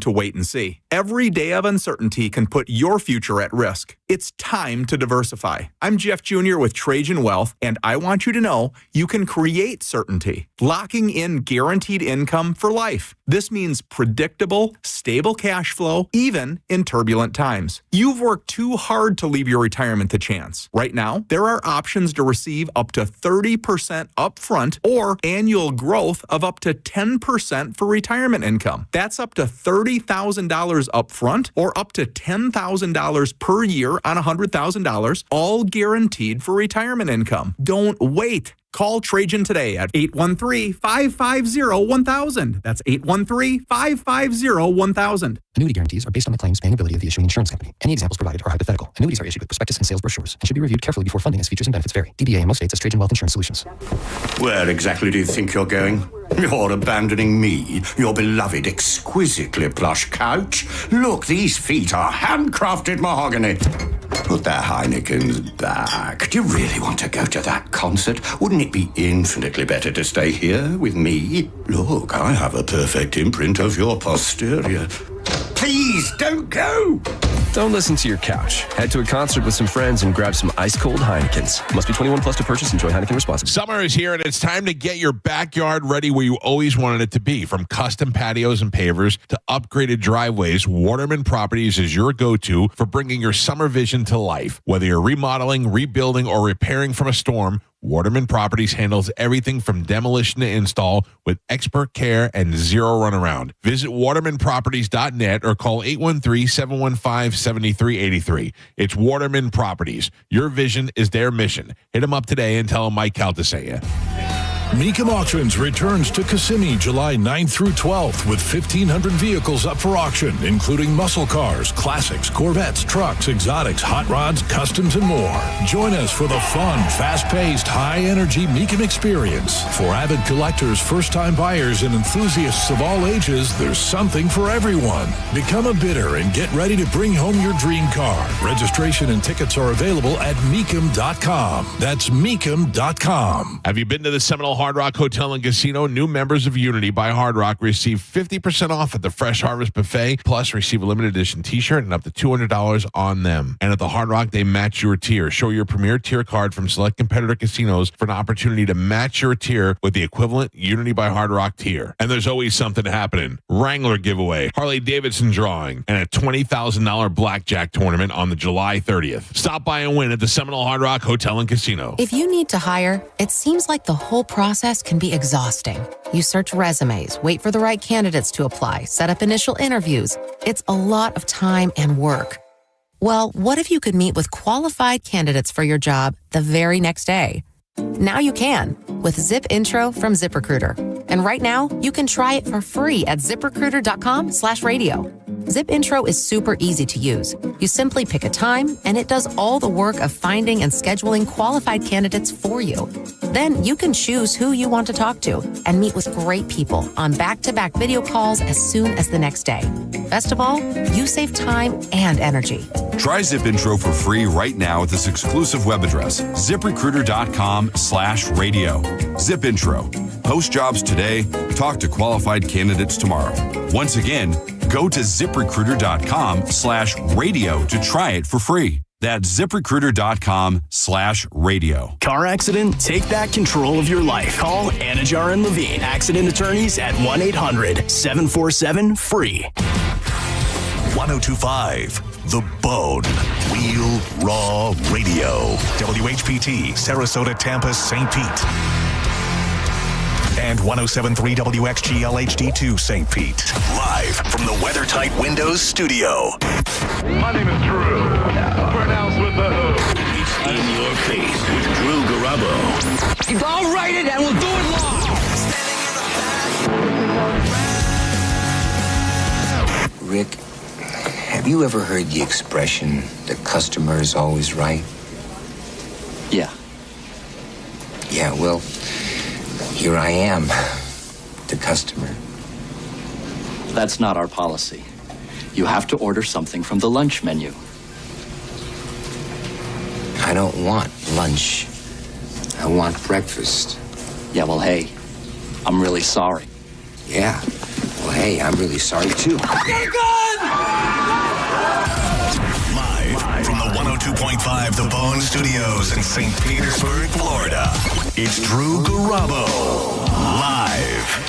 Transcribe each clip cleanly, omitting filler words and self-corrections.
to wait and see. Every day of uncertainty can put your future at risk. It's time to diversify. I'm Jeff Jr. with Trajan Wealth, and I want you to know you can create certainty, locking in guaranteed income for life. This means predictable, stable cash flow, even in turbulent times. You've worked too hard to leave your retirement to chance. Right now, there are options to receive up to 30% upfront or annual growth of up to 10% for retirement income. That's up to $30,000 upfront or up to $10,000 per year on $100,000, all guaranteed for retirement income. Don't wait. Call Trajan today at 813-550-1000. That's 813-550-1000. Annuity guarantees are based on the claims paying ability of the issuing insurance company. Any examples provided are hypothetical. Annuities are issued with prospectus and sales brochures and should be reviewed carefully before funding as features and benefits vary. DBA in most states as Trajan Wealth Insurance Solutions. Where exactly do you think you're going? You're abandoning me, your beloved, exquisitely plush couch. Look, these feet are handcrafted mahogany. Put that Heineken back. Do you really want to go to that concert? Wouldn't it be infinitely better to stay here with me? Look, I have a perfect imprint of your posterior. Please, don't go! Don't listen to your couch. Head to a concert with some friends and grab some ice-cold Heinekens. Must be 21 plus to purchase. Enjoy Heineken responsibly. Summer is here, and it's time to get your backyard ready where you always wanted it to be. From custom patios and pavers to upgraded driveways, Waterman Properties is your go-to for bringing your summer vision to life. Whether you're remodeling, rebuilding, or repairing from a storm, Waterman Properties handles everything from demolition to install with expert care and zero runaround. Visit watermanproperties.net or call 813-715-7383. It's Waterman Properties. Your vision is their mission. Hit them up today and tell them Mike Calta sent you. Mecum Auctions returns to Kissimmee July 9th through 12th with 1,500 vehicles up for auction, including muscle cars, classics, Corvettes, trucks, exotics, hot rods, customs, and more. Join us for the fun, fast-paced, high-energy Mecum experience. For avid collectors, first-time buyers, and enthusiasts of all ages, there's something for everyone. Become a bidder and get ready to bring home your dream car. Registration and tickets are available at Mecum.com. That's Mecum.com. Have you been to the Seminole Hard Rock Hotel and Casino? New members of Unity by Hard Rock receive 50% off at the Fresh Harvest Buffet, plus receive a limited edition t-shirt and up to $200 on them. And at the Hard Rock, they match your tier. Show your premier tier card from select competitor casinos for an opportunity to match your tier with the equivalent Unity by Hard Rock tier. And there's always something happening. Wrangler giveaway, Harley Davidson drawing, and a $20,000 blackjack tournament on the July 30th. Stop by and win at the Seminole Hard Rock Hotel and Casino. If you need to hire, it seems like the whole process can be exhausting. You search resumes, wait for the right candidates to apply, set up initial interviews. It's a lot of time and work. Well, what if you could meet with qualified candidates for your job the very next day? Now you can with Zip Intro from ZipRecruiter. And right now, you can try it for free at ZipRecruiter.com/radio. Zip Intro is super easy to use. You simply pick a time, and it does all the work of finding and scheduling qualified candidates for you. Then you can choose who you want to talk to and meet with great people on back-to-back video calls as soon as the next day. Best of all, you save time and energy. Try Zip Intro for free right now at this exclusive web address, ZipRecruiter.com/radio. Zip Intro. Post jobs today. Talk to qualified candidates tomorrow. Once again, go to ZipRecruiter.com/radio to try it for free. That's ZipRecruiter.com/radio. Car accident? Take back control of your life. Call Anajar and Levine, accident attorneys at 1-800-747-FREE. 1025, The Bone. Wheel Raw Radio. WHPT, Sarasota, Tampa, St. Pete. And 107.3 WXGL HD2 St. Pete. Live from the WeatherTight Windows studio. My name is Drew. Pronounced with the O. It's In Your Face with Drew Garabo. I'll write it and we'll do it live. Rick, have you ever heard the expression, the customer is always right? Yeah. Yeah, well, here I am, the customer. That's not our policy. You have to order something from the lunch menu. I don't want lunch. I want breakfast. Yeah, well, hey, I'm really sorry. Yeah, well, hey, I'm really sorry, too. Live from the 102.5 The Bone Studios in St. Petersburg, Florida, it's Drew Garabo. Live.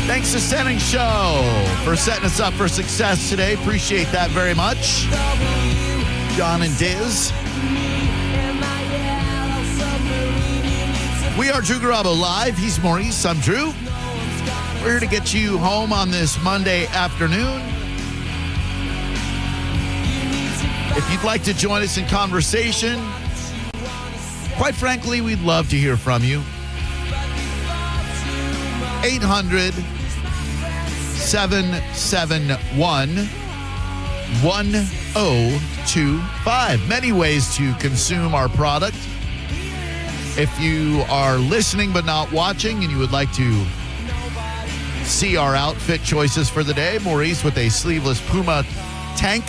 Thanks to Setting Show for setting us up for success today. Appreciate that very much. John and Diz. We are Drew Garabo Live. He's Maurice. I'm Drew. We're here to get you home on this Monday afternoon. If you'd like to join us in conversation, quite frankly, we'd love to hear from you. 800-771-1025. Many ways to consume our product. If you are listening but not watching and you would like to see our outfit choices for the day, Maurice with a sleeveless Puma tank.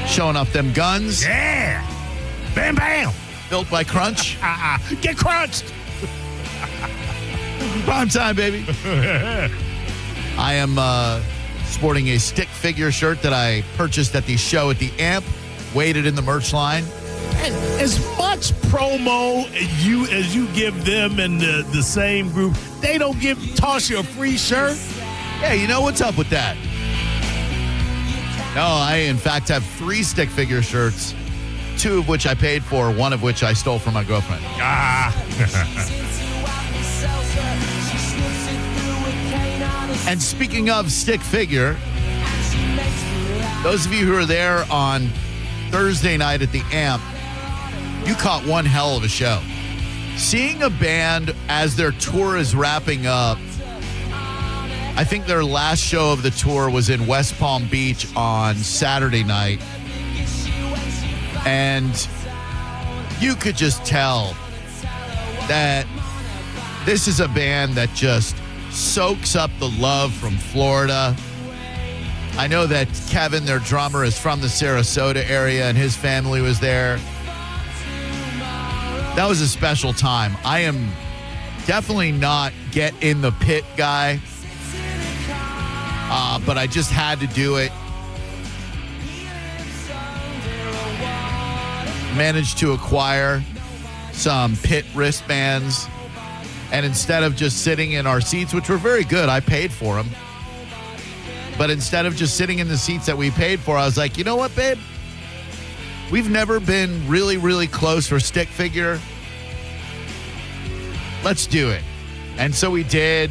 Showing off them guns. Yeah. Bam, bam. Built by Crunch. Get crunched. Prime time, baby. I am sporting a stick figure shirt that I purchased at the show at the Amp. Waited in the merch line. And as much promo as you give them in the same group, they don't toss you a free shirt. Yeah, you know what's up with that? No, I in fact have 3 stick figure shirts, 2 of which I paid for, 1 of which I stole from my girlfriend. And speaking of stick figure, those of you who are there on Thursday night at the Amp, you caught one hell of a show. Seeing a band as their tour is wrapping up, I think their last show of the tour was in West Palm Beach on Saturday night. And you could just tell that this is a band that just soaks up the love from Florida. I know that Kevin, their drummer, is from the Sarasota area and his family was there. That was a special time. I am definitely not get in the pit guy, but I just had to do it. Managed to acquire some pit wristbands. And instead of just sitting in our seats, which were very good, I paid for them. But instead of just sitting in the seats that we paid for, I was like, you know what, babe? We've never been really, really close for stick figure. Let's do it. And so we did.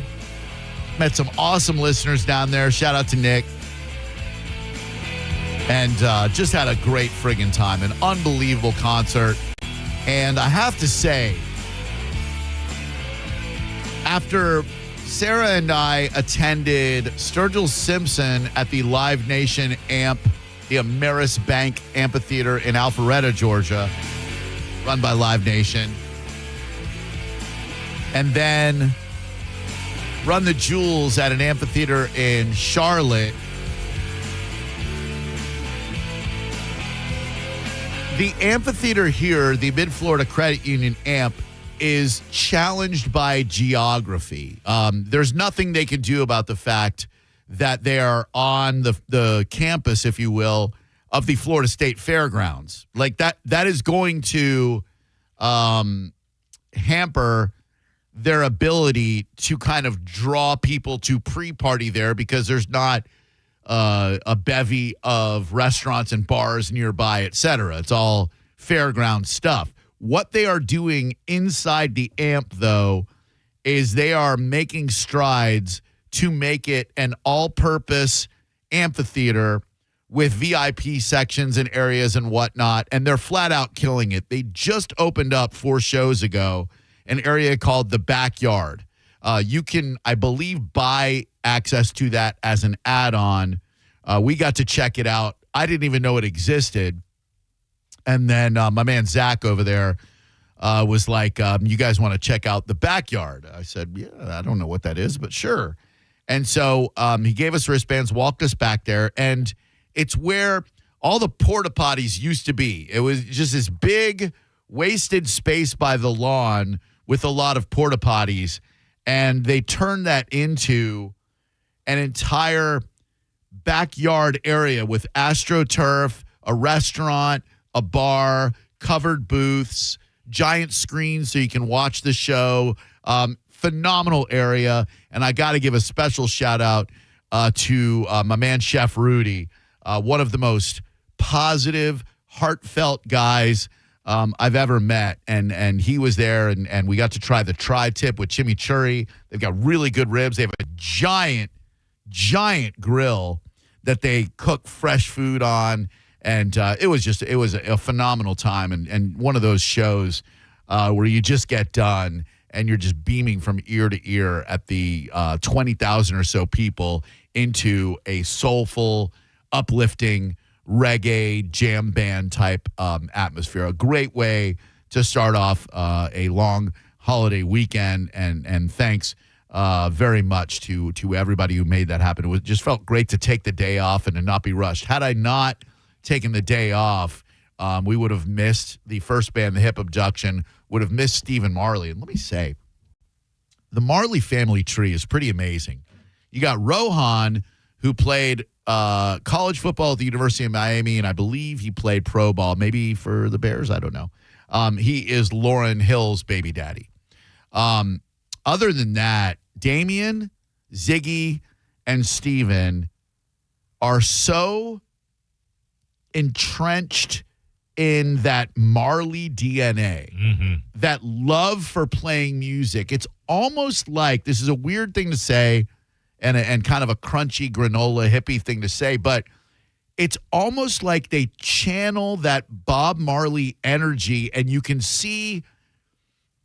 Met some awesome listeners down there. Shout out to Nick. And just had a great friggin' time. An unbelievable concert. And I have to say, after Sarah and I attended Sturgill Simpson at the Live Nation Amp, the Ameris Bank Amphitheater in Alpharetta, Georgia, run by Live Nation, and then run the Jewels at an amphitheater in Charlotte, the amphitheater here, the Mid-Florida Credit Union Amp, is challenged by geography. There's nothing they can do about the fact that they are on the campus, if you will, of the Florida State Fairgrounds. Like that is going to hamper their ability to kind of draw people to pre-party there because there's not a bevy of restaurants and bars nearby, et cetera. It's all fairground stuff. What they are doing inside the amp, though, is they are making strides to make it an all-purpose amphitheater with VIP sections and areas and whatnot, and they're flat out killing it. They just opened up 4 shows ago an area called the Backyard. You can, I believe, buy access to that as an add-on. We got to check it out. I didn't even know it existed. And then my man Zach over there was like, you guys want to check out the Backyard? I said, yeah, I don't know what that is, but sure. And so he gave us wristbands, walked us back there, and it's where all the porta potties used to be. It was just this big, wasted space by the lawn with a lot of porta potties, and they turned that into an entire backyard area with AstroTurf, a restaurant, a bar, covered booths, giant screens so you can watch the show. Phenomenal area. And I got to give a special shout out to my man, Chef Rudy, one of the most positive, heartfelt guys I've ever met. And he was there, and we got to try the tri-tip with chimichurri. They've got really good ribs. They have a giant grill that they cook fresh food on. And it was a phenomenal time, and one of those shows where you just get done and you're just beaming from ear to ear at the 20,000 or so people into a soulful, uplifting reggae jam band type atmosphere. A great way to start off a long holiday weekend, and thanks very much to everybody who made that happen. It just felt great to take the day off and to not be rushed. Had I not taken the day off, we would have missed the first band, the Hip Abduction, would have missed Stephen Marley. And let me say, the Marley family tree is pretty amazing. You got Rohan, who played college football at the University of Miami, and I believe he played pro ball, maybe for the Bears, I don't know. He is Lauryn Hill's baby daddy. Other than that, Damien, Ziggy, and Steven are so entrenched in that Marley DNA, that love for playing music. It's almost like, this is a weird thing to say and kind of a crunchy granola hippie thing to say, but it's almost like they channel that Bob Marley energy, and you can see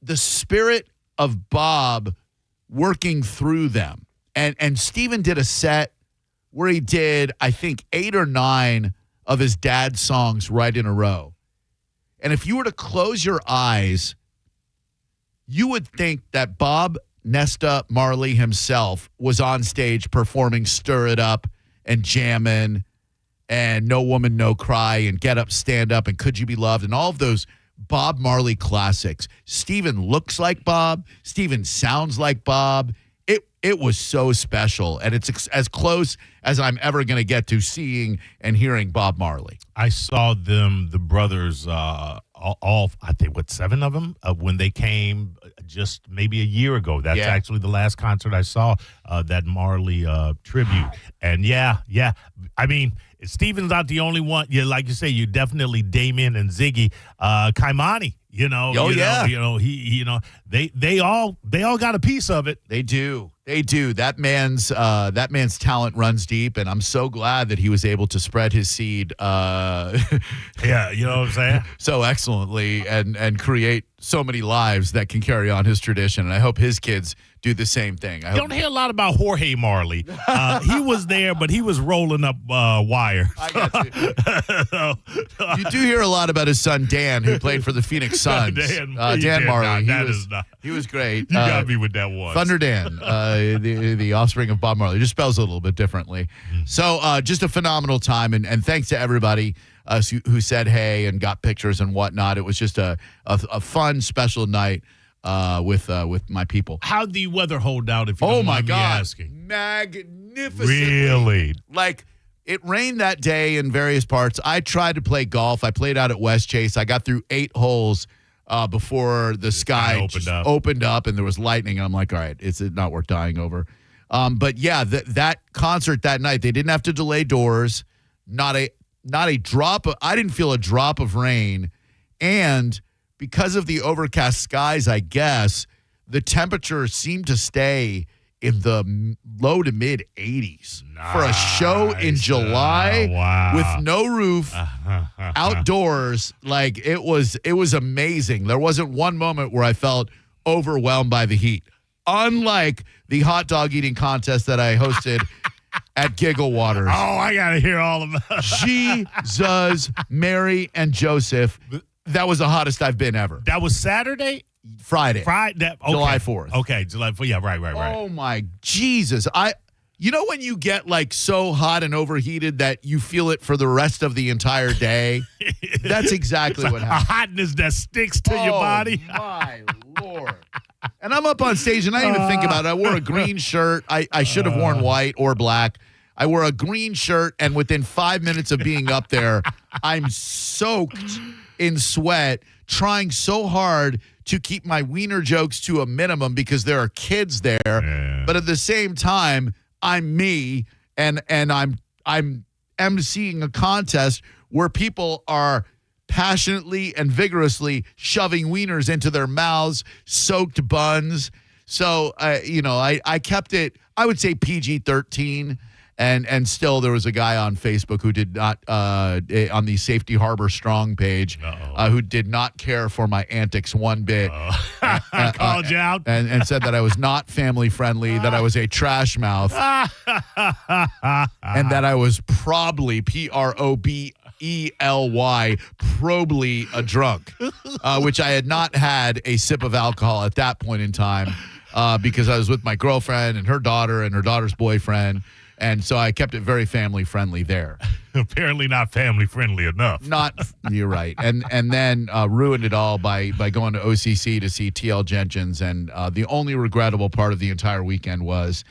the spirit of Bob working through them. And Steven did a set where he did, I think, 8 or 9 of his dad's songs right in a row. And if you were to close your eyes, you would think that Bob Nesta Marley himself was on stage performing Stir It Up and Jammin' and No Woman, No Cry and Get Up, Stand Up and Could You Be Loved and all of those Bob Marley classics. Steven looks like Bob. Steven sounds like Bob. It was so special, and it's as close as I'm ever going to get to seeing and hearing Bob Marley. I saw them, the brothers, all I think, 7 of them, when they came just maybe a year ago. That's actually the last concert I saw, that Marley tribute. And yeah, I mean, Steven's not the only one. Yeah, like you say, you definitely Damien and Ziggy, Kaimani. They all got a piece of it. They do. That man's talent runs deep, and I'm so glad that he was able to spread his seed. Yeah, you know what I'm saying? So excellently, and create so many lives that can carry on his tradition. And I hope his kids do the same thing. You don't hear a lot about Jorge Marley. He was there, but he was rolling up wire. I got you. You do hear a lot about his son Dan, who played for the Phoenix Suns. Dan Marley. He was great. You got me with that one. Thunder Dan, the offspring of Bob Marley. Just spells it a little bit differently. So just a phenomenal time, and thanks to everybody who said hey and got pictures and whatnot. It was just a fun, special night with my people. How'd the weather hold out, if you don't mind me asking? Magnificently. Really? Like, it rained that day in various parts. I tried to play golf. I played out at West Chase. I got through 8 holes before the sky opened up and there was lightning. And I'm like, all right, it's not worth dying over. But yeah, that concert that night, they didn't have to delay doors. Not a drop. I didn't feel a drop of rain. And because of the overcast skies, I guess, the temperature seemed to stay in the low to mid 80s for a show in July with no roof, outdoors. Like it was amazing. There wasn't one moment where I felt overwhelmed by the heat. Unlike the hot dog eating contest that I hosted at Giggle Waters. Oh, I got to hear all about it. Jesus, Mary, and Joseph. That was the hottest I've been ever. That was Saturday? Friday. Okay. July 4th. Okay, July 4th. Yeah, right. Oh, my Jesus. You know when you get like so hot and overheated that you feel it for the rest of the entire day? That's exactly what happened. A hotness that sticks to your body. My Lord. And I'm up on stage, and I didn't even think about it. I wore a green shirt. I should have worn white or black. I wore a green shirt, and within 5 minutes of being up there, I'm soaked in sweat, trying so hard to keep my wiener jokes to a minimum because there are kids there. Yeah. But at the same time, I'm me, and I'm emceeing a contest where people are passionately and vigorously shoving wieners into their mouths, soaked buns. So, I kept it, I would say PG-13. And still, there was a guy on Facebook who did not, on the Safety Harbor Strong page, who did not care for my antics one bit. Called you out. And said that I was not family friendly, that I was a trash mouth, and that I was probably, Probely, probably a drunk, which I had not had a sip of alcohol at that point in time because I was with my girlfriend and her daughter's boyfriend. And so I kept it very family friendly there. Apparently not family friendly enough. You're right. And then ruined it all by going to OCC to see TL Jenkins. And the only regrettable part of the entire weekend was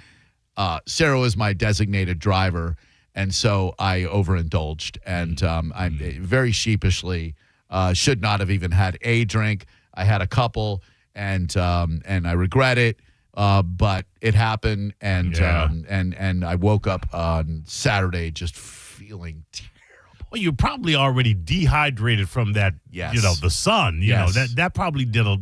Sarah was my designated driver. And so I overindulged. And I very sheepishly should not have even had a drink. I had a couple, and I regret it. But it happened, and I woke up on Saturday just feeling terrible. Well, you're probably already dehydrated from that, the sun. You know, that probably did a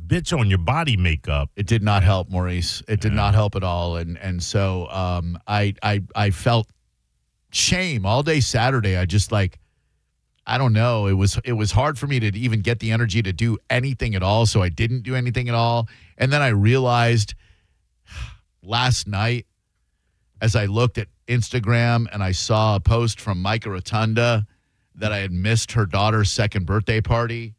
bitch on your body makeup. It did not help, Maurice. It did not help at all, and so I felt shame all day Saturday. I just I don't know. It was hard for me to even get the energy to do anything at all, so I didn't do anything at all. And then I realized last night as I looked at Instagram and I saw a post from Micah Rotunda that I had missed her daughter's second birthday party,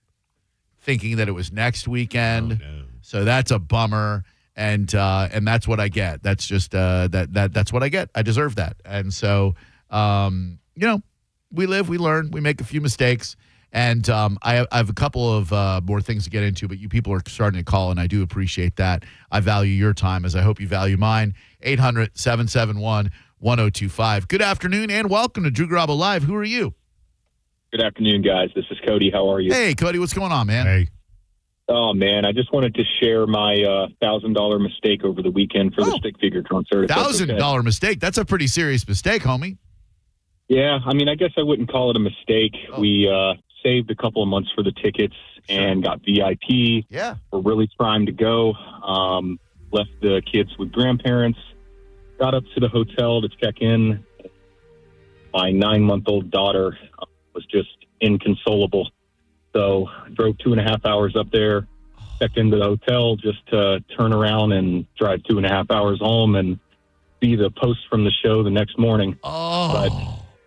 thinking that it was next weekend. Oh, no. So that's a bummer. And that's what I get. That's just that's what I get. I deserve that. And so we live, we learn, we make a few mistakes. And I have a couple of more things to get into, but you people are starting to call, and I do appreciate that. I value your time, as I hope you value mine. 800-771-1025. Good afternoon, and welcome to Drew Garabo Live. Who are you? Good afternoon, guys. This is Cody. How are you? Hey, Cody. What's going on, man? Hey. Oh, man. I just wanted to share my $1,000 mistake over the weekend for the stick figure concert. $1,000 mistake? That's a pretty serious mistake, homie. Yeah. I mean, I guess I wouldn't call it a mistake. Oh. We saved a couple of months for the tickets and got VIP. Yeah. We're really primed to go. Left the kids with grandparents. Got up to the hotel to check in. My 9-month-old daughter was just inconsolable. So I drove 2.5 hours up there, checked into the hotel just to turn around and drive 2.5 hours home and see the post from the show the next morning.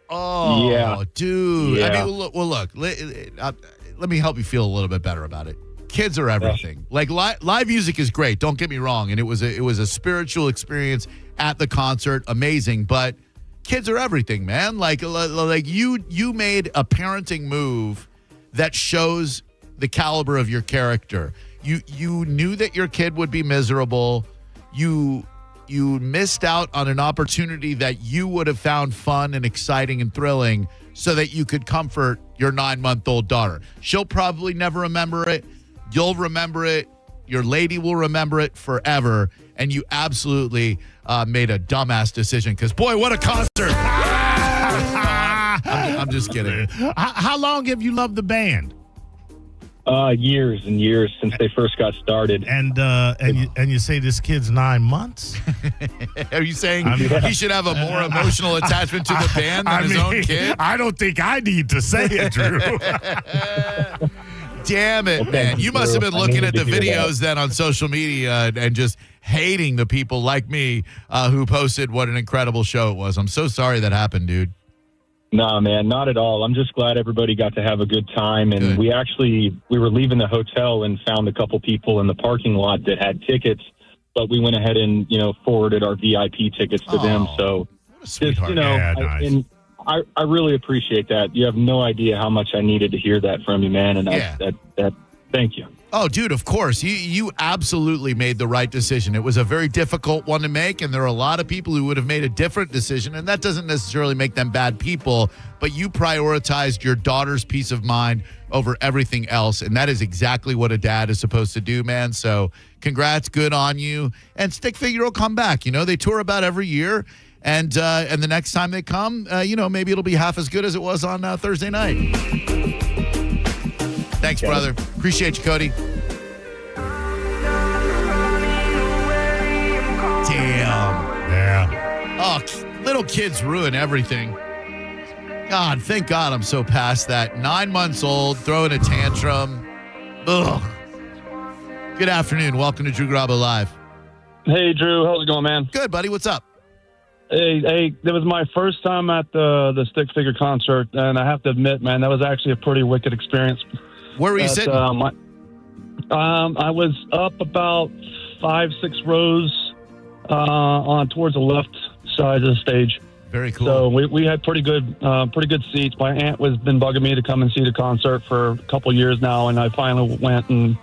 Yeah, dude. Yeah. I mean, look. Let me help you feel a little bit better about it. Kids are everything. Like live music is great. Don't get me wrong, and it was a spiritual experience at the concert, amazing. But kids are everything, man. Like you made a parenting move that shows the caliber of your character. You knew that your kid would be miserable. You missed out on an opportunity that you would have found fun and exciting and thrilling so that you could comfort your 9-month-old daughter. She'll probably never remember it. You'll remember it. Your lady will remember it forever. And you absolutely made a dumbass decision because, boy, what a concert. I'm just kidding. How long have you loved the band? Years and years since they first got started. And you say this kid's 9 months? Are you saying he should have a more emotional attachment to the band than his own kid? I don't think I need to say it, Drew. Damn it, man. You must have been looking at the videos then on social media and just hating the people like me who posted what an incredible show it was. I'm so sorry that happened, dude. No, man, not at all. I'm just glad everybody got to have a good time. And we were leaving the hotel and found a couple people in the parking lot that had tickets, but we went ahead and, forwarded our VIP tickets to them. So, just, nice. I really appreciate that. You have no idea how much I needed to hear that from you, man. And that thank you. Oh, dude, of course. You absolutely made the right decision. It was a very difficult one to make, and there are a lot of people who would have made a different decision, and that doesn't necessarily make them bad people, but you prioritized your daughter's peace of mind over everything else, and that is exactly what a dad is supposed to do, man. So congrats, good on you. And Stick Figure will come back. They tour about every year, and the next time they come, maybe it'll be half as good as it was on Thursday night. Thanks, brother. Appreciate you, Cody. Damn. Yeah. Oh, little kids ruin everything. God, thank God I'm so past that. 9 months old, throwing a tantrum. Ugh. Good afternoon. Welcome to Drew Garabo Live. Hey, Drew. How's it going, man? Good, buddy. What's up? Hey, that was my first time at the Stick Figure concert, and I have to admit, man, that was actually a pretty wicked experience. Where were you sitting? I was up about 5-6 rows on towards the left side of the stage. Very cool. So we had pretty good seats. My aunt was been bugging me to come and see the concert for a couple years now, and I finally went, and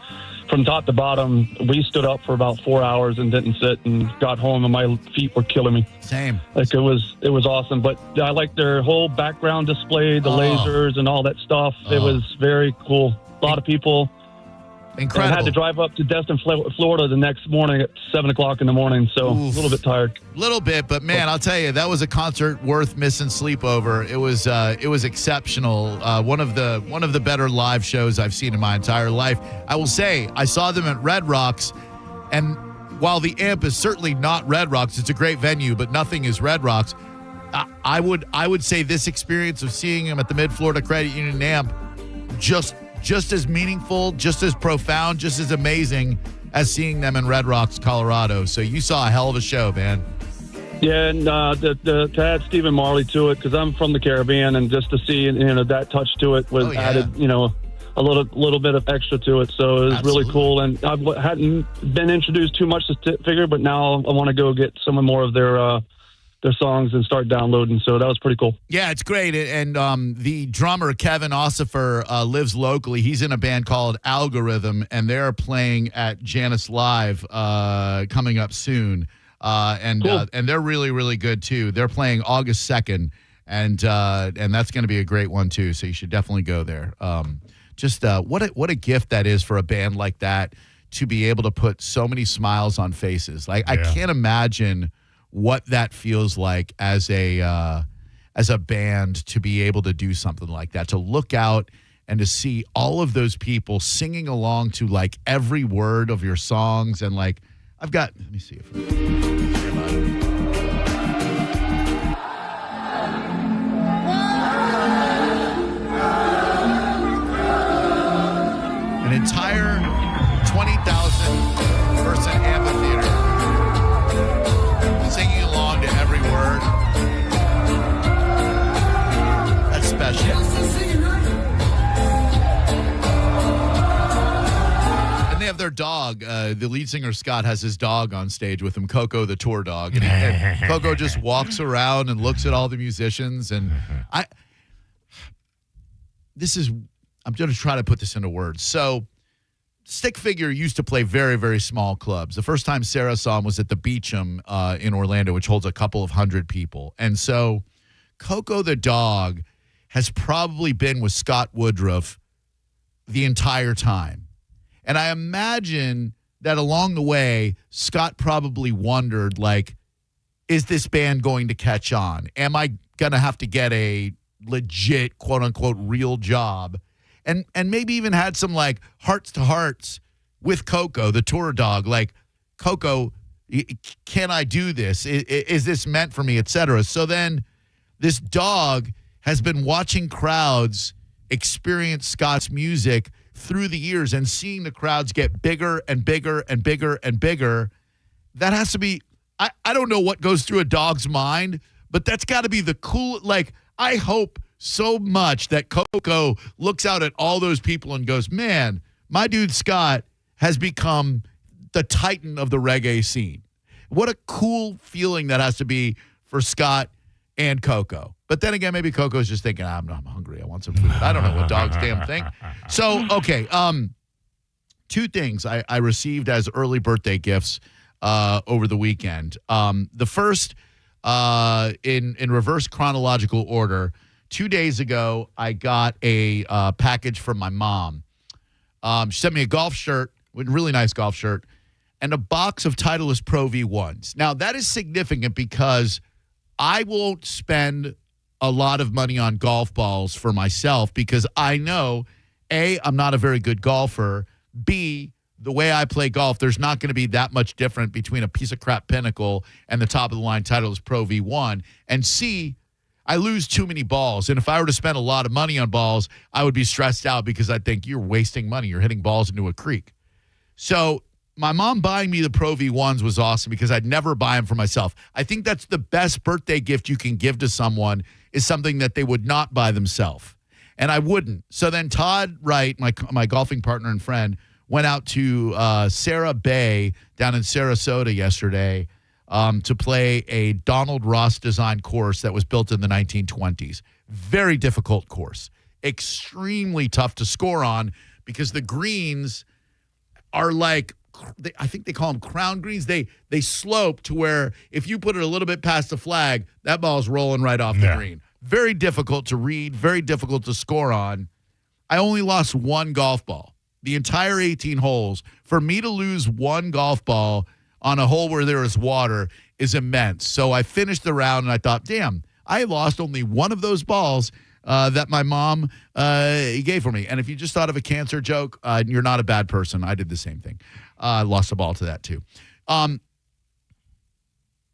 from top to bottom, we stood up for about 4 hours and didn't sit, and got home, and my feet were killing me. Same. Like it was awesome. But I like their whole background display, the lasers and all that stuff. It was very cool. A lot of people. Incredible. I had to drive up to Destin, Florida the next morning at 7 o'clock in the morning, so a little bit tired. Little bit, but man, I'll tell you, that was a concert worth missing sleep over. It was exceptional. One of the better live shows I've seen in my entire life. I will say, I saw them at Red Rocks, and while the Amp is certainly not Red Rocks, it's a great venue, but nothing is Red Rocks. I would say this experience of seeing them at the Mid-Florida Credit Union Amp just as meaningful, just as profound, just as amazing as seeing them in Red Rocks, Colorado. So you saw a hell of a show, man. Yeah, and to add Stephen Marley to it, because I'm from the Caribbean, and just to see that touch to it was added, a little bit of extra to it. So it was really cool. And I hadn't been introduced too much to Stick Figure, but now I want to go get some more of their songs and start downloading. So that was pretty cool. Yeah, it's great. And the drummer, Kevin Ossifer, lives locally. He's in a band called Algorithm, and they're playing at Janus Live coming up soon. And they're really, really good, too. They're playing August 2nd, and that's going to be a great one, too. So you should definitely go there. What a gift that is for a band like that to be able to put so many smiles on faces. Like, I can't imagine what that feels like as a band to be able to do something like that, to look out and to see all of those people singing along to like every word of your songs. And like, let me see if an entire 20,000 person amphitheater singing along to every word. That's special. And they have their dog. The lead singer, Scott, has his dog on stage with him, Coco, the tour dog. And Coco just walks around and looks at all the musicians. And I'm going to try to put this into words. So Stick Figure used to play very, very small clubs. The first time Sarah saw him was at the Beecham in Orlando, which holds a couple of hundred people. And so Coco the dog has probably been with Scott Woodruff the entire time. And I imagine that along the way, Scott probably wondered, like, is this band going to catch on? Am I going to have to get a legit, quote-unquote, real job? and maybe even had some like hearts to hearts with Coco, the tour dog. Like, Coco, can I do this? Is this meant for me, etc.? So then this dog has been watching crowds experience Scott's music through the years and seeing the crowds get bigger and bigger and bigger and bigger. That has to be, I don't know what goes through a dog's mind, but that's got to be the cool, like, I hope so much that Coco looks out at all those people and goes, man, my dude Scott has become the titan of the reggae scene. What a cool feeling that has to be for Scott and Coco. But then again, maybe Coco's just thinking, I'm hungry. I want some food. I don't know what dogs damn think. So, okay. Two things I received as early birthday gifts over the weekend. The first, in reverse chronological order, 2 days ago, I got a package from my mom. She sent me a golf shirt, a really nice golf shirt, and a box of Titleist Pro V1s. Now, that is significant because I won't spend a lot of money on golf balls for myself because I know, A, I'm not a very good golfer. B, the way I play golf, there's not going to be that much different between a piece of crap Pinnacle and the top-of-the-line Titleist Pro V1. And C, I lose too many balls. And if I were to spend a lot of money on balls, I would be stressed out because I think you're wasting money. You're hitting balls into a creek. So my mom buying me the Pro V1s was awesome because I'd never buy them for myself. I think that's the best birthday gift you can give to someone is something that they would not buy themselves. And I wouldn't. So then Todd Wright, my golfing partner and friend, went out to Sarah Bay down in Sarasota yesterday to play a Donald Ross designed course that was built in the 1920s. Very difficult course. Extremely tough to score on because the greens are like, I think they call them crown greens. They slope to where if you put it a little bit past the flag, that ball's rolling right off the green. Very difficult to read, very difficult to score on. I only lost one golf ball, the entire 18 holes. For me to lose one golf ball on a hole where there is water is immense. So I finished the round and I thought, damn, I lost only one of those balls that my mom gave for me. And if you just thought of a cancer joke, you're not a bad person. I did the same thing. I lost a ball to that too.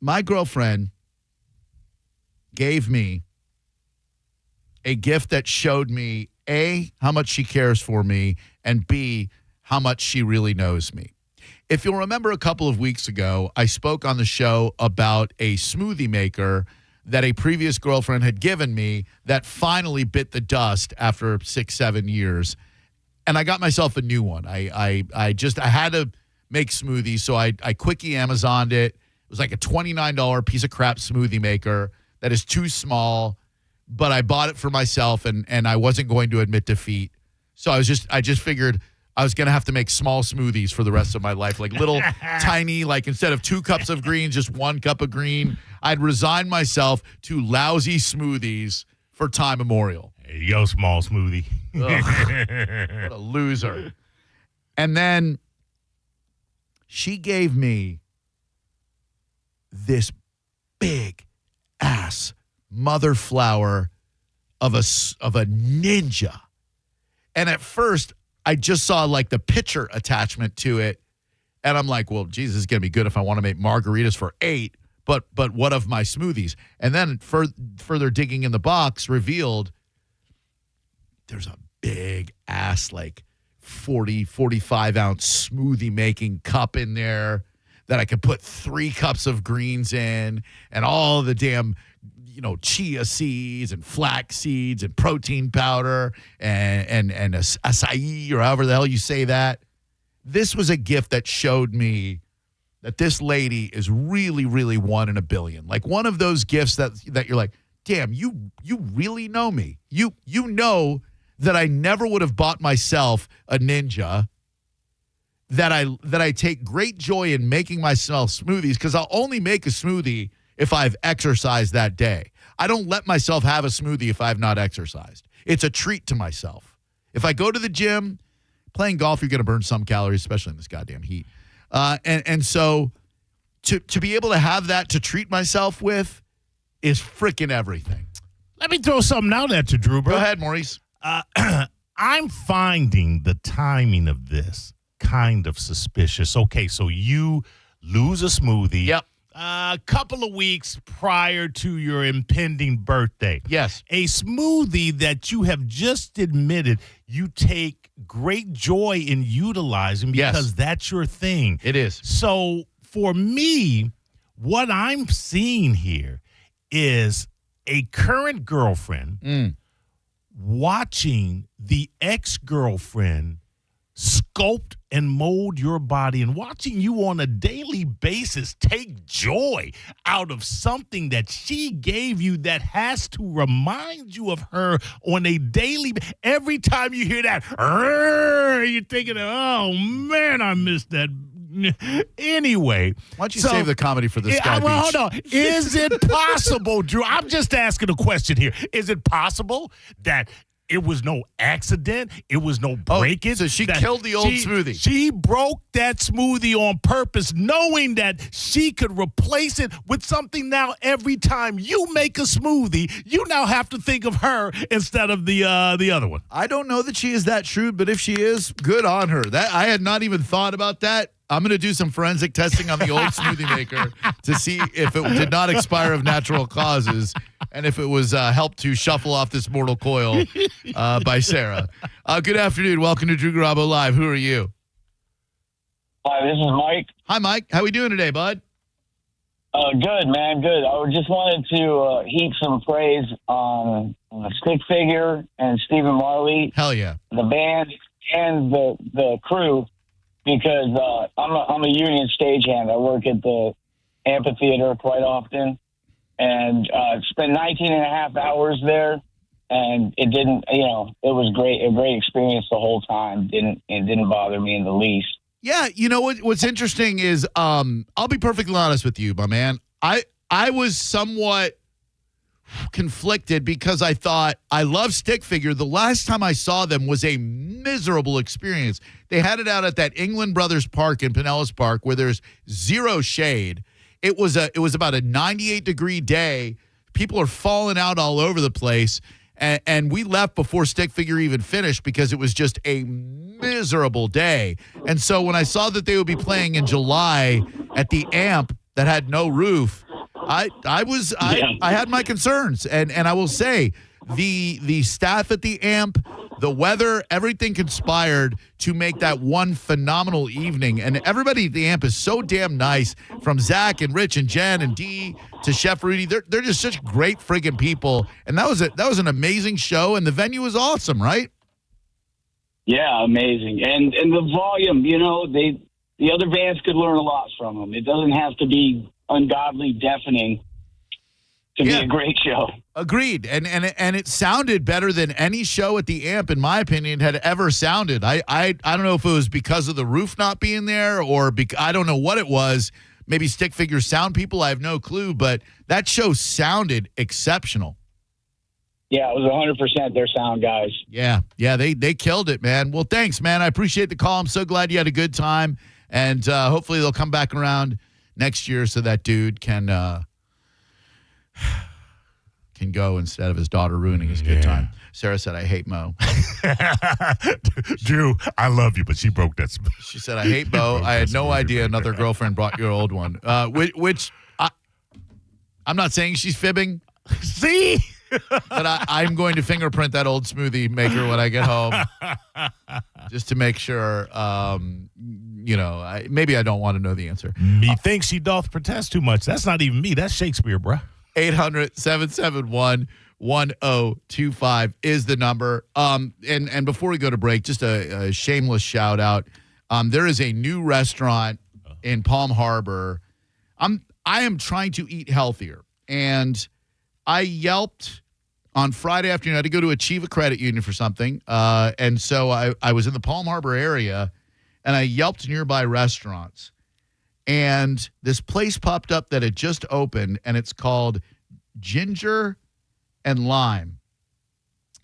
My girlfriend gave me a gift that showed me, A, how much she cares for me, and B, how much she really knows me. If you'll remember a couple of weeks ago, I spoke on the show about a smoothie maker that a previous girlfriend had given me that finally bit the dust after 6-7 years. And I got myself a new one. I had to make smoothies, so I quickie Amazoned it. It was like a $29 piece of crap smoothie maker that is too small, but I bought it for myself and I wasn't going to admit defeat. So I just figured I was going to have to make small smoothies for the rest of my life, like little tiny, like instead of 2 cups of green, just 1 cup of green. I'd resign myself to lousy smoothies for time immemorial. There you go, small smoothie. What a loser. And then she gave me this big ass mother flower of a ninja. And at first, I just saw like the picture attachment to it. And I'm like, well, geez, this is going to be good if I want to make margaritas for 8. But what of my smoothies? And then further digging in the box revealed there's a big ass, like 40, 45 ounce smoothie making cup in there that I could put 3 cups of greens in and all the damn, chia seeds and flax seeds and protein powder and acai or however the hell you say that. This was a gift that showed me that this lady is really, really one in a billion. Like one of those gifts that you're like, damn, you really know me. You know that I never would have bought myself a Ninja, that I take great joy in making myself smoothies because I'll only make a smoothie if I've exercised that day. I don't let myself have a smoothie if I've not exercised. It's a treat to myself. If I go to the gym, playing golf, you're going to burn some calories, especially in this goddamn heat. And so to be able to have that to treat myself with is freaking everything. Let me throw something out at you, Drew, bro. Go ahead, Maurice. I I'm finding the timing of this kind of suspicious. Okay, so you lose a smoothie. Yep. A couple of weeks prior to your impending birthday. Yes. A smoothie that you have just admitted you take great joy in utilizing because that's your thing. It is. So for me, what I'm seeing here is a current girlfriend watching the ex-girlfriend sculpt and mold your body and watching you on a daily basis take joy out of something that she gave you that has to remind you of her on a daily every time you hear that you're thinking, oh man, I missed that. Anyway, why don't you save the comedy for this guy? Well, hold on. Is it possible, Drew? I'm just asking a question here. Is it possible that it was no accident? It was no breakage? So she killed the old smoothie. She broke that smoothie on purpose, knowing that she could replace it with something now every time you make a smoothie, you now have to think of her instead of the other one. I don't know that she is that shrewd, but if she is, good on her. That I had not even thought about that. I'm going to do some forensic testing on the old smoothie maker to see if it did not expire of natural causes and if it was helped to shuffle off this mortal coil by Sarah. Good afternoon. Welcome to Drew Garabo Live. Who are you? Hi, this is Mike. Hi, Mike. How we doing today, bud? Good, man. Good. I just wanted to heap some praise on Stick Figure and Stephen Marley. Hell yeah. The band and the crew. Because I'm a union stagehand. I work at the amphitheater quite often, and spent 19 and a half hours there, and it didn't, it was great, a great experience the whole time. It didn't bother me in the least. Yeah, you know what's interesting is, I'll be perfectly honest with you, my man. I was somewhat conflicted because I thought I love Stick Figure. The last time I saw them was a miserable experience. They had it out at that England Brothers Park in Pinellas Park where there's zero shade. It was about a 98-degree day. People are falling out all over the place. And we left before Stick Figure even finished because it was just a miserable day. And so when I saw that they would be playing in July at the Amp that had no roof, I had my concerns, and I will say the staff at the Amp, the weather, everything conspired to make that one phenomenal evening. And everybody at the Amp is so damn nice, from Zach and Rich and Jen and Dee to Chef Rudy. They're just such great friggin' people, and that was an amazing show, and the venue was awesome, right? Yeah, amazing, and the volume. The other bands could learn a lot from them. It doesn't have to be ungodly deafening to be a great show. Agreed. And it sounded better than any show at the Amp, in my opinion, had ever sounded. I don't know if it was because of the roof not being there or I don't know what it was. Maybe Stick Figure sound people, I have no clue, but that show sounded exceptional. Yeah, it was 100% their sound guys. Yeah, they killed it, man. Well, thanks, man. I appreciate the call. I'm so glad you had a good time, and hopefully they'll come back around next year so that dude can go instead of his daughter ruining his good time. Sarah said, I hate Mo. Drew, I love you, but she broke that. She said, I hate Mo. I had no idea another girlfriend brought your old one. Which I'm not saying she's fibbing. See? But I'm going to fingerprint that old smoothie maker when I get home just to make sure, maybe I don't want to know the answer. Methinks she doth protest too much. That's not even me. That's Shakespeare, bruh. 800-771-1025 is the number. And before we go to break, just a shameless shout out. There is a new restaurant in Palm Harbor. I am trying to eat healthier, and I Yelped on Friday afternoon. I had to go to Achieve a credit union for something. And so I was in the Palm Harbor area, and I Yelped nearby restaurants. And this place popped up that had just opened, and it's called Ginger and Lime.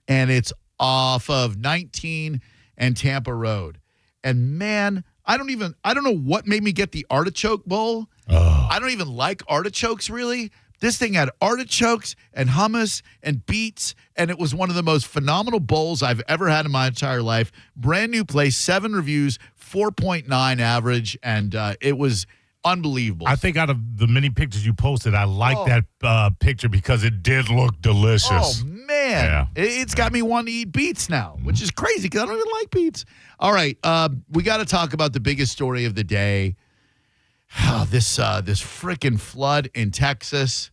And it's off of 19 and Tampa Road. And man, I don't know what made me get the artichoke bowl. I don't even like artichokes really, This thing had artichokes and hummus and beets, and it was one of the most phenomenal bowls I've ever had in my entire life. Brand new place, 7 reviews, 4.9 average, and it was unbelievable. I think out of the many pictures you posted, I like that picture because it did look delicious. Oh, man. It's got me wanting to eat beets now, which is crazy because I don't even like beets. All right, we got to talk about the biggest story of the day. This freaking flood in Texas.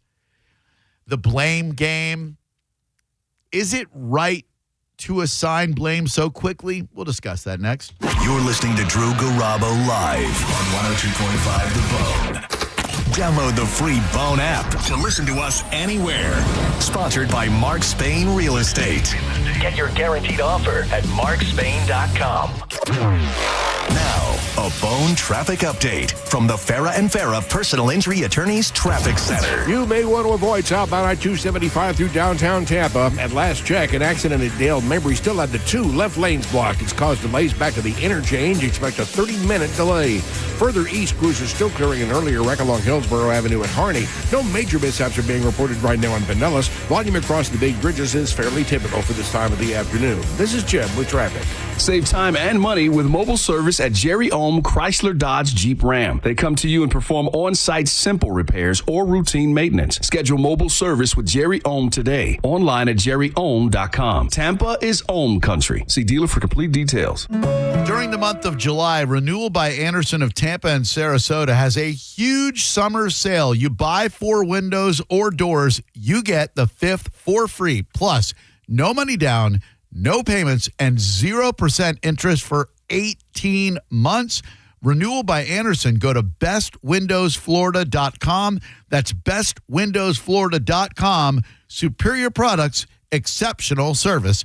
The blame game. Is it right to assign blame so quickly? We'll discuss that next. You're listening to Drew Garabo live on 102.5 The Bone. Download the free Bone app to listen to us anywhere. Sponsored by Mark Spain Real Estate. Get your guaranteed offer at markspain.com. Now, a Bone traffic update from the Farah and Farah Personal Injury Attorneys Traffic Center. You may want to avoid southbound I-275 through downtown Tampa. At last check, an accident at Dale Mabry still had the 2 left lanes blocked. It's caused delays back to the interchange. Expect a 30-minute delay. Further east, crews are still clearing an earlier wreck along Hillsborough Avenue at Harney. No major mishaps are being reported right now on Pinellas. Volume across the big bridges is fairly typical for this time of the afternoon. This is Jim with traffic. Save time and money with mobile service at Jerry Ohm Chrysler Dodge Jeep Ram. They come to you and perform on-site simple repairs or routine maintenance. Schedule mobile service with Jerry Ohm today. Online at jerryohm.com. Tampa is Ohm country. See dealer for complete details. During the month of July, Renewal by Anderson of Tampa and Sarasota has a huge summer sale. You buy 4 windows or doors, you get the 5th for free. Plus, no money down, no payments, and 0% interest for 18 months. Renewal by Anderson. Go to bestwindowsflorida.com. That's bestwindowsflorida.com. Superior products, exceptional service.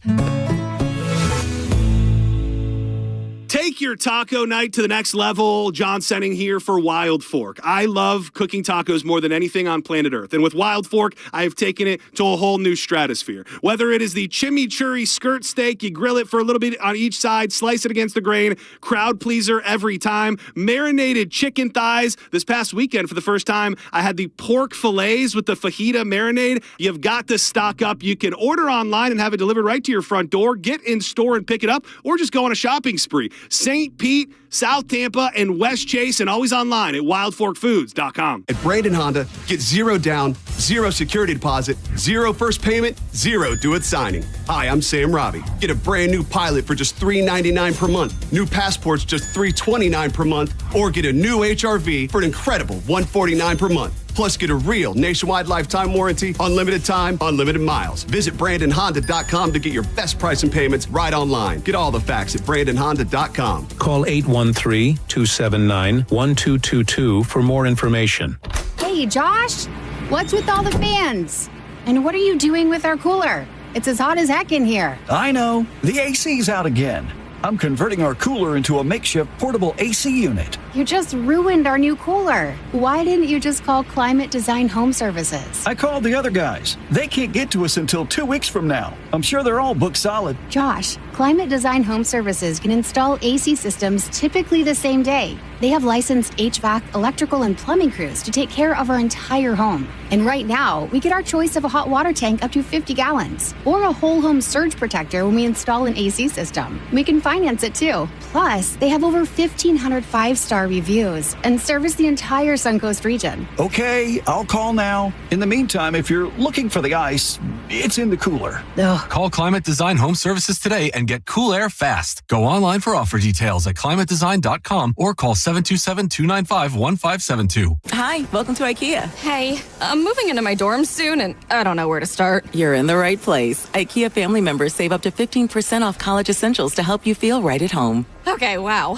Take your taco night to the next level. John Senning here for Wild Fork. I love cooking tacos more than anything on planet Earth. And with Wild Fork, I have taken it to a whole new stratosphere. Whether it is the chimichurri skirt steak, you grill it for a little bit on each side, slice it against the grain, crowd pleaser every time. Marinated chicken thighs. This past weekend, for the first time, I had the pork fillets with the fajita marinade. You've got to stock up. You can order online and have it delivered right to your front door. Get in store and pick it up, or just go on a shopping spree. St. Pete, South Tampa, and West Chase, and always online at wildforkfoods.com. At Brandon Honda, get 0 down, 0 security deposit, 0 first payment, 0 do-it signing. Hi, I'm Sam Robbie. Get a brand new Pilot for just $399 per month, new passports just $329 per month, or get a new HRV for an incredible $149 per month. Plus, get a real nationwide lifetime warranty, unlimited time, unlimited miles. Visit BrandonHonda.com to get your best price and payments right online. Get all the facts at BrandonHonda.com. Call 813-279-1222 for more information. Hey, Josh, what's with all the fans? And what are you doing with our cooler? It's as hot as heck in here. I know. The AC's out again. I'm converting our cooler into a makeshift portable AC unit. You just ruined our new cooler. Why didn't you just call Climate Design Home Services? I called the other guys. They can't get to us until 2 weeks from now. I'm sure they're all booked solid. Josh, Climate Design Home Services can install AC systems typically the same day. They have licensed HVAC, electrical, and plumbing crews to take care of our entire home. And right now, we get our choice of a hot water tank up to 50 gallons, or a whole home surge protector when we install an AC system. We can finance it too. Plus, they have over 1,500 five-star reviews and service the entire Suncoast region. Okay, I'll call now. In the meantime, if you're looking for the ice, it's in the cooler. Ugh. Call Climate Design Home Services today and get cool air fast. Go online for offer details at climatedesign.com or call 727-295-1572. Hi, welcome to IKEA. Hey, I'm moving into my dorm soon and I don't know where to start. You're in the right place. IKEA family members save up to 15% off college essentials to help you feel right at home. Okay, wow.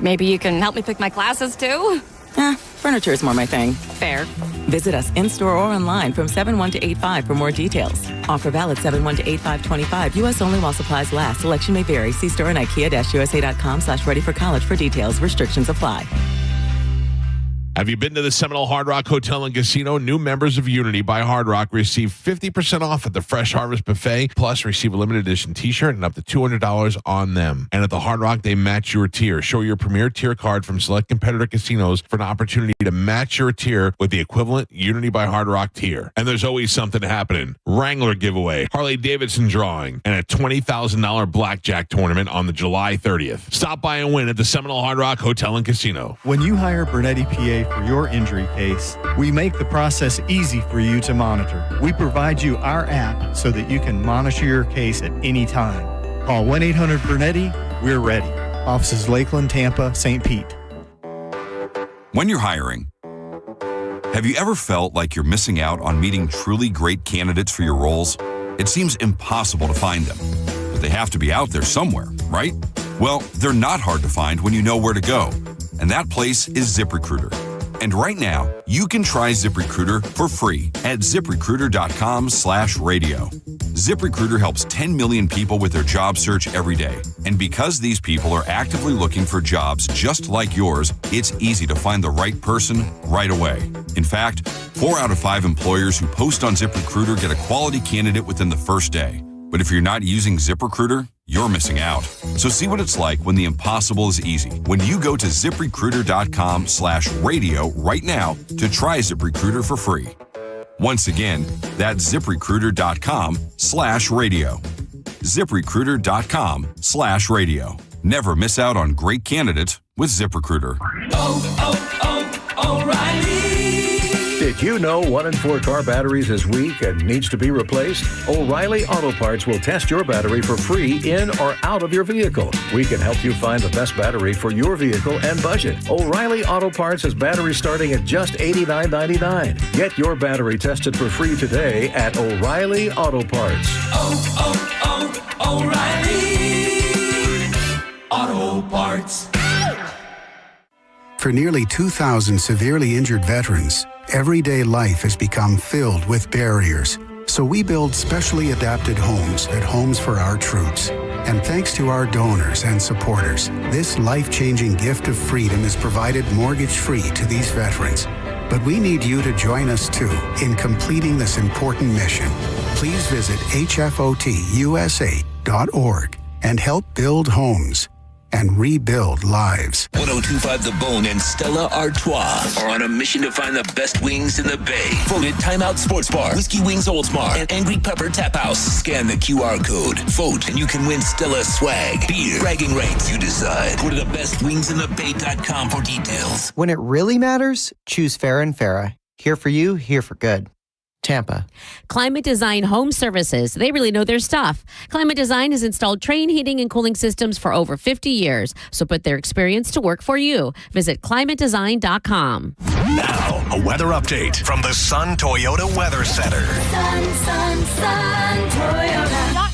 Maybe you can help me pick my classes too? Furniture is more my thing. Fair. Visit us in-store or online from 7/1 to 8/5 for more details. Offer valid 7/1 to 8/5/25. U.S. only while supplies last. Selection may vary. See store and IKEA-USA.com/ready for college for details. Restrictions apply. Have you been to the Seminole Hard Rock Hotel and Casino? New members of Unity by Hard Rock receive 50% off at the Fresh Harvest Buffet, plus receive a limited edition t-shirt and up to $200 on them. And at the Hard Rock, they match your tier. Show your premier tier card from select competitor casinos for an opportunity to match your tier with the equivalent Unity by Hard Rock tier. And there's always something happening. Wrangler giveaway, Harley Davidson drawing, and a $20,000 blackjack tournament on the July 30th. Stop by and win at the Seminole Hard Rock Hotel and Casino. When you hire Bernetti PA for your injury case, we make the process easy for you to monitor. We provide you our app so that you can monitor your case at any time. Call 1-800-BERNETTI. We're ready. Offices Lakeland, Tampa, St. Pete. When you're hiring, have you ever felt like you're missing out on meeting truly great candidates for your roles? It seems impossible to find them, but they have to be out there somewhere, right? Well, they're not hard to find when you know where to go, and that place is ZipRecruiter. And right now, you can try ZipRecruiter for free at ZipRecruiter.com/radio. ZipRecruiter helps 10 million people with their job search every day. And because these people are actively looking for jobs just like yours, it's easy to find the right person right away. In fact, 4 out of 5 employers who post on ZipRecruiter get a quality candidate within the first day. But if you're not using ZipRecruiter, you're missing out. So see what it's like when the impossible is easy. When you go to ZipRecruiter.com/radio right now to try ZipRecruiter for free. Once again, that's ZipRecruiter.com/radio. ZipRecruiter.com/radio. Never miss out on great candidates with ZipRecruiter. O'Reilly. Did you know 1 in 4 car batteries is weak and needs to be replaced? O'Reilly Auto Parts will test your battery for free in or out of your vehicle. We can help you find the best battery for your vehicle and budget. O'Reilly Auto Parts has batteries starting at just $89.99. Get your battery tested for free today at O'Reilly Auto Parts. O'Reilly Auto Parts. For nearly 2,000 severely injured veterans, everyday life has become filled with barriers. So we build specially adapted homes at Homes for Our Troops. And thanks to our donors and supporters, this life-changing gift of freedom is provided mortgage-free to these veterans. But we need you to join us, too, in completing this important mission. Please visit hfotusa.org and help build homes and rebuild lives. 102.5 The Bone and Stella Artois are on a mission to find the best wings in the Bay. Voted Time Out Sports Bar, Whiskey Wings Oldsmar, and Angry Pepper Tap House. Scan the QR code. Vote, and you can win Stella swag, beer, bragging rights. You decide. Go to thebestwingsinthebay.com for details. When it really matters, choose Farrah and Farrah. Here for you, here for good. Tampa. Climate Design Home Services. They really know their stuff. Climate Design has installed Trane heating and cooling systems for over 50 years. So put their experience to work for you. Visit climatedesign.com. Now, a weather update from the Sun Toyota Weather Center. Sun Toyota.com.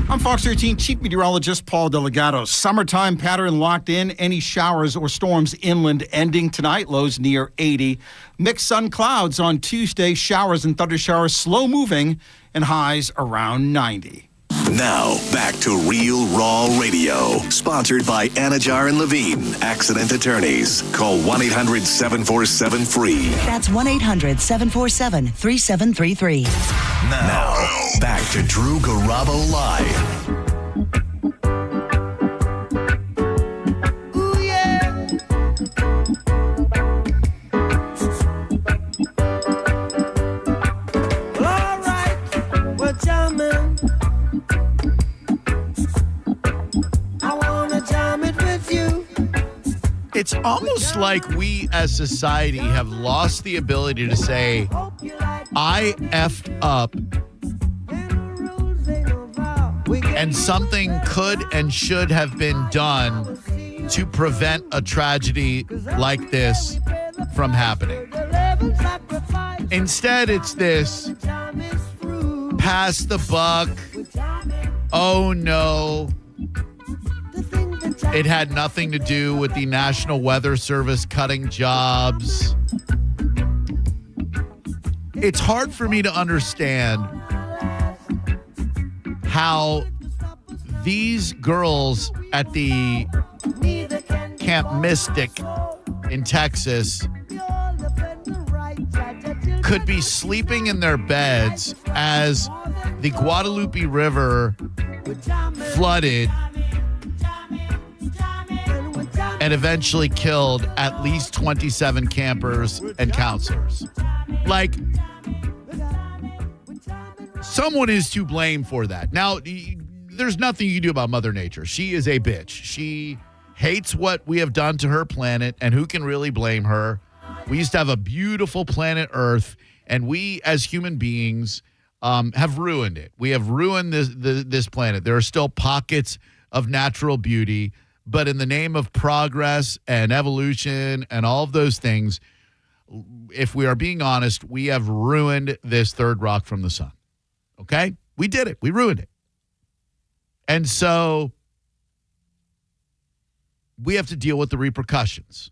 I'm Fox 13 Chief Meteorologist Paul Delgado. Summertime pattern locked in. Any showers or storms inland ending tonight. Lows near 80. Mixed sun clouds on Tuesday. Showers and thunder showers slow moving and highs around 90. Now, back to Real Raw Radio. Sponsored by Anajar and Levine, Accident Attorneys. Call 1-800-747-FREE. That's 1-800-747-3733. Now, back to Drew Garabo Live. Ooh, yeah. Well, all right. Well, jamming. I want to jam it with you. It's almost like we as society have lost the ability to say, I effed up, and something could and should have been done to prevent a tragedy like this from happening. Instead, it's this pass the buck. Oh no. It had nothing to do with the National Weather Service cutting jobs. It's hard for me to understand how these girls at the Camp Mystic in Texas could be sleeping in their beds as the Guadalupe River flooded and eventually killed at least 27 campers and counselors. Like, someone is to blame for that. Now, there's nothing you can do about Mother Nature. She is a bitch. She hates what we have done to her planet, and who can really blame her? We used to have a beautiful planet Earth, and we as human beings have ruined it. We have ruined this planet. There are still pockets of natural beauty, but in the name of progress and evolution and all of those things, if we are being honest, we have ruined this third rock from the sun. Okay? We did it. We ruined it. And so we have to deal with the repercussions.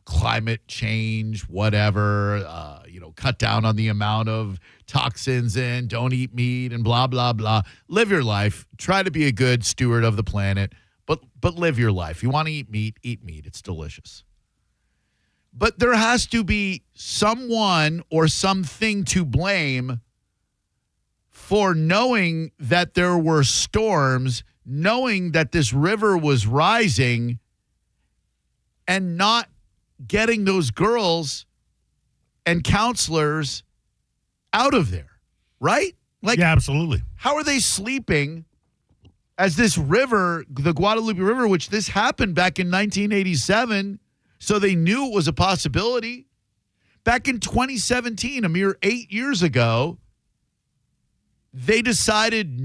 Climate change, whatever, cut down on the amount of toxins in, don't eat meat, and blah, blah, blah. Live your life. Try to be a good steward of the planet, but live your life. You want to eat meat, eat meat. It's delicious. But there has to be someone or something to blame for knowing that there were storms, knowing that this river was rising, and not getting those girls and counselors out of there, right? Like, yeah, absolutely. How are they sleeping as this river, the Guadalupe River, which this happened back in 1987, so they knew it was a possibility. Back in 2017, a mere 8 years ago, they decided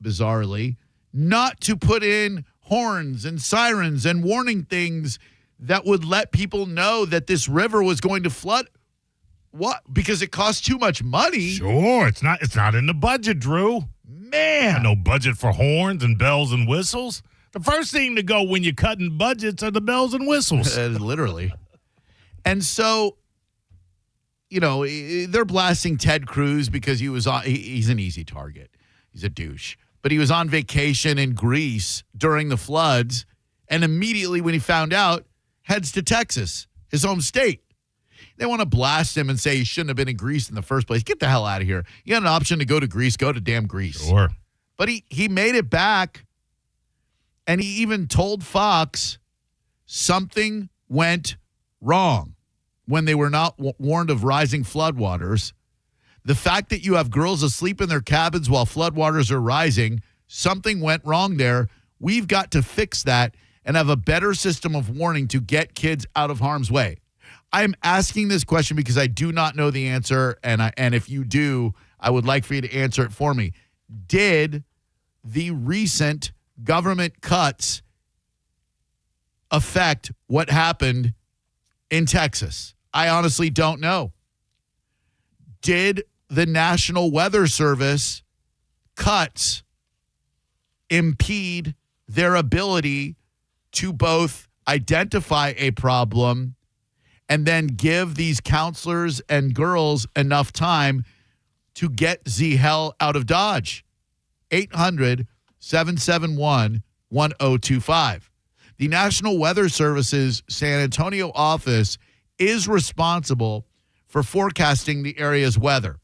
bizarrely, not to put in horns and sirens and warning things that would let people know that this river was going to flood. What? Because it costs too much money. Sure, it's not in the budget, Drew. Man. No budget for horns and bells and whistles. The first thing to go when you're cutting budgets are the bells and whistles. Literally. And so, they're blasting Ted Cruz because he's an easy target. He's a douche. But he was on vacation in Greece during the floods, and immediately when he found out, heads to Texas, his home state. They want to blast him and say he shouldn't have been in Greece in the first place. Get the hell out of here. You had an option to go to Greece, go to damn Greece. Sure. But he made it back, and he even told Fox something went wrong when they were not warned of rising floodwaters. The fact that you have girls asleep in their cabins while floodwaters are rising, something went wrong there. We've got to fix that and have a better system of warning to get kids out of harm's way. I'm asking this question because I do not know the answer, and if you do, I would like for you to answer it for me. Did the recent government cuts affect what happened in Texas? I honestly don't know. Did the National Weather Service cuts impede their ability to both identify a problem and then give these counselors and girls enough time to get the hell out of Dodge? 800-771-1025. The National Weather Service's San Antonio office is responsible for forecasting the area's weather.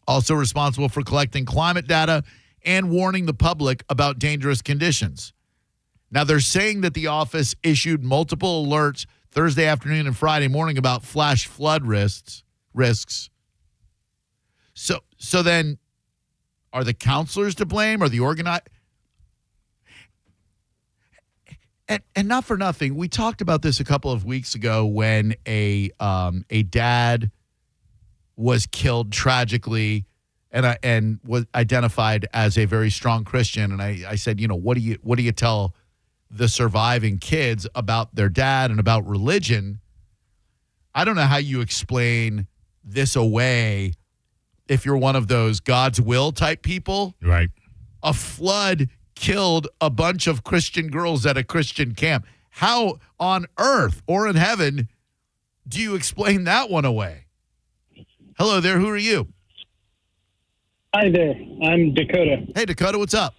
Also responsible for collecting climate data and warning the public about dangerous conditions. Now, they're saying that the office issued multiple alerts Thursday afternoon and Friday morning about flash flood risks. So then, are the counselors to blame? Or the And not for nothing, we talked about this a couple of weeks ago when a dad was killed tragically and was identified as a very strong Christian. And I said, what do you tell the surviving kids about their dad and about religion? I don't know how you explain this away if you're one of those God's will type people. Right. A flood killed a bunch of Christian girls at a Christian camp. How on earth or in heaven do you explain that one away? Hello there. Who are you? Hi there. I'm Dakota. Hey, Dakota, what's up?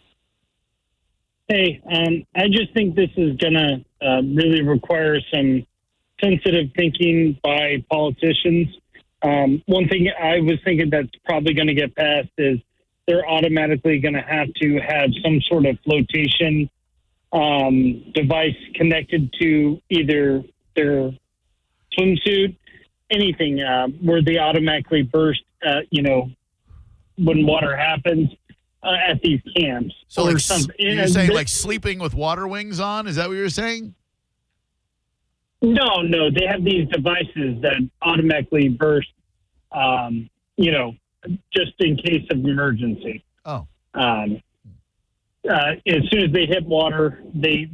Hey, I just think this is going to really require some sensitive thinking by politicians. One thing I was thinking that's probably going to get passed is they're automatically going to have some sort of flotation device connected to either their swimsuit, anything where they automatically burst, when water happens at these camps. So or like, something. you're saying like sleeping with water wings on? Is that what you're saying? No, they have these devices that automatically burst, just in case of emergency. Oh. As soon as they hit water, they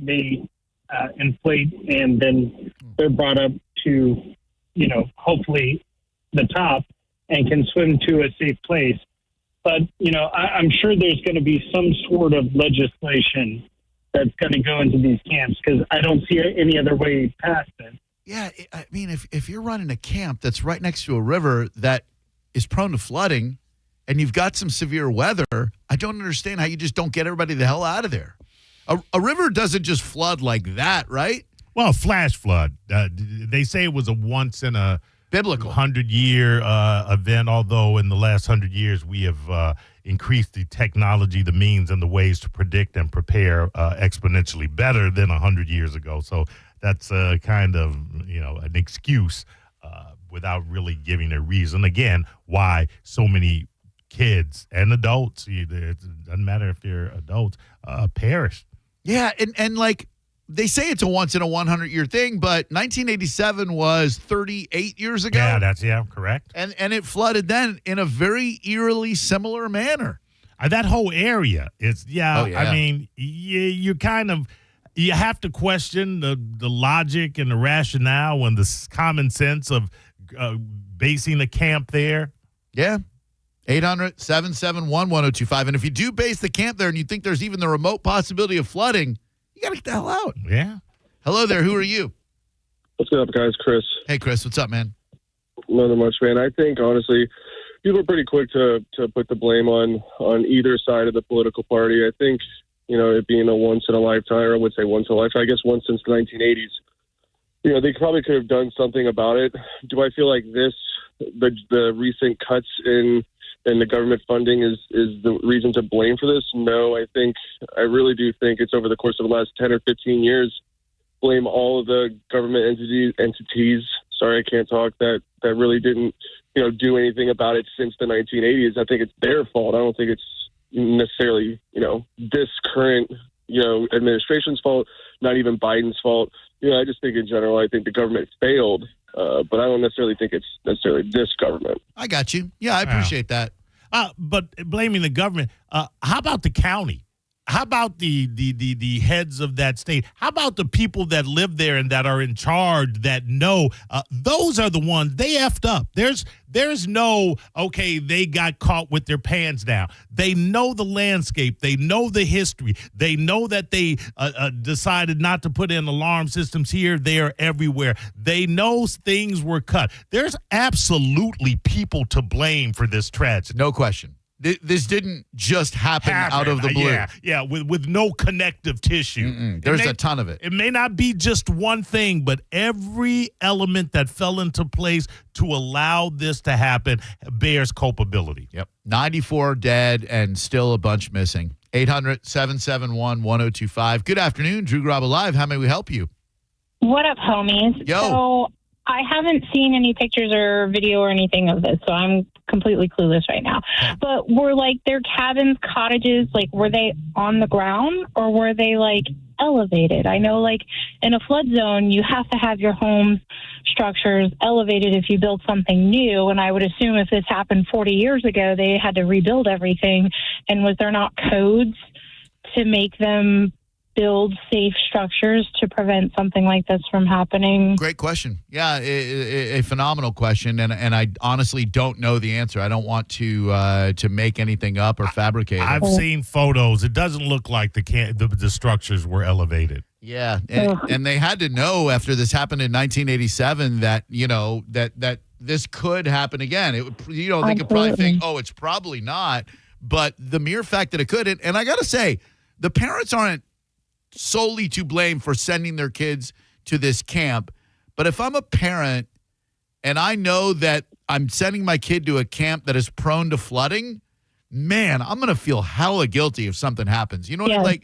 inflate, and then they're brought up to, hopefully the top and can swim to a safe place. But, I'm sure there's going to be some sort of legislation that's going to go into these camps because I don't see any other way past it. Yeah, I mean, if you're running a camp that's right next to a river that is prone to flooding and you've got some severe weather, I don't understand how you just don't get everybody the hell out of there. A river doesn't just flood like that, right? Well, flash flood. They say it was a once in a biblical 100-year event, although in the last 100 years we have increased the technology, the means, and the ways to predict and prepare exponentially better than 100 years ago. So that's kind of, an excuse without really giving a reason. Again, why so many kids and adults, it doesn't matter if they're adults, perish. Yeah, and like they say it's a once in a 100-year thing, but 1987 was 38 years ago. Yeah, that's correct. And it flooded then in a very eerily similar manner. That whole area is, Oh, yeah. I mean, you have to question the logic and the rationale and the common sense of basing a camp there. Yeah. 800-771-1025. And if you do base the camp there and you think there's even the remote possibility of flooding, you got to get the hell out. Yeah. Hello there. Who are you? What's up, guys? Chris. Hey, Chris. What's up, man? Nothing much, man. I think, honestly, people are pretty quick to put the blame on either side of the political party. I think, it being a once-in-a-lifetime, or I would say once-in-a-lifetime, I guess once since the 1980s, they probably could have done something about it. Do I feel like the recent cuts in the government funding is the reason to blame for this? No, I really do think it's over the course of the last 10 or 15 years, blame all of the government entities. Sorry, I can't talk, that really didn't, do anything about it since the 1980s. I think it's their fault. I don't think it's necessarily, this current, administration's fault, not even Biden's fault. I just think in general, I think the government failed, but I don't necessarily think it's necessarily this government. I got you. Yeah, I appreciate that. But blaming the government, how about the county? How about the heads of that state? How about the people that live there and that are in charge that know? Those are the ones, they effed up. There's no, okay, they got caught with their pants down. They know the landscape. They know the history. They know that they decided not to put in alarm systems here, there, everywhere. They know things were cut. There's absolutely people to blame for this tragedy. No question. This didn't just happen out of the blue. Yeah, with no connective tissue. There's a ton of it. It may not be just one thing, but every element that fell into place to allow this to happen bears culpability. Yep. 94 dead and still a bunch missing. 800-771-1025. Good afternoon, Drew Garabo Live. How may we help you? What up, homies? Yo. So I haven't seen any pictures or video or anything of this, so I'm completely clueless right now. But were their cabins, cottages, were they on the ground or were they elevated? I know in a flood zone, you have to have your home structures elevated if you build something new. And I would assume if this happened 40 years ago, they had to rebuild everything. And was there not codes to make them build safe structures to prevent something like this from happening? Great question. Yeah, a phenomenal question, and I honestly don't know the answer. I don't want to make anything up or fabricate it. I've seen photos. It doesn't look like the structures were elevated. Yeah, and they had to know after this happened in 1987 that that this could happen again. They could probably think, oh, it's probably not, but the mere fact that it could, and I got to say, the parents aren't solely to blame for sending their kids to this camp. But if I'm a parent and I know that I'm sending my kid to a camp that is prone to flooding, man, I'm going to feel hella guilty if something happens. You know what I mean? Like,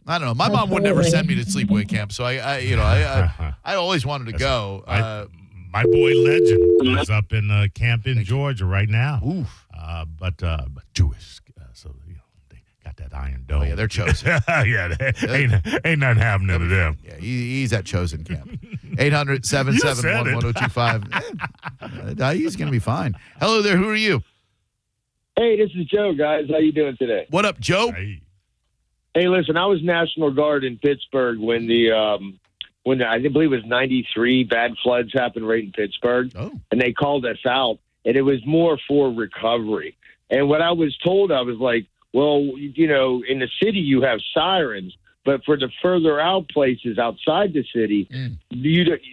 I don't know. My mom would never send me to sleepaway camp, so I always wanted to go. My boy Legend is up in camp in Georgia right now. Oof. But Jewish, so they got that iron dome. Oh, yeah, they're chosen. Ain't nothing happening to them. Yeah, he's at chosen camp. 800-771-1025. He's going to be fine. Hello there. Who are you? Hey, this is Joe, guys. How you doing today? What up, Joe? Hey, listen, I was National Guard in Pittsburgh when I believe it was 93 bad floods happened right in Pittsburgh, and they called us out, and it was more for recovery. And what I was told, I was like, well, in the city you have sirens, but for the further out places outside the city,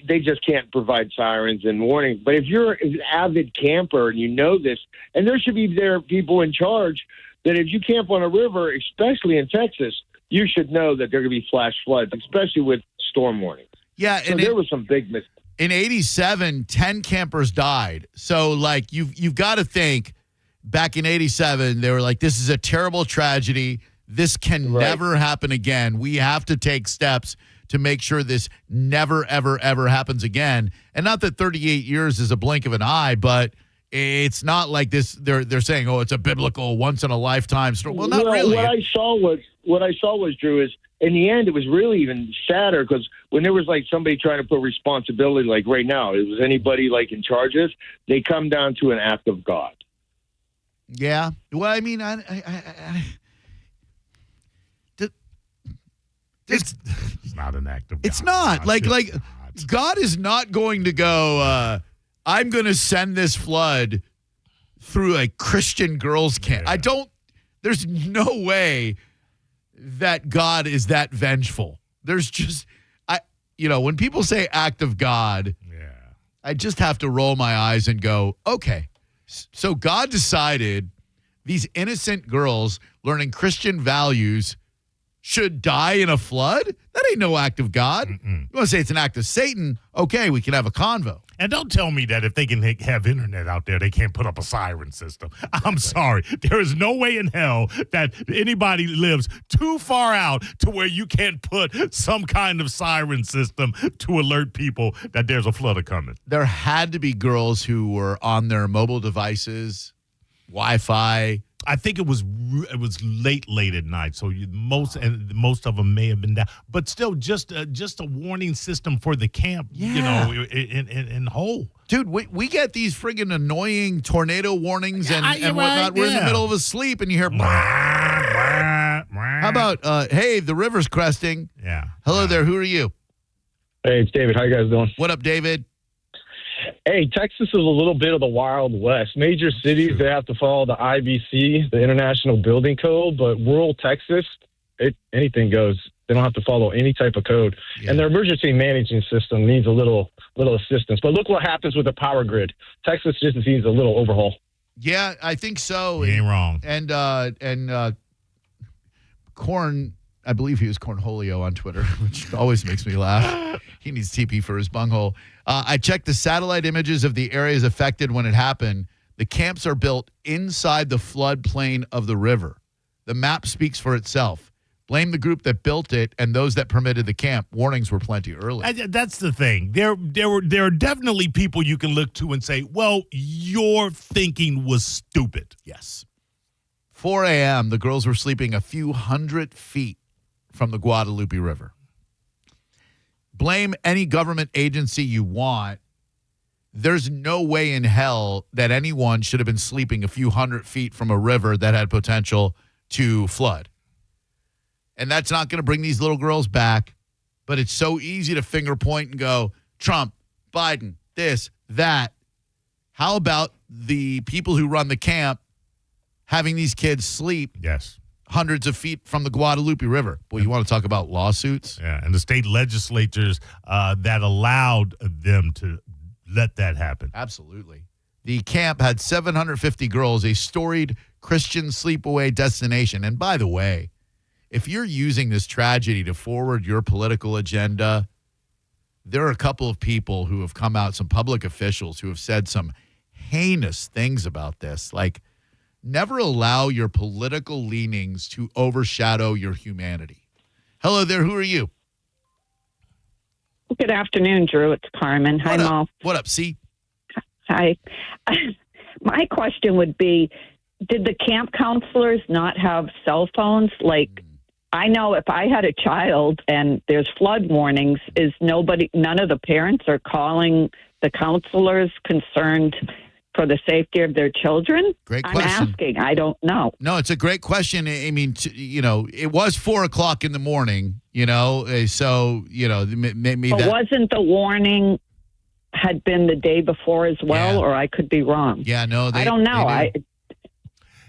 they just can't provide sirens and warnings. But if you're an avid camper and you know this, and there should be people in charge that if you camp on a river, especially in Texas, you should know that there are going to be flash floods, especially with storm warnings. Yeah, so there was some big mistakes. In 87, 10 campers died. So, like, you've got to think, back in 87, they were like, this is a terrible tragedy. This can never happen again. We have to take steps to make sure this never, ever, ever happens again. And not that 38 years is a blink of an eye, but it's not like this. They're saying, oh, it's a biblical once-in-a-lifetime story. Well, not really. What I saw was, Drew, is in the end, it was really even sadder because when there was like somebody trying to put responsibility, like right now, it was anybody like in charge of this, they come down to an act of God. Yeah. Well, I mean, it's not an act of God. It's not. Like God is not going to go, I'm going to send this flood through a Christian girls' camp. There's no way that God is that vengeful. There's just, when people say act of God, I just have to roll my eyes and go, okay. So God decided these innocent girls learning Christian values should die in a flood? That ain't no act of God. You want to say it's an act of Satan? Okay, we can have a convo. And don't tell me that if they can have internet out there, they can't put up a siren system. I'm sorry. There is no way in hell that anybody lives too far out to where you can't put some kind of siren system to alert people that there's a flood coming. There had to be girls who were on their mobile devices, Wi-Fi. I think it was late at night, so most of them may have been down, but still, just a warning system for the camp, in whole. Dude, we get these friggin' annoying tornado warnings and whatnot. We're in the middle of a sleep, and you hear. How about hey, the river's cresting? Yeah. Hello there. Who are you? Hey, it's David. How you guys doing? What up, David? Hey, Texas is a little bit of the Wild West. Major cities, they have to follow the IBC, the International Building Code, but rural Texas, anything goes. They don't have to follow any type of code. Yeah. And their emergency management system needs a little assistance. But look what happens with the power grid. Texas just needs a little overhaul. Yeah, I think so. You ain't wrong. And Corn, I believe he was Cornholio on Twitter, which always makes me laugh. He needs TP for his bunghole. I checked the satellite images of the areas affected when it happened. The camps are built inside the floodplain of the river. The map speaks for itself. Blame the group that built it and those that permitted the camp. Warnings were plenty early. That's the thing. There are definitely people you can look to and say, well, your thinking was stupid. Yes. 4 a.m., the girls were sleeping a few hundred feet from the Guadalupe River. Blame any government agency you want. There's no way in hell that anyone should have been sleeping a few hundred feet from a river that had potential to flood. And that's not going to bring these little girls back. But it's so easy to finger point and go, Trump, Biden, this, that. How about the people who run the camp having these kids sleep? Yes. Hundreds of feet from the Guadalupe River. Boy, you want to talk about lawsuits? Yeah, and the state legislatures that allowed them to let that happen. Absolutely. The camp had 750 girls, a storied Christian sleepaway destination. And by the way, if you're using this tragedy to forward your political agenda, there are a couple of people who have come out, some public officials who have said some heinous things about this. Like, never allow your political leanings to overshadow your humanity. Hello there. Who are you? Good afternoon, Drew. It's Carmen. Hi, Mo. What up, C? Hi. My question would be, did the camp counselors not have cell phones? Like, I know if I had a child and there's flood warnings, none of the parents are calling the counselors concerned for the safety of their children? Great question. I'm asking. I don't know. No, it's a great question. I mean, it was 4:00 in the morning, so, maybe But that. wasn't the warning had been the day before as well, or I could be wrong? Yeah, no, I don't know.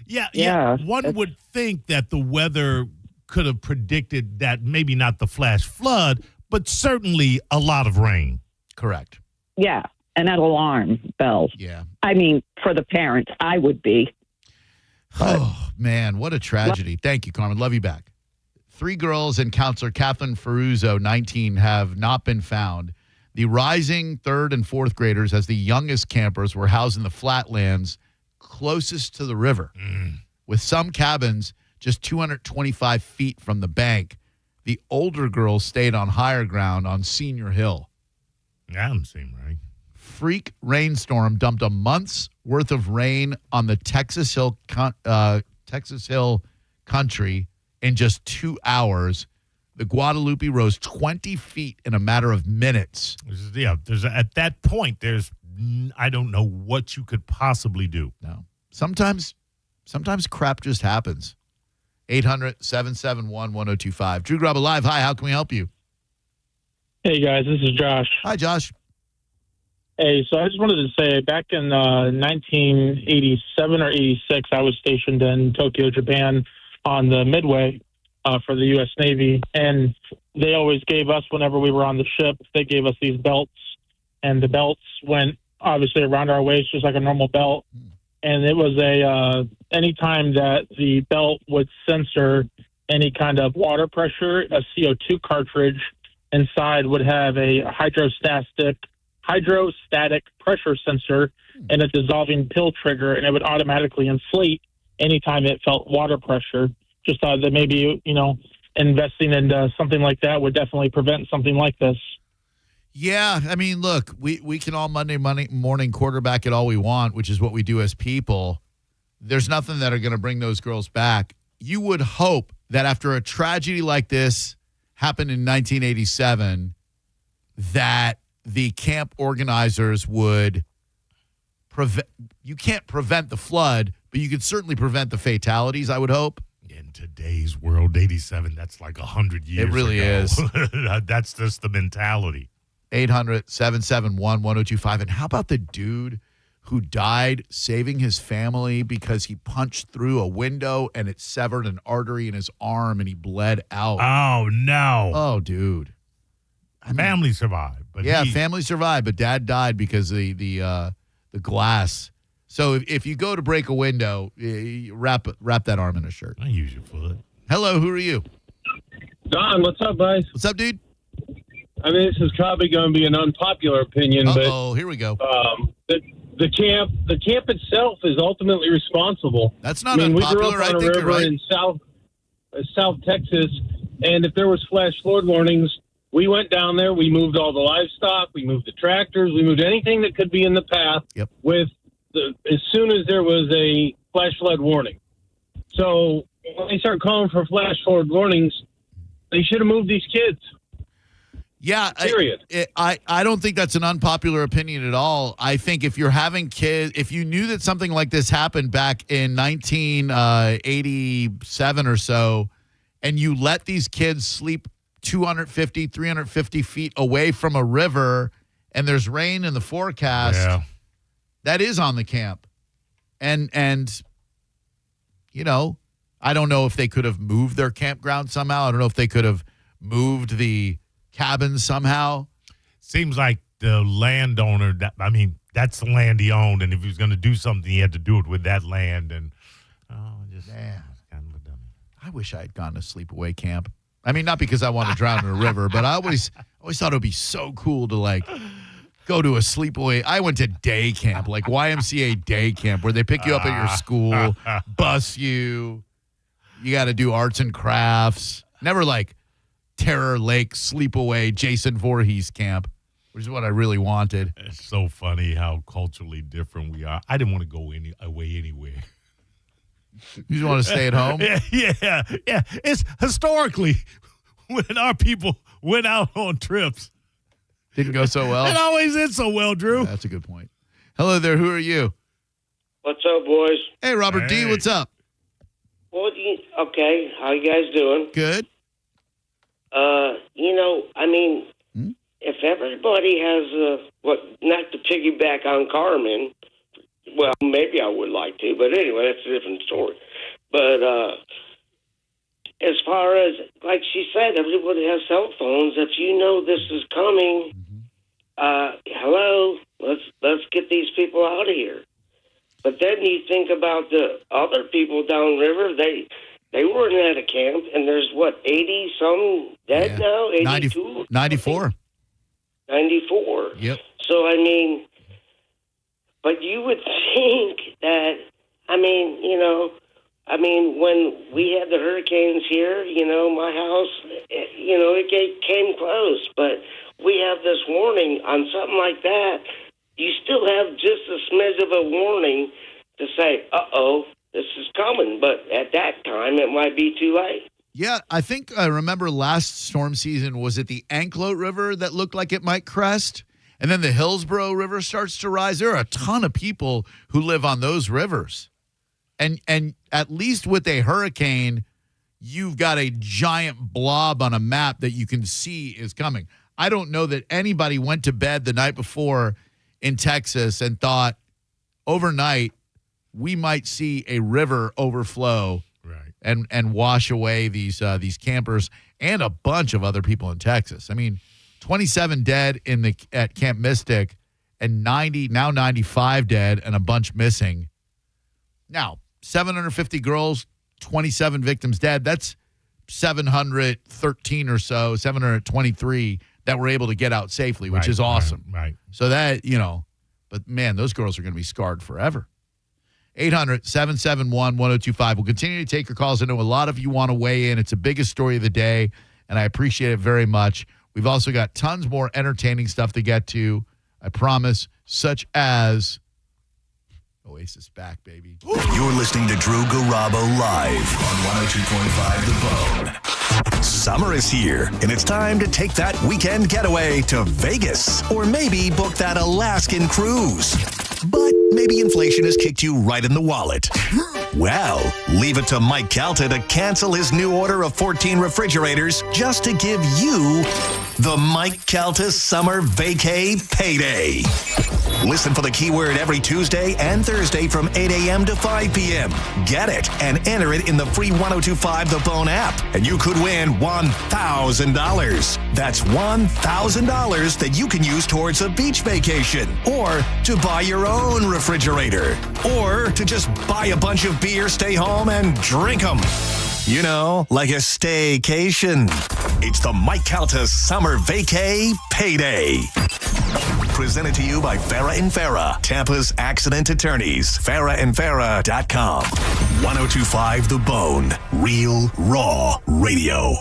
Yeah. One would think that the weather could have predicted that maybe not the flash flood, but certainly a lot of rain. Correct. Yeah, and an alarm bell. Yeah. I mean, for the parents, I would be. Oh, man, what a tragedy. Thank you, Carmen. Love you back. 3 girls and counselor Kathleen Ferruzzo, 19, have not been found. The rising 3rd and 4th graders, as the youngest campers, were housed in the flatlands closest to the river, with some cabins just 225 feet from the bank. The older girls stayed on higher ground on Senior Hill. That doesn't seem right. Freak rainstorm dumped a month's worth of rain on the Texas Hill country in just 2 hours. The Guadalupe rose 20 feet in a matter of minutes. At that point, I don't know what you could possibly do. No. Sometimes crap just happens. 800-771-1025. Drew Garabo Live. Hi, how can we help you? Hey, guys, this is Josh. Hi, Josh. Hey, so I just wanted to say, back in 1987 or 86, I was stationed in Tokyo, Japan on the Midway for the U.S. Navy, and they always gave us, whenever we were on the ship, they gave us these belts, and the belts went, obviously, around our waist, just like a normal belt, and it was any time that the belt would sensor any kind of water pressure, a CO2 cartridge inside would have a hydrostatic pressure sensor and a dissolving pill trigger, and it would automatically inflate anytime it felt water pressure. Just thought that maybe, investing into something like that would definitely prevent something like this. Yeah, I mean, look, we can all Monday morning quarterback it all we want, which is what we do as people. There's nothing that are going to bring those girls back. You would hope that after a tragedy like this happened in 1987, that the camp organizers would prevent. You can't prevent the flood, but you could certainly prevent the fatalities, I would hope. In today's world, 87, that's like 100 years It really ago. is. That's just the mentality. 800-771-1025. And how about the dude who died saving his family because he punched through a window and it severed an artery in his arm and he bled out? Oh, no. Oh, dude. Family survived. But family survived, but dad died because of the glass. So if you go to break a window, wrap that arm in a shirt. I use your foot. Hello, who are you? Don, what's up, guys? What's up, dude? I mean, this is probably going to be an unpopular opinion, but here we go. The camp itself is ultimately responsible. That's not unpopular. We grew up on a river in South Texas, and if there was flash flood warnings, we went down there. We moved all the livestock. We moved the tractors. We moved anything that could be in the path. Yep. As soon as there was a flash flood warning. So when they start calling for flash flood warnings, they should have moved these kids. Yeah, period. I don't think that's an unpopular opinion at all. I think if you're having kids, if you knew that something like this happened back in 1987 or so, and you let these kids sleep 250, 350 feet away from a river, and there's rain in the forecast, that is on the camp. And I don't know if they could have moved their campground somehow. I don't know if they could have moved the cabins somehow. Seems like the landowner, that's the land he owned, and if he was going to do something, he had to do it with that land. And I wish I had gone to sleepaway camp. I mean, not because I want to drown in a river, but I always thought it would be so cool to like go to a sleepaway. I went to day camp, like YMCA day camp, where they pick you up at your school, bus you. You got to do arts and crafts. Never like Terror Lake sleepaway Jason Voorhees camp, which is what I really wanted. It's so funny how culturally different we are. I didn't want to go away anywhere. You just want to stay at home? Yeah. It's historically when our people went out on trips. Didn't go so well? It always did so well, Drew. That's a good point. Hello there. Who are you? What's up, boys? Hey, Robert D. What's up? Well, okay. How you guys doing? Good. If everybody has not to piggyback on Carmen, well, maybe I would like to, but anyway, that's a different story. But as far as, like she said, everybody has cell phones. If you know this is coming, hello, let's get these people out of here. But then you think about the other people downriver. They weren't at a camp, and there's, 80-some dead now? 82? 94. 94. Yep. So, but you would think that, when we had the hurricanes here, my house, it came close. But we have this warning on something like that. You still have just a smidge of a warning to say, uh-oh, this is coming. But at that time, it might be too late. Yeah, I think I remember last storm season, was it the Anclote River that looked like it might crest? And then the Hillsborough River starts to rise. There are a ton of people who live on those rivers. And at least with a hurricane, you've got a giant blob on a map that you can see is coming. I don't know that anybody went to bed the night before in Texas and thought overnight we might see a river overflow and wash away these campers and a bunch of other people in Texas. 27 dead at Camp Mystic and 95 dead and a bunch missing. Now, 750 girls, 27 victims dead. That's 713 or so, 723 that were able to get out safely, which is awesome. Right. So that, but man, those girls are going to be scarred forever. 800-771-1025. We'll continue to take your calls. I know a lot of you want to weigh in. It's the biggest story of the day, and I appreciate it very much. We've also got tons more entertaining stuff to get to, I promise, such as Oasis back, baby. You're listening to Drew Garabo live on 102.5 The Bone. Summer is here, and it's time to take that weekend getaway to Vegas, or maybe book that Alaskan cruise. But maybe inflation has kicked you right in the wallet. Well, leave it to Mike Calta to cancel his new order of 14 refrigerators just to give you the Mike Calta Summer Vacay Payday. Listen for the keyword every Tuesday and Thursday from 8 a.m. to 5 p.m. Get it and enter it in the free 102.5 The Bone app, and you could win $1,000. That's $1,000 that you can use towards a beach vacation, or to buy your own refrigerator, or to just buy a bunch of beer, stay home, and drink them. You know, like a staycation. It's the Mike Calta Summer Vacay Payday. Presented to you by Farah & Farah, Tampa's accident attorneys. FarahandFarah.com. 102.5 The Bone. Real, raw radio.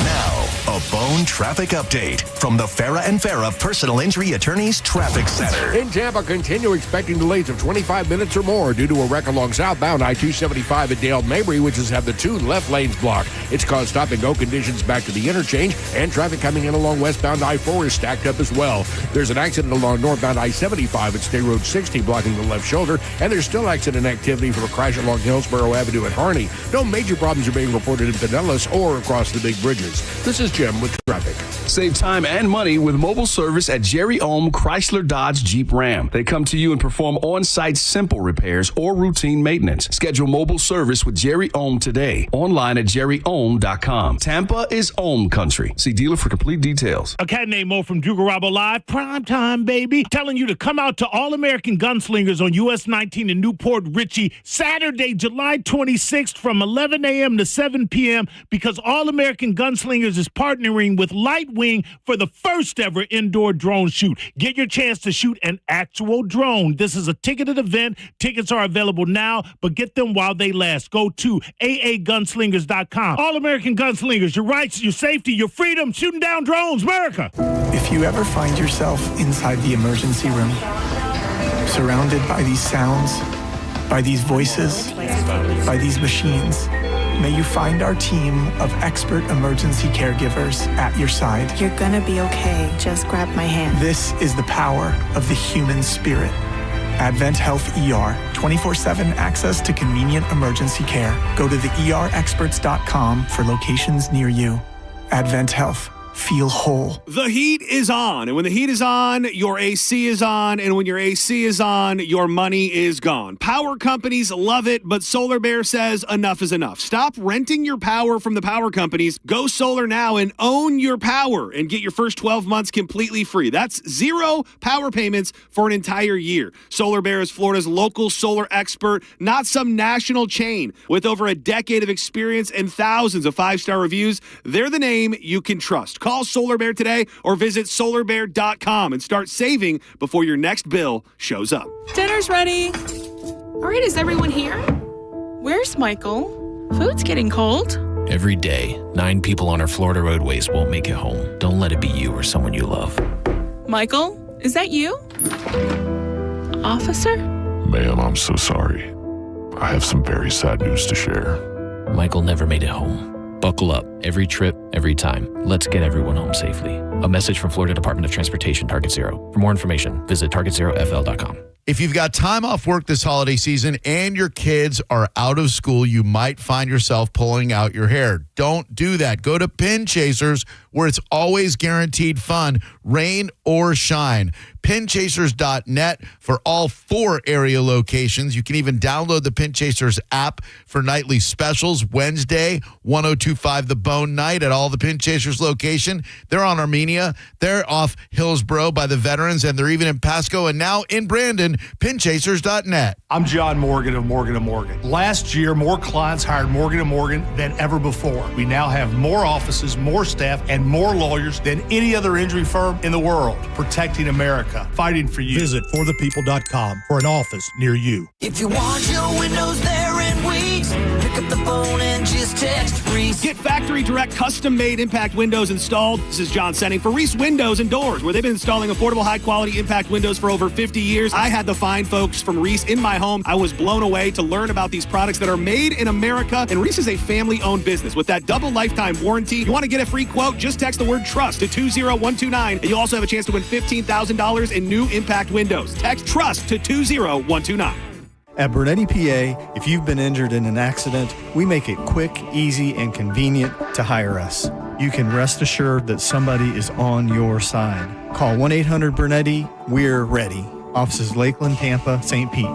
Now, a Bone traffic update from the Farah & Farah Personal Injury Attorneys Traffic Center. In Tampa, continue expecting delays of 25 minutes or more due to a wreck along southbound I-275 at Dale Mabry, which has had the two left lanes blocked. It's caused stop-and-go conditions back to the interchange, and traffic coming in along westbound I-4 is stacked up as well. There's an accident along northbound I-75 at State Road 60 blocking the left shoulder, and there's still accident activity from a crash along Hillsborough Avenue at Harney. No major problems are being reported in Pinellas or across the big bridges. This is Jim with Traffic. Save time and money with mobile service at Jerry Ohm Chrysler Dodge Jeep Ram. They come to you and perform on-site simple repairs or routine maintenance. Schedule mobile service with Jerry Ohm today. Online at jerryohm.com. Tampa is Ohm country. See dealer for complete details. A cat named Mo from Garabo Live, prime time, baby, telling you to come out to All American Gunslingers on US 19 in Newport Richey, Saturday, July 26th from 11 a.m. to 7 p.m. because All American Gunslingers is partnering with Lightwing for the first ever indoor drone shoot. Get your chance to shoot an actual drone. This is a ticketed event. Tickets are available now, but get them while they last. Go to aagunslingers.com. All American Gunslingers, your rights, your safety, your freedom, shooting down drones, America. If you ever find yourself inside the emergency room, surrounded by these sounds, by these voices, by these machines, may you find our team of expert emergency caregivers at your side. You're gonna be okay. Just grab my hand. This is the power of the human spirit. Advent Health ER, 24/7 access to convenient emergency care. Go to theerexperts.com for locations near you. Advent Health. Feel whole. The heat is on, and when the heat is on, your AC is on, and when your AC is on, your money is gone. Power companies love it, but Solar Bear says enough is enough. Stop renting your power from the power companies. Go solar now and own your power and get your first 12 months completely free. That's 0 power payments for an entire year. Solar Bear is Florida's local solar expert, not some national chain. With over a decade of experience and thousands of 5-star reviews, they're the name you can trust. Call Solar Bear today or visit solarbear.com and start saving before your next bill shows up. Dinner's ready. All right, is everyone here? Where's Michael? Food's getting cold. Every day, 9 people on our Florida roadways won't make it home. Don't let it be you or someone you love. Michael, is that you? Officer? Ma'am, I'm so sorry. I have some very sad news to share. Michael never made it home. Buckle up. Every trip, every time. Let's get everyone home safely. A message from Florida Department of Transportation, Target Zero. For more information, visit targetzerofl.com. If you've got time off work this holiday season and your kids are out of school, you might find yourself pulling out your hair. Don't do that. Go to Pin Chasers, where it's always guaranteed fun, rain or shine. Pinchasers.net for all 4 area locations. You can even download the Pin Chasers app for nightly specials. Wednesday, 1025 The Bone night at all the Pin Chasers location. They're on Armenia. They're off Hillsboro by the Veterans, and they're even in Pasco and now in Brandon. Pinchasers.net. I'm John Morgan of Morgan & Morgan. Last year, more clients hired Morgan & Morgan than ever before. We now have more offices, more staff, and more lawyers than any other injury firm in the world, protecting America, fighting for you. Visit forthepeople.com for an office near you. If you want your windows there in weeks, pick up the phone and just text Reese. Get factory direct custom-made impact windows installed. This is John Senning for Reese Windows and Doors, where they've been installing affordable, high-quality impact windows for over 50 years. I had the fine folks from Reese in my home. I was blown away to learn about these products that are made in America, and Reese is a family-owned business with that double lifetime warranty. You want to get a free quote? Just text the word TRUST to 20129, and you'll also have a chance to win $15,000 in new impact windows. Text TRUST to 20129. At Bernetti PA, if you've been injured in an accident, we make it quick, easy, and convenient to hire us. You can rest assured that somebody is on your side. Call 1-800-BERNETTI. We're ready. Offices Lakeland, Tampa, St. Pete.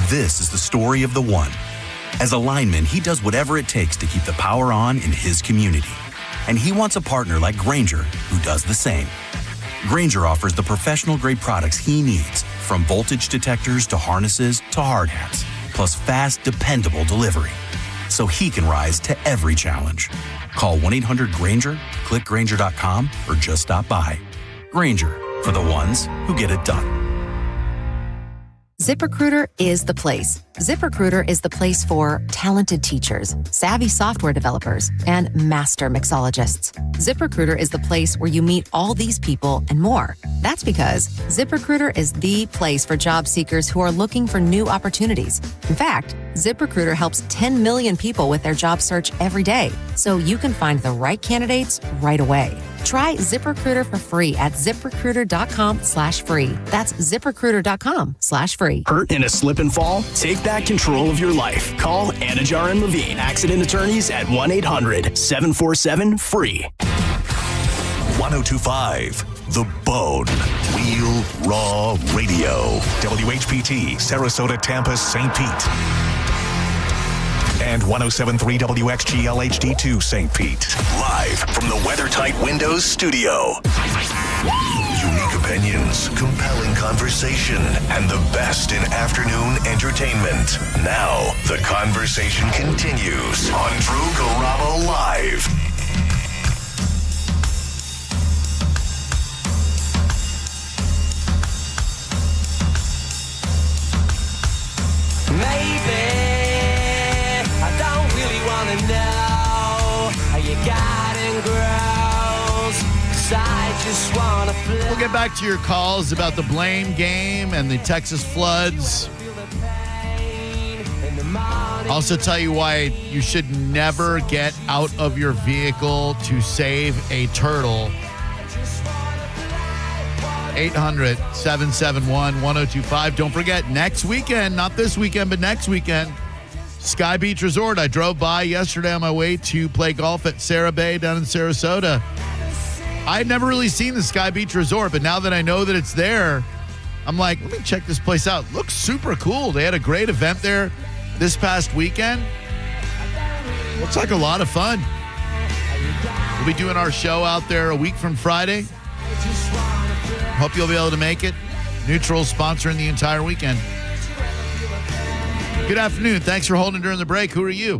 This is the story of the one. As a lineman, he does whatever it takes to keep the power on in his community. And he wants a partner like Grainger who does the same. Grainger offers the professional-grade products he needs, from voltage detectors to harnesses to hard hats, plus fast, dependable delivery, so he can rise to every challenge. Call 1-800-GRAINGER, click Grainger.com, or just stop by. Grainger, for the ones who get it done. ZipRecruiter is the place. ZipRecruiter is the place for talented teachers, savvy software developers, and master mixologists. ZipRecruiter is the place where you meet all these people and more. That's because ZipRecruiter is the place for job seekers who are looking for new opportunities. In fact, ZipRecruiter helps 10 million people with their job search every day, so you can find the right candidates right away. Try ZipRecruiter for free at ZipRecruiter.com/free. That's ZipRecruiter.com/free. Hurt in a slip and fall? Take back control of your life. Call Anajar and Levine, accident attorneys at 1-800-747-FREE. 1025 The Bone. Real Raw Radio. WHPT, Sarasota, Tampa, St. Pete. And 1073 WXGL HD2 St. Pete. Live from the WeatherTight Windows studio. Unique opinions, compelling conversation, and the best in afternoon entertainment. Now, the conversation continues on Drew Garabo Live. Maybe I don't really want to know how you got and grows, 'cause I just want to play. We'll get back to your calls about the blame game and the Texas floods. Also tell you why you should never get out of your vehicle to save a turtle. 800-771-1025. Don't forget, next weekend, not this weekend, but next weekend, Sky Beach Resort. I drove by yesterday on my way to play golf at Sarah Bay down in Sarasota. I had never really seen the Sky Beach Resort, but now that I know that it's there, I'm like, let me check this place out. Looks super cool. They had a great event there this past weekend. Looks like a lot of fun. We'll be doing our show out there a week from Friday. Hope you'll be able to make it. Neutral sponsoring the entire weekend. Good afternoon. Thanks for holding during the break. Who are you?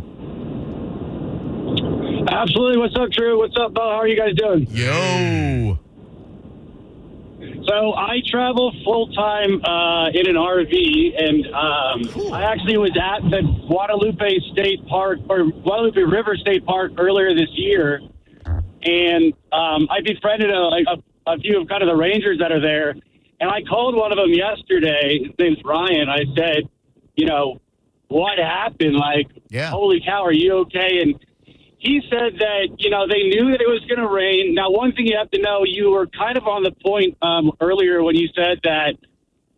Absolutely. What's up, Drew? What's up, Bo? How are you guys doing? Yo. So I travel full-time in an RV, and I actually was at the Guadalupe State Park, or Guadalupe River State Park earlier this year, and I befriended a few of kind of the rangers that are there, and I called one of them yesterday. His name's Ryan. I said, you know, what happened? Like, holy cow, are you okay? And he said that, you know, they knew that it was going to rain. Now, one thing you have to know, you were kind of on the point earlier when you said that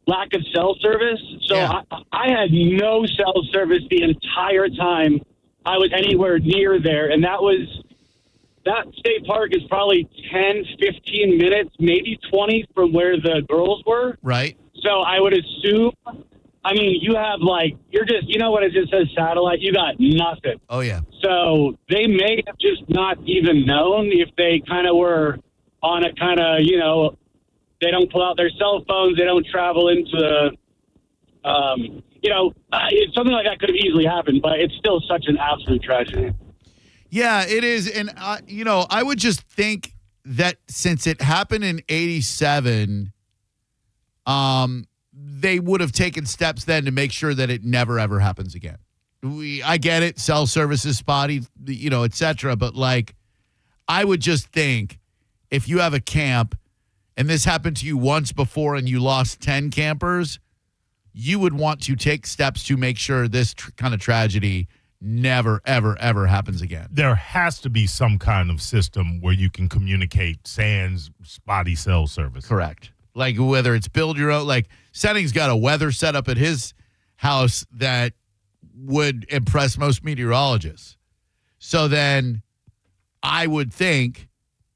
lack of cell service. So I had no cell service the entire time I was anywhere near there. And that state park is probably 10, 15 minutes, maybe 20 from where the girls were. Right. So I would assume, I mean, you have you're just, you know what it just says satellite? You got nothing. Oh, yeah. So they may have just not even known if they kind of were on a kind of, you know, they don't pull out their cell phones, they don't travel into, something like that could have easily happened, but it's still such an absolute tragedy. Yeah, it is. And, I would just think that since it happened in 87, they would have taken steps then to make sure that it never, ever happens again. I get it. Cell service is spotty, et cetera. But, I would just think if you have a camp and this happened to you once before and you lost 10 campers, you would want to take steps to make sure this kind of tragedy never, ever, ever happens again. There has to be some kind of system where you can communicate sans spotty cell service. Correct. Like whether it's build your own, Setting's got a weather setup at his house that would impress most meteorologists. So then I would think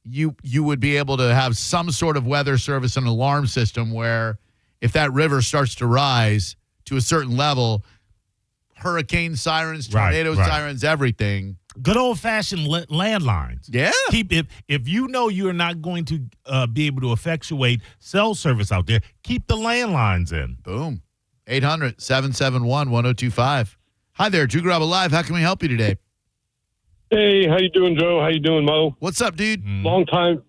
you would be able to have some sort of weather service and alarm system where if that river starts to rise to a certain level, hurricane sirens, tornado sirens, everything. Good old-fashioned landlines. Yeah. Keep if you know you're not going to be able to effectuate cell service out there, keep the landlines in. Boom. 800-771-1025. Hi there, Drew Garabo Live. How can we help you today? Hey, how you doing, Joe? How you doing, Mo? What's up, dude? Long time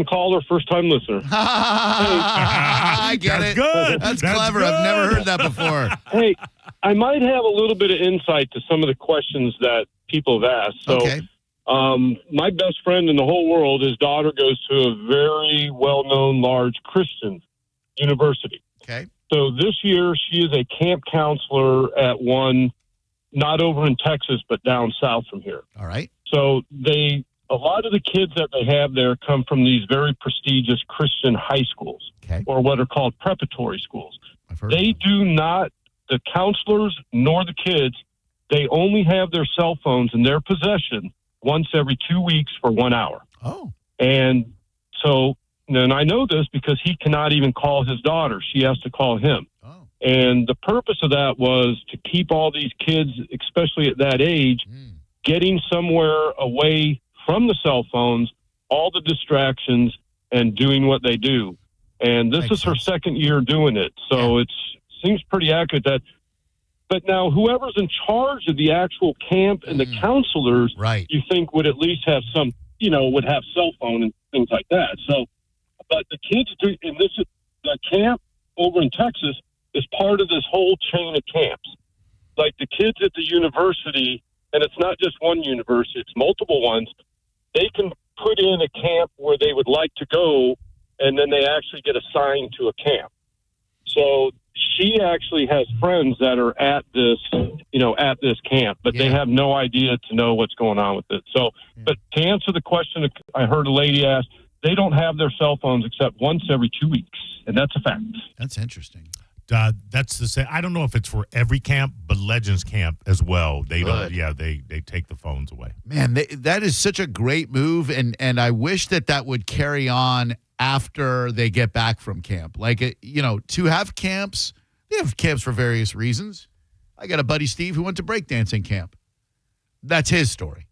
caller, first time listener. I get it. Good. That's clever. Good. I've never heard that before. Hey, I might have a little bit of insight to some of the questions that people have asked. So, my best friend in the whole world, his daughter goes to a very well-known large Christian university. Okay. So this year, she is a camp counselor at one, not over in Texas, but down south from here. All right. So they a lot of the kids that they have there come from these very prestigious Christian high schools, or what are called preparatory schools. They do not, the counselors nor the kids, they only have their cell phones in their possession once every 2 weeks for 1 hour. Oh. And so, and I know this because he cannot even call his daughter. She has to call him. And the purpose of that was to keep all these kids, especially at that age, getting somewhere away from the cell phones, all the distractions, and doing what they do. And this is her second year doing it. So it seems pretty accurate that. But now whoever's in charge of the actual camp and the counselors, you think would at least have some, would have cell phone and things like that. So, but the kids do, and this is the camp over in Texas is part of this whole chain of camps. Like the kids at the university, and it's not just one university, it's multiple ones, they can put in a camp where they would like to go, and then they actually get assigned to a camp. So she actually has friends that are at this, at this camp, but they have no idea to know what's going on with it. So, but to answer the question I heard a lady ask, they don't have their cell phones except once every 2 weeks, and that's a fact. That's interesting. That's the same. I don't know if it's for every camp, but Legends Camp as well. They don't. Yeah, they take the phones away. Man, that is such a great move, and I wish that would carry on after they get back from camp. Like, to have camps, they have camps for various reasons. I got a buddy, Steve, who went to breakdancing camp. That's his story.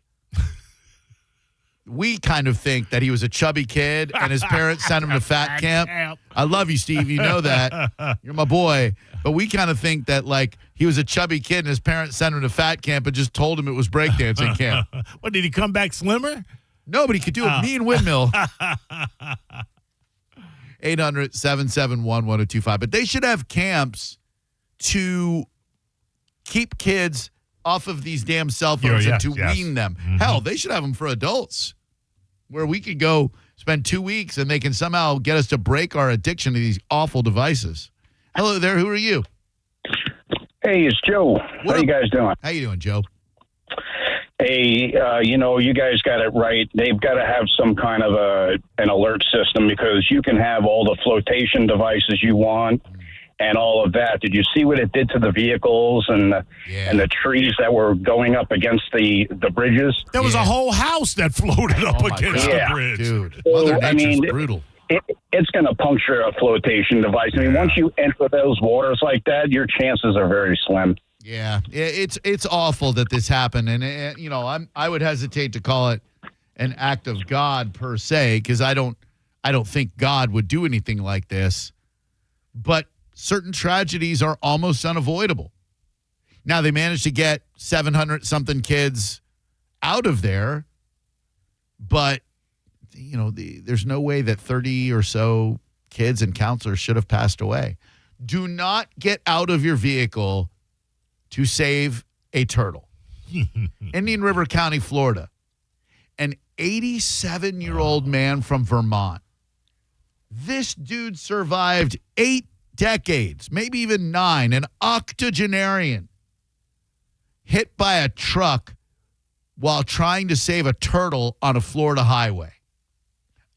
We kind of think that he was a chubby kid and his parents sent him to fat camp. I love you, Steve. You know that. You're my boy. But we kind of think that, like, he was a chubby kid and his parents sent him to fat camp and just told him it was breakdancing camp. What, did he come back slimmer? No, but he could do a mean windmill. 800-771-1025. But they should have camps to keep kids off of these damn cell phones and to wean them. Mm-hmm. Hell, they should have them for adults where we could go spend 2 weeks and they can somehow get us to break our addiction to these awful devices. Hello there. Who are you? Hey, it's Joe. How you guys doing? How you doing, Joe? Hey, you guys got it right. They've got to have some kind of an alert system because you can have all the flotation devices you want and all of that. Did you see what it did to the vehicles and the trees that were going up against the bridges? There was a whole house that floated up against the bridge. Dude, Mother Nature's brutal. It's going to puncture a flotation device. I mean, once you enter those waters like that, your chances are very slim. Yeah, it's awful that this happened, and I would hesitate to call it an act of God per se because I don't think God would do anything like this, but certain tragedies are almost unavoidable. Now they managed to get 700 something kids out of there, but there's no way that 30 or so kids and counselors should have passed away. Do not get out of your vehicle to save a turtle. Indian River County, Florida. An 87-year-old man from Vermont. This dude survived 8 decades, maybe even 9, an octogenarian, hit by a truck while trying to save a turtle on a Florida highway.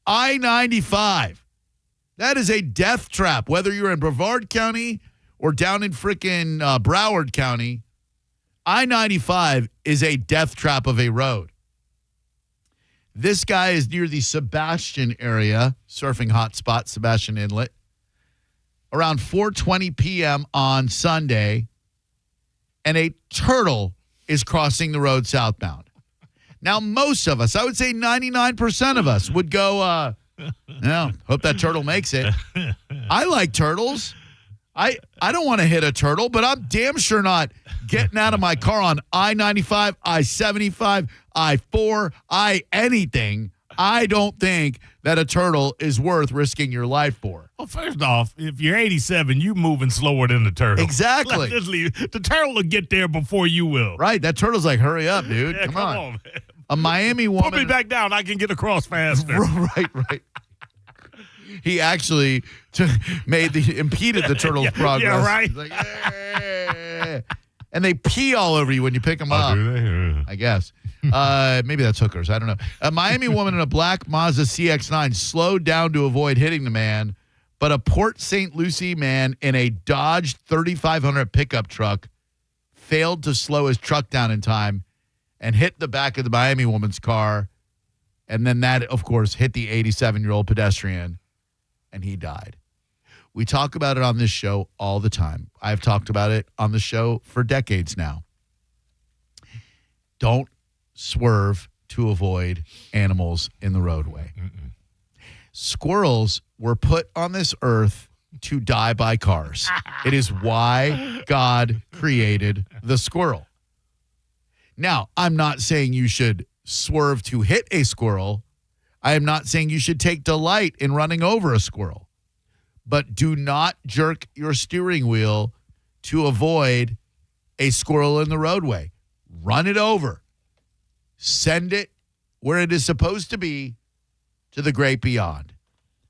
I-95. That is a death trap, whether you're in Brevard County or down in frickin' Broward County. I-95 is a death trap of a road. This guy is near the Sebastian area, surfing hotspot, Sebastian Inlet. Around 4:20 p.m. on Sunday, and a turtle is crossing the road southbound. Now, most of us, I would say 99% of us, would go, hope that turtle makes it. I like turtles. I don't want to hit a turtle, but I'm damn sure not getting out of my car on I-95, I-75, I-4, anything. I don't think that a turtle is worth risking your life for. Well, first off, if you're 87, you moving slower than the turtle. Exactly. The turtle will get there before you will. Right. That turtle's like, hurry up, dude. Yeah, come on. Man. A Miami woman. Put me back down. I can get across faster. Right. He actually impeded the turtle's progress. Yeah, right. He's like, yeah. And they pee all over you when you pick them up. Do they? I guess. Maybe that's hookers. I don't know. A Miami woman in a black Mazda CX-9 slowed down to avoid hitting the man, but a Port St. Lucie man in a Dodge 3500 pickup truck failed to slow his truck down in time and hit the back of the Miami woman's car. And then that, of course, hit the 87-year-old pedestrian, and he died. We talk about it on this show all the time. I've talked about it on the show for decades now. Don't swerve to avoid animals in the roadway. Squirrels were put on this earth to die by cars. It is why God created the squirrel. Now, I'm not saying you should swerve to hit a squirrel. I am not saying you should take delight in running over a squirrel. But do not jerk your steering wheel to avoid a squirrel in the roadway. Run it over. Send it where it is supposed to be, to the great beyond.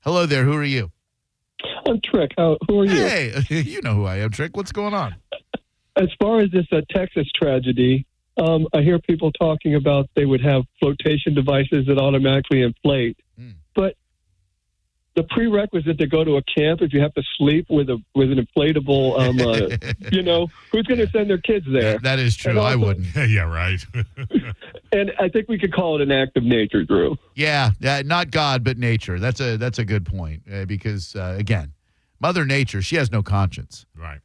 Hello there. Who are you? I'm Trick. Who are you? Hey, you know who I am, Trick. What's going on? As far as this Texas tragedy, I hear people talking about they would have flotation devices that automatically inflate. But the prerequisite to go to a camp, if you have to sleep with an inflatable, who's going to send their kids there? That is true. Also, I wouldn't. Yeah, right. And I think we could call it an act of nature, Drew. Yeah, not God, but nature. That's a good point because, again, Mother Nature, she has no conscience. Right.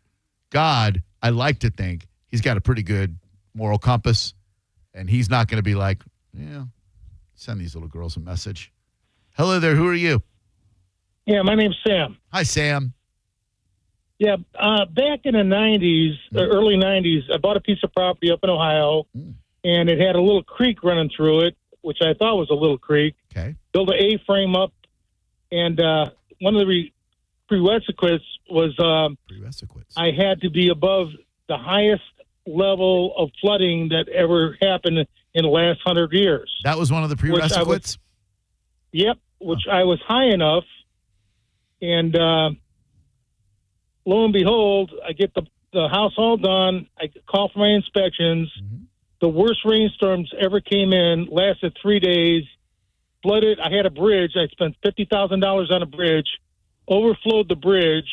God, I like to think he's got a pretty good moral compass, and he's not going to be like, send these little girls a message. Hello there. Who are you? Yeah, my name's Sam. Hi, Sam. Yeah, back in the 90s, early 90s, I bought a piece of property up in Ohio, and it had a little creek running through it, which I thought was a little creek. Okay. Built an A-frame up, and one of the prerequisites was I had to be above the highest level of flooding that ever happened in the last 100 years. That was one of the prerequisites? Which I was high enough. And lo and behold, I get the house all done. I call for my inspections. The worst rainstorms ever came in, lasted 3 days, flooded. I had a bridge. I spent $50,000 on a bridge, overflowed the bridge,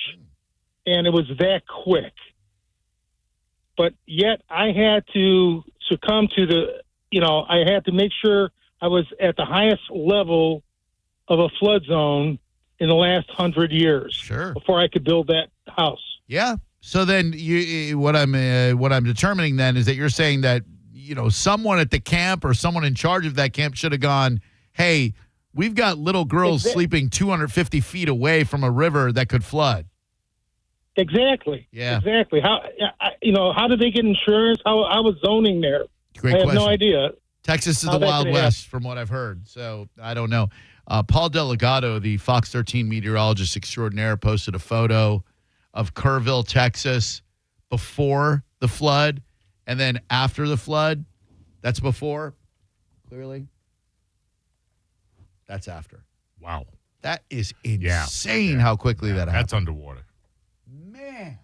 and it was that quick. But yet I had to succumb to I had to make sure I was at the highest level of a flood zone in the last 100 years. Sure. Before I could build that house. Yeah. So then what I'm determining then is that you're saying that, someone at the camp or someone in charge of that camp should have gone, hey, we've got little girls sleeping 250 feet away from a river that could flood. Exactly. Yeah. Exactly. How did they get insurance? I was zoning there. Great I have question. no idea. Texas is the Wild West, from what I've heard. So I don't know. Paul Delgado, the Fox 13 meteorologist extraordinaire, posted a photo of Kerrville, Texas, before the flood, and then after the flood. That's before, clearly. That's after. Wow. That is insane how quickly that happened. That's underwater. Man.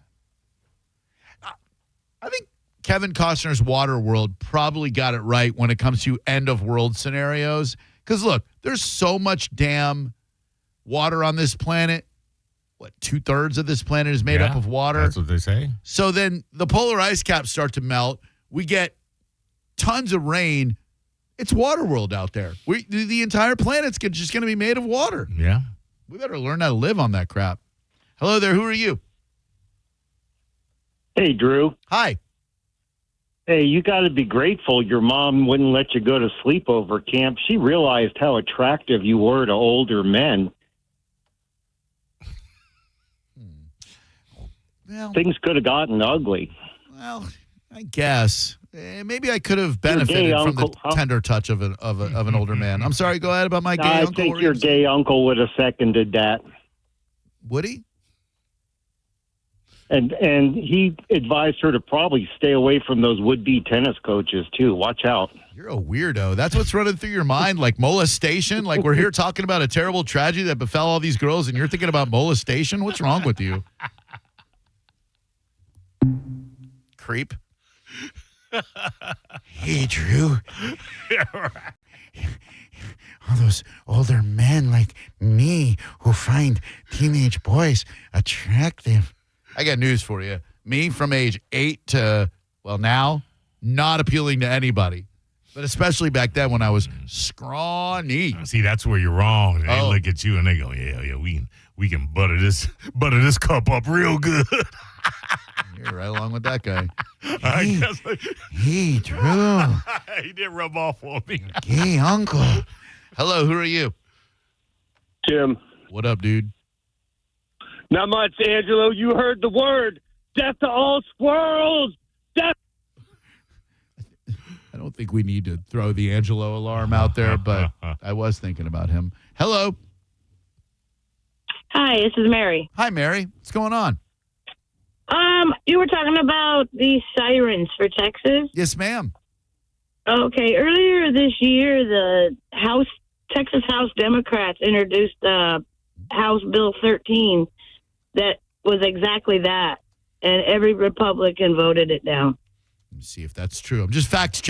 I think Kevin Costner's Waterworld probably got it right when it comes to end-of-world scenarios. Because, look, there's so much damn water on this planet. What, 2/3 of this planet is made up of water? That's what they say. So then the polar ice caps start to melt. We get tons of rain. It's Waterworld out there. The entire planet's just going to be made of water. Yeah. We better learn how to live on that crap. Hello there. Who are you? Hey, Drew. Hi. Hey, you got to be grateful your mom wouldn't let you go to sleepover camp. She realized how attractive you were to older men. Well, things could have gotten ugly. Well, I guess. Maybe I could have benefited from the tender touch of an older man. I'm sorry, go ahead about my gay uncle. I think your gay uncle would have seconded that. Would he? And he advised her to probably stay away from those would-be tennis coaches, too. Watch out. You're a weirdo. That's what's running through your mind, like molestation? Like we're here talking about a terrible tragedy that befell all these girls, and you're thinking about molestation? What's wrong with you? Creep. Hey, Drew. All those older men like me who find teenage boys attractive. I got news for you. Me from age 8 to, well, now, not appealing to anybody. But especially back then when I was scrawny. See, that's where you're wrong. They look at you and they go, yeah, we can butter this cup up real good. You're right along with that guy. Hey, Drew. He did rub off on me. Hey, uncle. Hello, who are you? Tim. What up, dude? Not much, Angelo. You heard the word. Death to all squirrels. Death. I don't think we need to throw the Angelo alarm out there, but I was thinking about him. Hello. Hi, this is Mary. Hi, Mary. What's going on? You were talking about the sirens for Texas? Yes, ma'am. Okay, earlier this year, the Texas House Democrats introduced House Bill 13 that was exactly that, and every Republican voted it down. Let me see if that's true. I'm just fact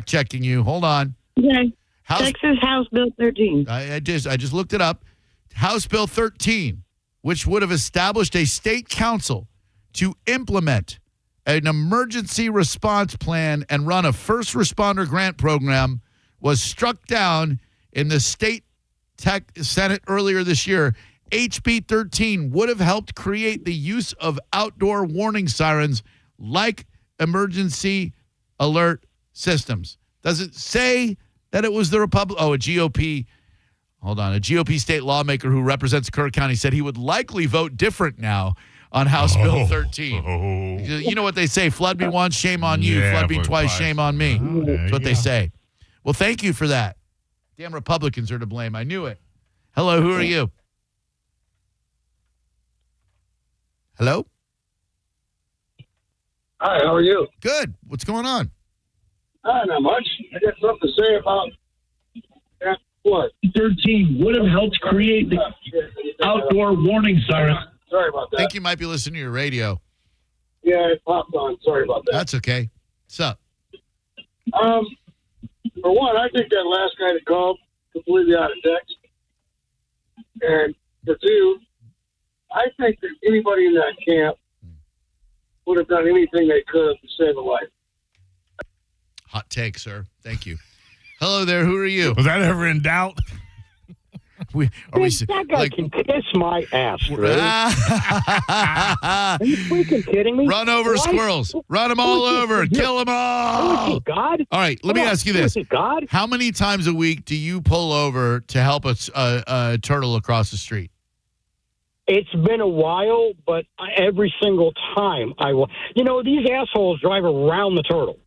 checking you. Hold on. Okay. Texas House Bill 13. I just looked it up. House Bill 13, which would have established a state council to implement an emergency response plan and run a first responder grant program, was struck down in the state Senate earlier this year. HB 13 would have helped create the use of outdoor warning sirens like emergency alert systems. Does it say that it was the a GOP? Hold on. A GOP state lawmaker who represents Kerr County said he would likely vote different now on House Bill 13. You know what they say, flood me once, shame on you. Flood me twice, shame on me. That's what they say. Well, thank you for that. Damn Republicans are to blame. I knew it. Hello, who are you? Hello? Hi, how are you? Good. What's going on? Not much. I got something to say about that. What? 13 would have helped create the outdoor warning siren. Sorry about that. I think you might be listening to your radio. Yeah, it popped on. Sorry about that. That's okay. What's up? For one, I think that last guy that called completely out of text. And for two, I think that anybody in that camp would have done anything they could to save a life. Hot take, sir. Thank you. Hello there. Who are you? Was that ever in doubt? That guy can kiss my ass, Drew. Are you freaking kidding me? Run over squirrels. Run them all over. Kill them all. God? All right, let me ask you this. God? How many times a week do you pull over to help a turtle across the street? It's been a while, but every single time I will. You know, these assholes drive around the turtle.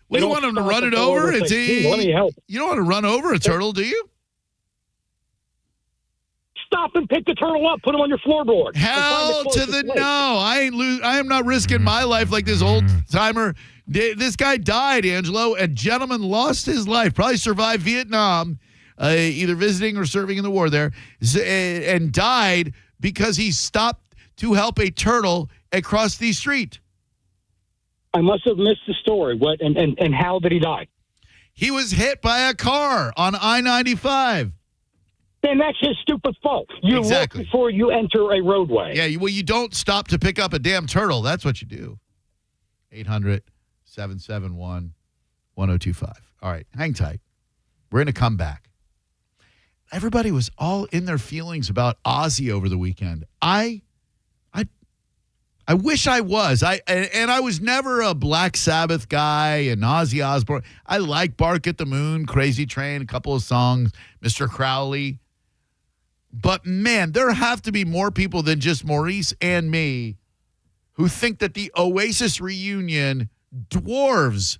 What do you want them to run it over? Let me help. You don't want to run over a turtle, do you? Stop and pick the turtle up. Put him on your floorboard. Hell to the no! I am not risking my life like this old timer. This guy died, Angelo. A gentleman lost his life. Probably survived Vietnam, either visiting or serving in the war there, and died because he stopped to help a turtle across the street. I must have missed the story. What and how did he die? He was hit by a car on I-95. Then that's his stupid fault. You look before you enter a roadway. Yeah, well, you don't stop to pick up a damn turtle. That's what you do. 800-771-1025. All right, hang tight. We're going to come back. Everybody was all in their feelings about Ozzy over the weekend. I wish I was. I was never a Black Sabbath guy and Ozzy Osbourne. I like Bark at the Moon, Crazy Train, a couple of songs, Mr. Crowley. But, man, there have to be more people than just Maurice and me who think that the Oasis reunion dwarves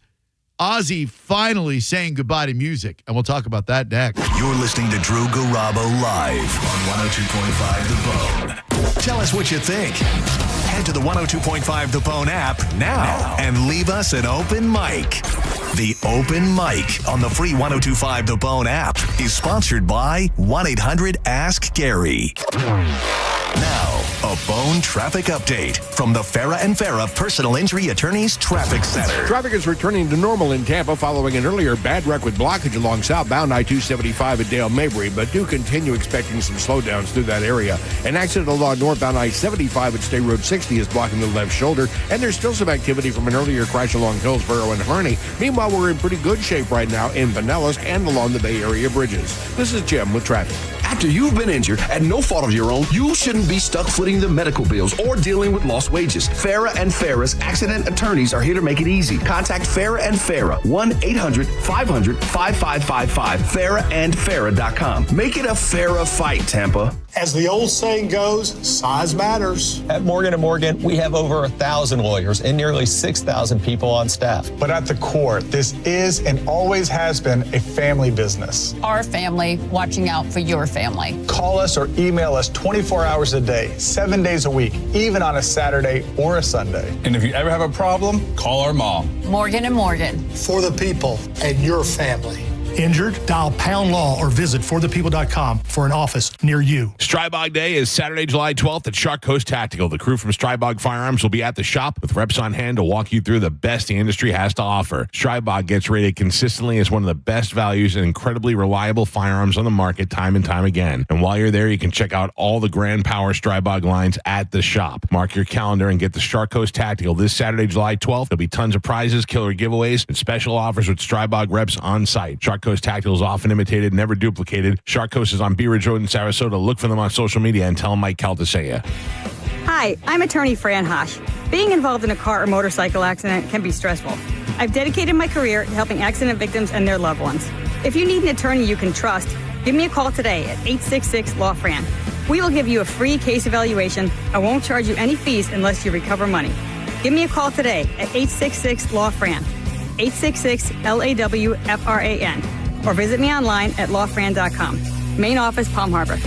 Ozzy finally saying goodbye to music. And we'll talk about that next. You're listening to Drew Garabo live on 102.5 The Bone. Tell us what you think. Head to the 102.5 The Bone app now and leave us an open mic. The Open Mic on the free 102.5 The Bone app is sponsored by 1-800-ASK-GARY. Now, a Bone noon traffic update from the Farah and Farah Personal Injury Attorneys Traffic Center. Traffic is returning to normal in Tampa following an earlier bad wreck with blockage along southbound I-275 at Dale Mabry, but do continue expecting some slowdowns through that area. An accident along northbound I-75 at State Road 60 is blocking the left shoulder, and there's still some activity from an earlier crash along Hillsborough and Harney. Meanwhile, we're in pretty good shape right now in Pinellas and along the Bay Area bridges. This is Jim with traffic. After you've been injured at no fault of your own, you shouldn't be stuck footing the medical bills or dealing with lost wages. Farah and Farah's accident attorneys are here to make it easy. Contact Farah and Farah, 1-800-500-5555, farahandfarah.com. Make it a Farah fight, Tampa. As the old saying goes, size matters. At Morgan & Morgan, we have over 1,000 lawyers and nearly 6,000 people on staff. But at the core, this is and always has been a family business. Our family watching out for your family. Call us or email us 24 hours a day, 7 days a week, even on a Saturday or a Sunday. And if you ever have a problem, call our mom. Morgan & Morgan. For the people and your family. Injured? Dial Pound Law or visit forthepeople.com for an office near you. Strybog Day is Saturday, July 12th at Shark Coast Tactical. The crew from Strybog Firearms will be at the shop with reps on hand to walk you through the best the industry has to offer. Strybog gets rated consistently as one of the best values and incredibly reliable firearms on the market time and time again. And while you're there, you can check out all the Grand Power Strybog lines at the shop. Mark your calendar and get the Shark Coast Tactical this Saturday, July 12th. There'll be tons of prizes, killer giveaways, and special offers with Strybog reps on site. Shark Coast Tactical is often imitated, never duplicated. Shark Coast is on Bee Ridge Road in Sarasota. Look for them on social media and tell them Mike Caltasea. Hi, I'm attorney Fran Hosh. Being involved in a car or motorcycle accident can be stressful. I've dedicated my career to helping accident victims and their loved ones. If you need an attorney you can trust, give me a call today at 866-LAW-FRAN. We will give you a free case evaluation and won't charge you any fees unless you recover money. Give me a call today at 866-LAW-FRAN, 866-LAW-FRAN. Or visit me online at lawfran.com. Main office, Palm Harbor.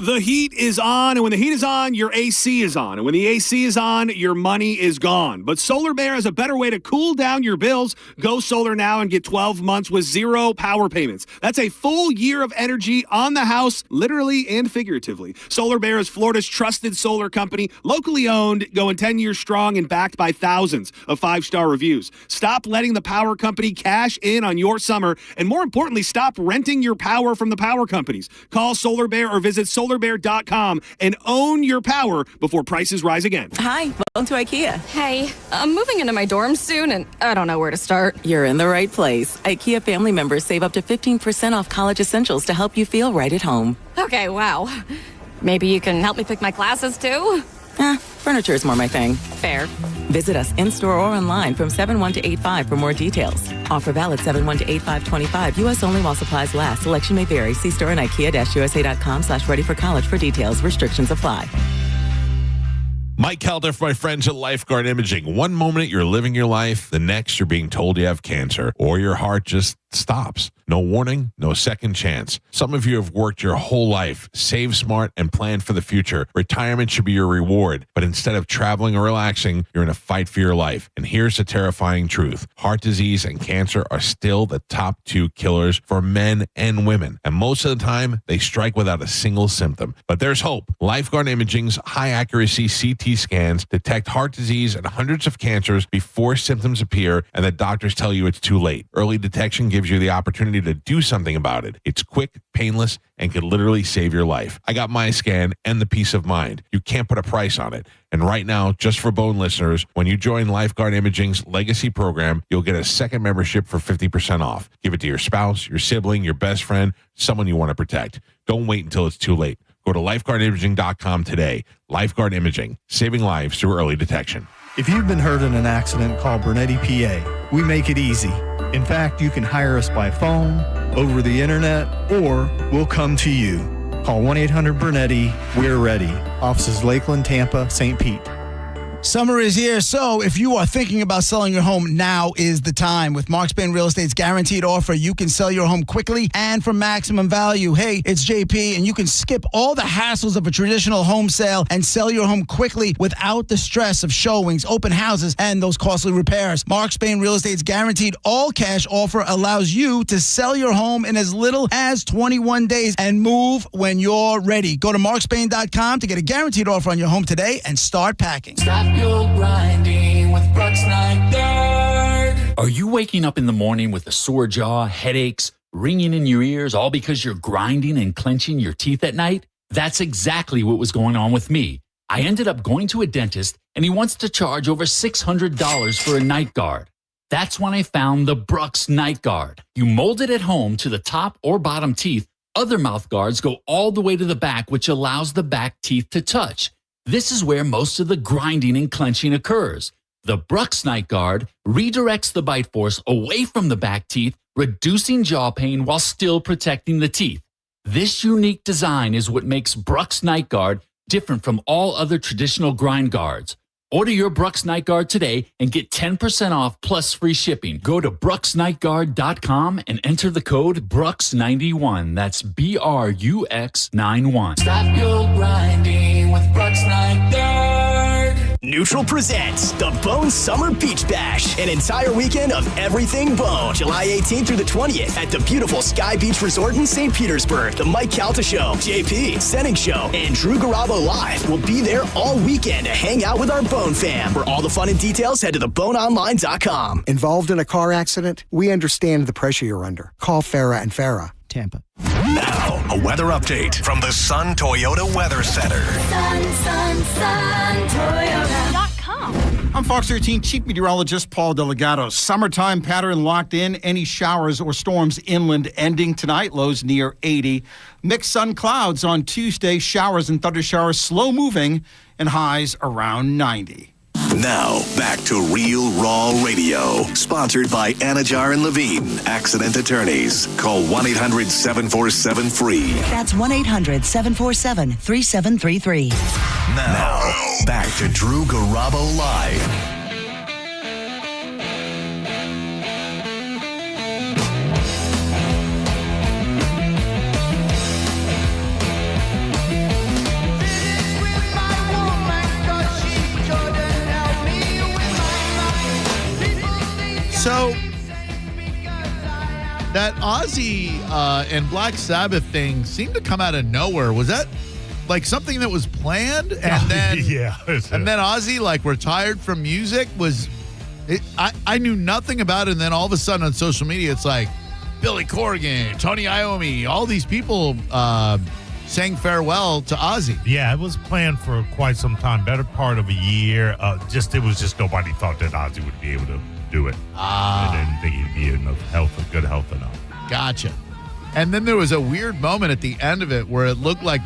The heat is on, and when the heat is on, your AC is on. And when the AC is on, your money is gone. But Solar Bear has a better way to cool down your bills. Go solar now and get 12 months with zero power payments. That's a full year of energy on the house, literally and figuratively. Solar Bear is Florida's trusted solar company, locally owned, going 10 years strong and backed by thousands of 5-star reviews. Stop letting the power company cash in on your summer, and more importantly, stop renting your power from the power companies. Call Solar Bear or visit SolarBear.com and own your power before prices rise again. Hi, welcome to IKEA. Hey, I'm moving into my dorm soon, and I don't know where to start. You're in the right place. IKEA family members save up to 15% off college essentials to help you feel right at home. Okay, wow. Maybe you can help me pick my classes, too? Furniture is more my thing. Fair. Visit us in-store or online from 7/1 to 8/5 for more details. Offer valid 7/1 to 8/5/25. U.S. only while supplies last. Selection may vary. See store and IKEA-USA.com/ready for college for details. Restrictions apply. Mike Calder for my friends at Lifeguard Imaging. One moment you're living your life, the next you're being told you have cancer, or your heart just stops. No warning, no second chance. Some of you have worked your whole life, saved smart, and planned for the future. Retirement should be your reward, but instead of traveling or relaxing, you're in a fight for your life. And here's the terrifying truth. Heart disease and cancer are still the top 2 killers for men and women. And most of the time, they strike without a single symptom. But there's hope. Lifeguard Imaging's high-accuracy CT scans detect heart disease and hundreds of cancers before symptoms appear, and the doctors tell you it's too late. Early detection gives you the opportunity to do something about it. It's quick, painless, and could literally save your life. I got my scan and the peace of mind. You can't put a price on it. And right now, just for Bone listeners, when you join Lifeguard Imaging's Legacy program, you'll get a second membership for 50% off. Give it to your spouse, your sibling, your best friend, someone you want to protect. Don't wait until it's too late. Go to lifeguardimaging.com today. Lifeguard Imaging, saving lives through early detection. If you've been hurt in an accident, call Bernetti PA. We make it easy. In fact, you can hire us by phone, over the internet, or we'll come to you. Call 1-800-BERNETTI. We're ready. Offices Lakeland, Tampa, St. Pete. Summer is here, so if you are thinking about selling your home, now is the time. With Mark Spain Real Estate's guaranteed offer, you can sell your home quickly and for maximum value. Hey, it's JP, and you can skip all the hassles of a traditional home sale and sell your home quickly without the stress of showings, open houses, and those costly repairs. Mark Spain Real Estate's guaranteed all-cash offer allows you to sell your home in as little as 21 days and move when you're ready. Go to markspain.com to get a guaranteed offer on your home today and start packing. Stop your grinding with Brooks Night Guard. Are you waking up in the morning with a sore jaw, headaches, ringing in your ears, all because you're grinding and clenching your teeth at night? That's exactly what was going on with me. I ended up going to a dentist, and he wants to charge over $600 for a night guard. That's when I found the Brooks Night Guard. You mold it at home to the top or bottom teeth. Other mouth guards go all the way to the back, which allows the back teeth to touch. This is where most of the grinding and clenching occurs. The Brooks Night Guard redirects the bite force away from the back teeth, reducing jaw pain while still protecting the teeth. This unique design is what makes Brooks Night Guard different from all other traditional grind guards. Order your Brooks Night Guard today and get 10% off plus free shipping. Go to brooksnightguard.com and enter the code BROOKS91. That's BRUX91. Stop your grinding with Brooks Night Guard. Neutral presents the Bone Summer Beach Bash, an entire weekend of everything Bone. July 18th through the 20th at the beautiful Sky Beach Resort in St. Petersburg. The Mike Calta Show, JP, Senning Show, and Drew Garabo Live will be there all weekend to hang out with our Bone fam. For all the fun and details, head to theboneonline.com. Involved in a car accident? We understand the pressure you're under. Call Farah and Farah, Tampa. Now, a weather update from the Sun Toyota Weather Center. Sun, Toyota.com. I'm Fox 13 Chief Meteorologist Paul Delgado. Summertime pattern locked in. Any showers or storms inland ending tonight. Lows near 80. Mixed sun clouds on Tuesday. Showers and thunder showers slow moving and highs around 90. Now, back to Real Raw Radio. Sponsored by Anajar and Levine, accident attorneys. Call 1-800-747-FREE. That's 1-800-747-3733. Now, back to Drew Garabo Live. So that Ozzy and Black Sabbath thing seemed to come out of nowhere. Was that like something that was planned? And then and then Ozzy like retired from music? I knew nothing about it, and then all of a sudden on social media it's like Billy Corgan, Tony Iommi, all these people saying farewell to Ozzy. Yeah, it was planned for quite some time, better part of a year. It was just nobody thought that Ozzy would be able to do it. They didn't think he'd be in good health enough. Gotcha. And then there was a weird moment at the end of it where it looked like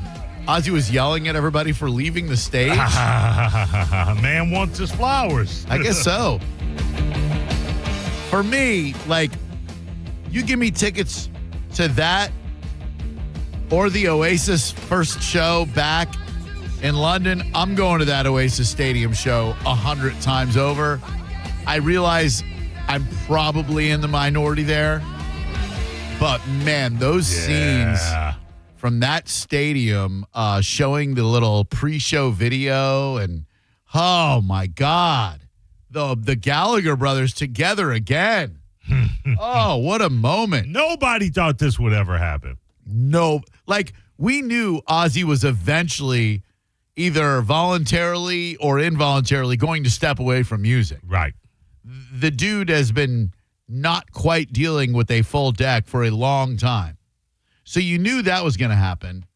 Ozzy was yelling at everybody for leaving the stage. Man wants his flowers. I guess so. For me, like, you give me tickets to that or the Oasis first show back in London, I'm going to that Oasis Stadium show 100 times over. I realize I'm probably in the minority there, but man, those scenes from that stadium showing the little pre-show video and oh my God, the Gallagher brothers together again. Oh, what a moment. Nobody thought this would ever happen. No, like we knew Ozzy was eventually either voluntarily or involuntarily going to step away from music. Right. The dude has been not quite dealing with a full deck for a long time. So you knew that was going to happen.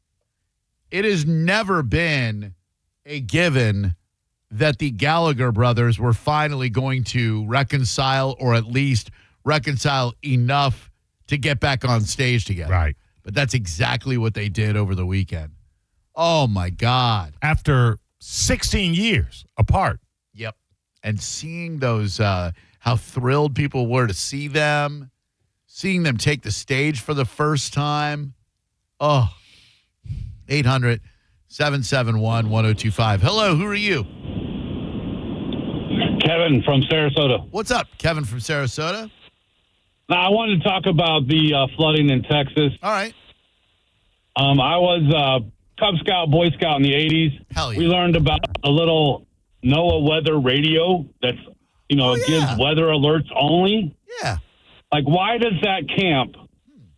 It has never been a given that the Gallagher brothers were finally going to reconcile or at least reconcile enough to get back on stage together. Right. But that's exactly what they did over the weekend. Oh, my God. After 16 years apart. Yep. And seeing those, how thrilled people were to see them, seeing them take the stage for the first time. Oh, 800-771-1025. Hello, who are you? Kevin from Sarasota. What's up, Kevin from Sarasota? Now, I wanted to talk about the flooding in Texas. All right. I was Cub Scout, Boy Scout in the 80s. Hell yeah. We learned about a little NOAA weather radio that's, it gives weather alerts only. Yeah. Like, why does that camp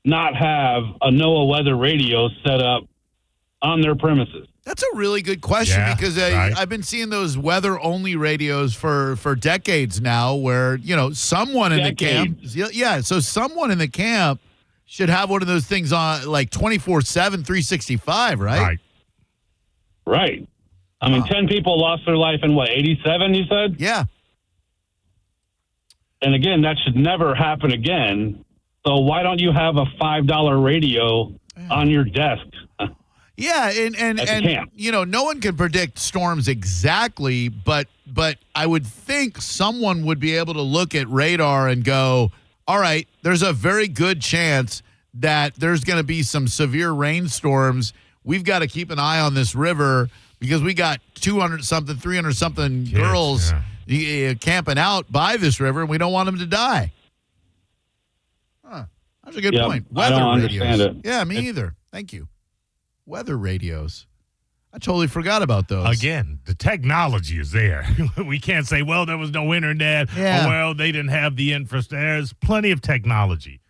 not have a NOAA weather radio set up on their premises? That's a really good question because I've been seeing those weather-only radios for decades now where, someone in the camp. Yeah, so someone in the camp should have one of those things on like 24/7, 365, right? Right. I mean, 10 people lost their life in, 87, you said? Yeah. And again, that should never happen again. So why don't you have a $5 radio on your desk? Yeah, and no one can predict storms exactly, but I would think someone would be able to look at radar and go, all right, there's a very good chance that there's going to be some severe rainstorms. We've got to keep an eye on this river because we got 200-something, 300-something girls camping out by this river, and we don't want them to die. Huh. That's a good point. Weather I don't radios. understand it. Yeah, me either. Thank you. Weather radios. I totally forgot about those. Again, the technology is there. We can't say, well, there was no internet, or well, they didn't have the infrastructure. There's plenty of technology.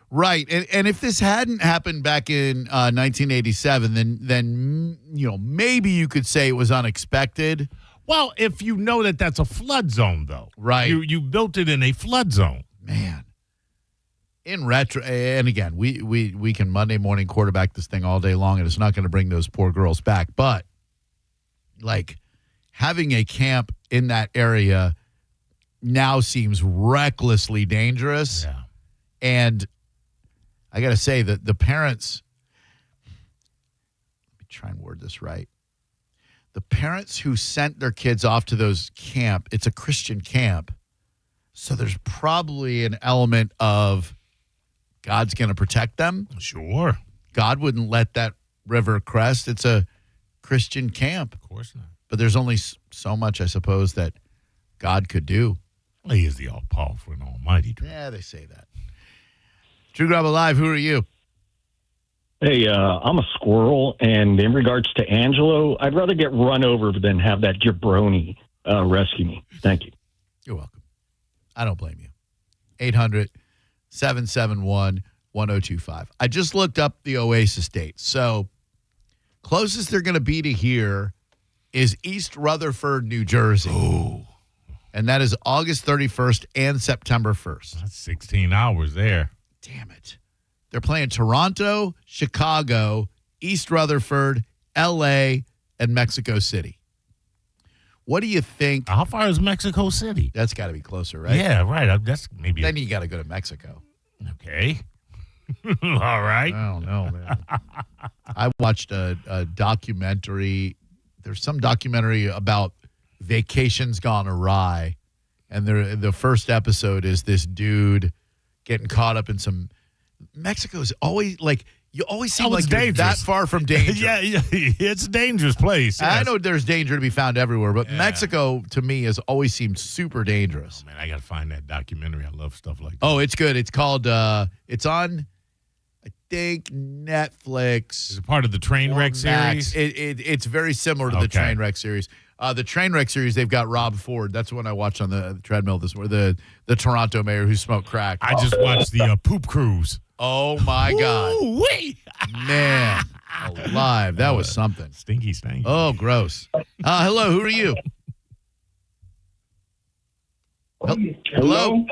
Right. And if this hadn't happened back in 1987, then maybe you could say it was unexpected. Well, if you know that that's a flood zone, though. Right. You built it in a flood zone. Man. In retro, and again, we can Monday morning quarterback this thing all day long, and it's not going to bring those poor girls back. But, like, having a camp in that area now seems recklessly dangerous. Yeah. And I got to say that the parents, let me try and word this right. The parents who sent their kids off to those camp, it's a Christian camp, so there's probably an element of God's going to protect them. Sure. God wouldn't let that river crest. It's a Christian camp. Of course not. But there's only so much, I suppose, that God could do. Well, he is the all-powerful and almighty. Yeah, they say that. Drew Garabo Live, who are you? Hey, I'm a squirrel, and in regards to Angelo, I'd rather get run over than have that jabroni rescue me. Thank you. You're welcome. I don't blame you. 800-771-1025. I just looked up the Oasis dates. So closest they're going to be to here is East Rutherford, New Jersey. Oh. And that is August 31st and September 1st. That's 16 hours there. Damn it. They're playing Toronto, Chicago, East Rutherford, L.A., and Mexico City. What do you think? How far is Mexico City? That's got to be closer, right? Yeah, right. That's maybe. Then you got to go to Mexico. Okay. All right. I don't know, man. I watched a documentary. There's some documentary about vacations gone awry. And the first episode is this dude getting caught up in some. Mexico's always like. You always seem like you're that far from danger. Yeah, it's a dangerous place. Yes. I know there's danger to be found everywhere, but Mexico, to me, has always seemed super dangerous. Oh, man, I got to find that documentary. I love stuff like that. Oh, it's good. It's called, it's on, I think, Netflix. Is it part of the Trainwreck series? It's very similar to the Trainwreck series. The Trainwreck series, they've got Rob Ford. That's one I watched on the treadmill this morning, the Toronto mayor who smoked crack. I just watched the Poop Cruise. Oh, my God. Ooh-wee. Man, alive. That was something. Stinky. Oh, gross. Hello, who are you? Hello?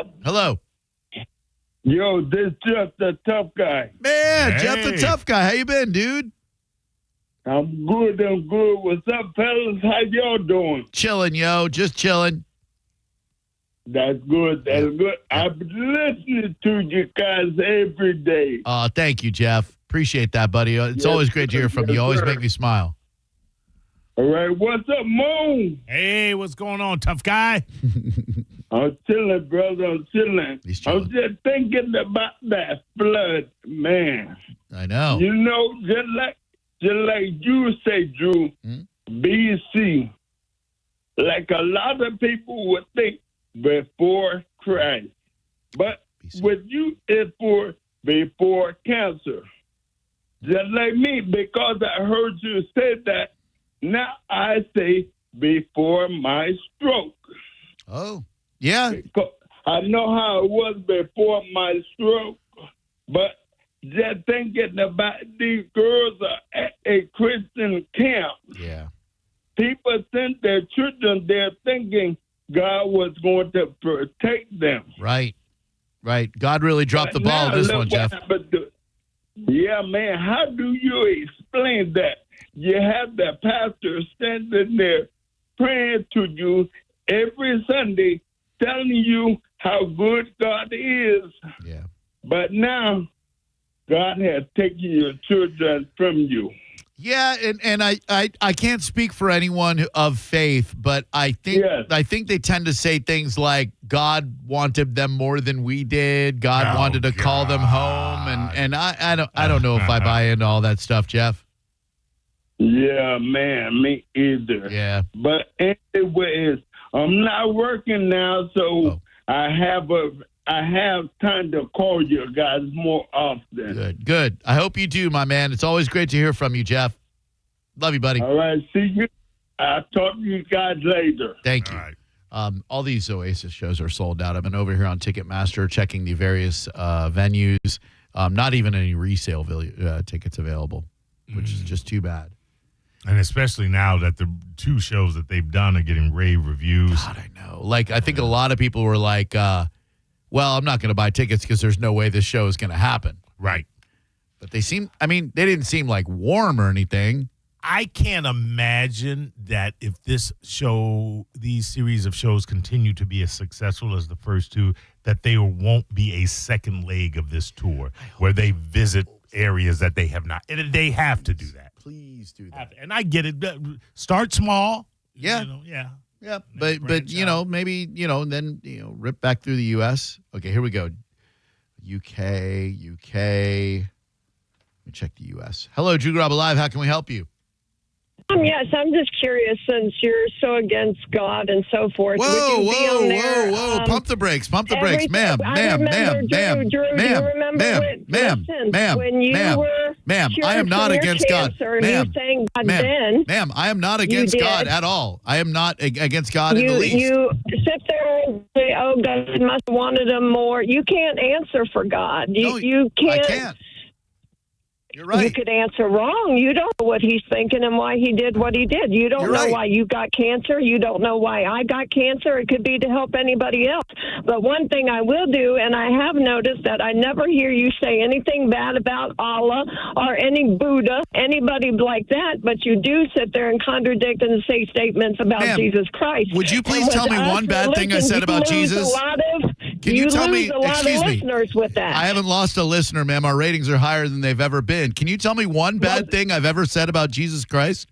Yo, this Jeff, the tough guy. Man, Jeff, the tough guy. How you been, dude? I'm good. What's up, fellas? How y'all doing? Chilling, yo. Just chilling. That's good. I've been listening to you guys every day. Thank you, Jeff. Appreciate that, buddy. It's always great to hear from you. You always make me smile. All right. What's up, Moon? Hey, what's going on, tough guy? I'm chilling, brother. I'm chilling. I'm just thinking about that flood, man. I know. You know, just like you say, Drew, BC, like a lot of people would think before Christ. But with you, it's for before cancer. Just like me, because I heard you say that, now I say before my stroke. Oh, yeah. Because I know how it was before my stroke, but just thinking about these girls are at a Christian camp. Yeah. People sent their children there thinking God was going to protect them. Right. God really dropped the ball Now, with this look one, what Jeff. happened to- Yeah, man, how do you explain that? You have the pastor standing there praying to you every Sunday, telling you how good God is. Yeah. But now, God has taken your children from you. Yeah, and I can't speak for anyone of faith, but I think they tend to say things like God wanted them more than we did. God wanted to call them home, and I don't know if I buy into all that stuff, Jeff. Yeah, man, me either. Yeah. But anyways, I'm not working now, so I have time to call you guys more often. Good. I hope you do, my man. It's always great to hear from you, Jeff. Love you, buddy. All right, see you. I'll talk to you guys later. Thank you. All these Oasis shows are sold out. I've been over here on Ticketmaster checking the various venues. Not even any resale tickets available, which is just too bad. And especially now that the two shows that they've done are getting rave reviews. God, I know. Like, I think a lot of people were like, well, I'm not going to buy tickets because there's no way this show is going to happen. Right. But they didn't seem like warm or anything. I can't imagine that if these series of shows continue to be as successful as the first two, that there won't be a second leg of this tour where they visit areas that they have not. And they have to do that. Please do that. And I get it. Start small. Yeah. Yeah. But maybe, then, rip back through the U.S. Okay, here we go. UK. Let me check the U.S. Hello, Drew Garabo Live. How can we help you? Yes, I'm just curious, since you're so against God and so forth. Whoa. Pump the brakes, ma'am. Drew, you remember Ma'am, I am not against God. Ma'am, I am not against God at all. I am not against God in the least. You sit there and say, oh, God must have wanted him more. You can't answer for God. You can't. I can't. You're right. You could answer wrong. You don't know what he's thinking and why he did what he did. You don't know why you got cancer. You don't know why I got cancer. It could be to help anybody else. But one thing I will do, and I have noticed that I never hear you say anything bad about Allah or any Buddha, anybody like that, but you do sit there and contradict and say statements about Jesus Christ. Would you please tell me one bad thing I said about Jesus? Can you tell me, excuse me, listeners with that. I haven't lost a listener, ma'am. Our ratings are higher than they've ever been. Can you tell me one bad thing I've ever said about Jesus Christ?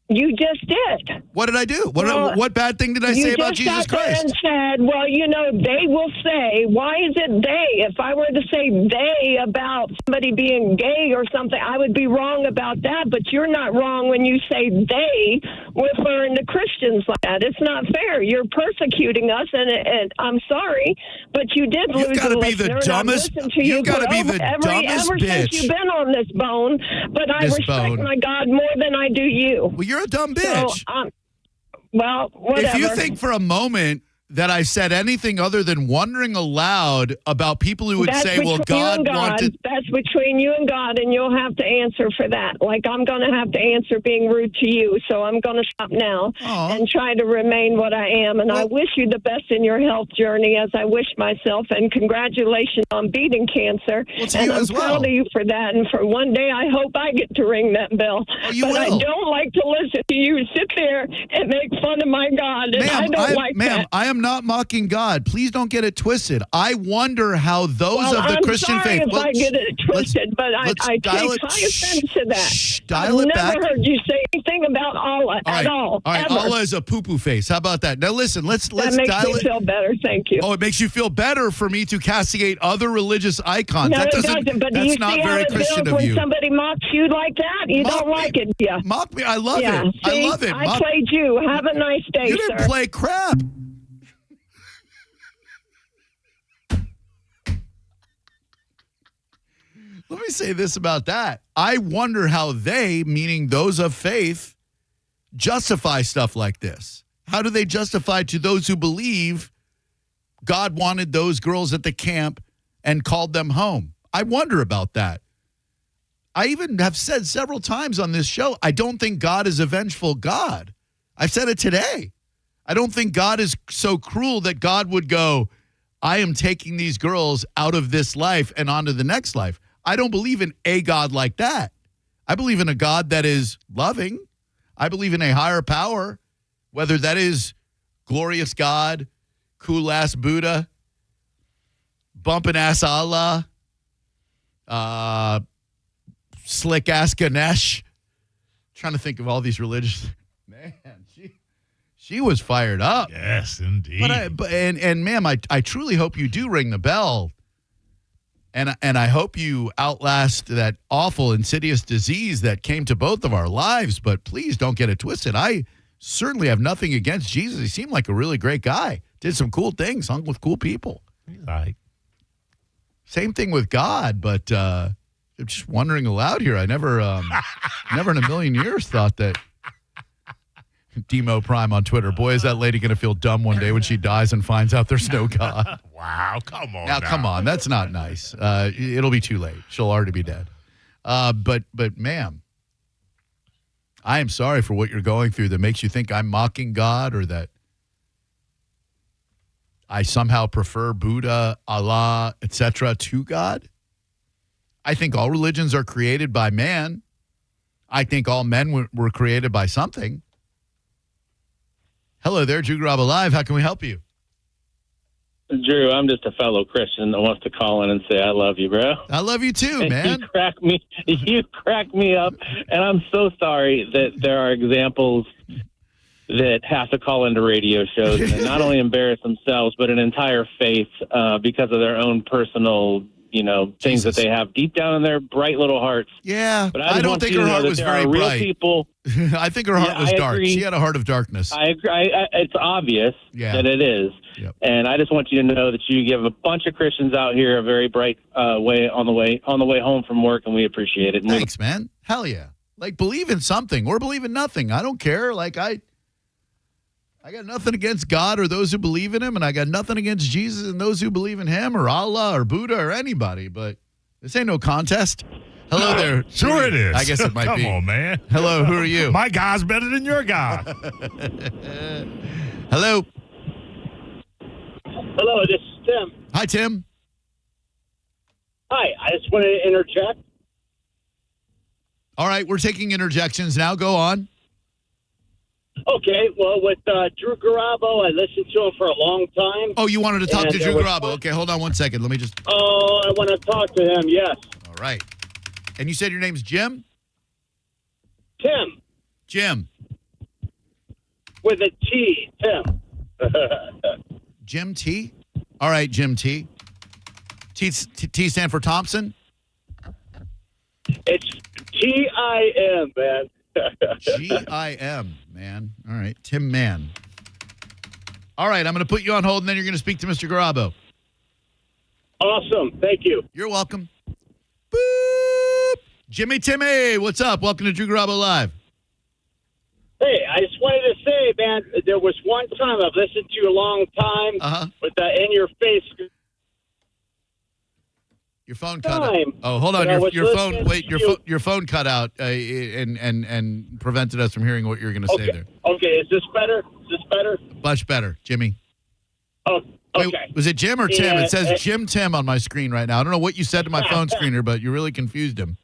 You just did. What did I do? What bad thing did I say about Jesus Christ? And said, well, they will say, why is it they? If I were to say they about somebody being gay or something, I would be wrong about that. But you're not wrong when you say they, referring to Christians like that. It's not fair. You're persecuting us, and I'm sorry, but you did lose You've got to be listener, the dumbest. You've got to be the dumbest ever bitch. Since you've been on this bone, but I respect my God more than I do you. Well, you're a dumb bitch. So, well, whatever. If you think for a moment that I said anything other than wondering aloud about people who would say, well, God wanted... That's between you and God, and you'll have to answer for that. Like, I'm going to have to answer being rude to you, so I'm going to stop now and try to remain what I am. And I wish you the best in your health journey, as I wish myself, and congratulations on beating cancer. And I'm proud of you for that, and for one day I hope I get to ring that bell. I don't like to listen to you sit there and make fun of my God, and I don't like that. I am am not mocking God. Please don't get it twisted. I wonder how those of the Christian faith. I'm sorry if I get it twisted, but I take high offense to that. Dial it back. I've never heard you say anything about Allah at all. All right, ever. Allah is a poo-poo face. How about that? Now listen, let's That makes dial me it. feel better. Thank you. Oh, it makes you feel better for me to castigate other religious icons. No, that it doesn't. doesn't. But do you That's not see how very it Christian feels of when you. somebody mocks you like that? You Mock don't like it, yeah? Mock me. I love Yeah. it. See, I love it. I played you. Have a nice day, You didn't sir. play crap. Let me say this about that. I wonder how they, meaning those of faith, justify stuff like this. How do they justify to those who believe God wanted those girls at the camp and called them home? I wonder about that. I even have said several times on this show, I don't think God is a vengeful God. I've said it today. I don't think God is so cruel that God would go, I am taking these girls out of this life and onto the next life. I don't believe in a God like that. I believe in a God that is loving. I believe in a higher power, whether that is glorious God, cool ass Buddha, bumping ass Allah, slick ass Ganesh. Trying to think of all these religious. Man, she was fired up. Yes, indeed. But ma'am, I truly hope you do ring the bell. And I hope you outlast that awful, insidious disease that came to both of our lives. But please don't get it twisted. I certainly have nothing against Jesus. He seemed like a really great guy. Did some cool things, hung with cool people. Right. Same thing with God, but I'm just wondering aloud here. I never in a million years thought that Demo Prime on Twitter. Boy, is that lady going to feel dumb one day when she dies and finds out there's no God. Wow, come on. Now, come on. That's not nice. It'll be too late. She'll already be dead. But ma'am, I am sorry for what you're going through that makes you think I'm mocking God or that I somehow prefer Buddha, Allah, etc. to God. I think all religions are created by man. I think all men were created by something. Hello there, Drew Garabo Live. How can we help you? Drew, I'm just a fellow Christian that wants to call in and say I love you, bro. I love you too, man. You crack me up, and I'm so sorry that there are examples that have to call into radio shows and not only embarrass themselves, but an entire faith because of their own personal, things that they have deep down in their bright little hearts. Yeah, but I don't think her heart was very bright. People, I think her heart was dark. Agree. She had a heart of darkness. I agree. It's obvious that it is. Yep. And I just want you to know that you give a bunch of Christians out here a very bright way on the way home from work, and we appreciate it. Thanks, man. Hell yeah. Like, believe in something or believe in nothing. I don't care. Like, I got nothing against God or those who believe in him, and I got nothing against Jesus and those who believe in him or Allah or Buddha or anybody, but this ain't no contest. Hello there. Sure it is. I guess it might be. Come on, man. Hello, who are you? My guy's better than your guy. Hello. Hello, this is Tim. Hi, Tim. Hi, I just wanted to interject. All right, we're taking interjections now. Go on. Okay, well, with Drew Garabo, I listened to him for a long time. Oh, you wanted to talk and to Drew Garabo. Okay, hold on one second. Let me just... Oh, I want to talk to him, yes. All right. And you said your name's Jim? Tim. Jim. With a T, Tim. Jim T? All right, Jim T. T stand for Thompson? It's T-I-M, man. G-I-M, man. All right, Tim Mann. All right, I'm going to put you on hold, and then you're going to speak to Mr. Garabo. Awesome. Thank you. You're welcome. Boop. Jimmy Timmy, what's up? Welcome to Drew Garabo Live. Hey, I just wanted to say, man, there was one time I've listened to you a long time with the in-your-face. Your phone cut out. Oh, hold on. Your phone. Wait, your phone cut out and prevented us from hearing what you were going to say there. Okay, is this better? Much better, Jimmy. Oh, okay. Wait, was it Jim or Tim? It says Jim Tim on my screen right now. I don't know what you said to my phone screener, but you really confused him.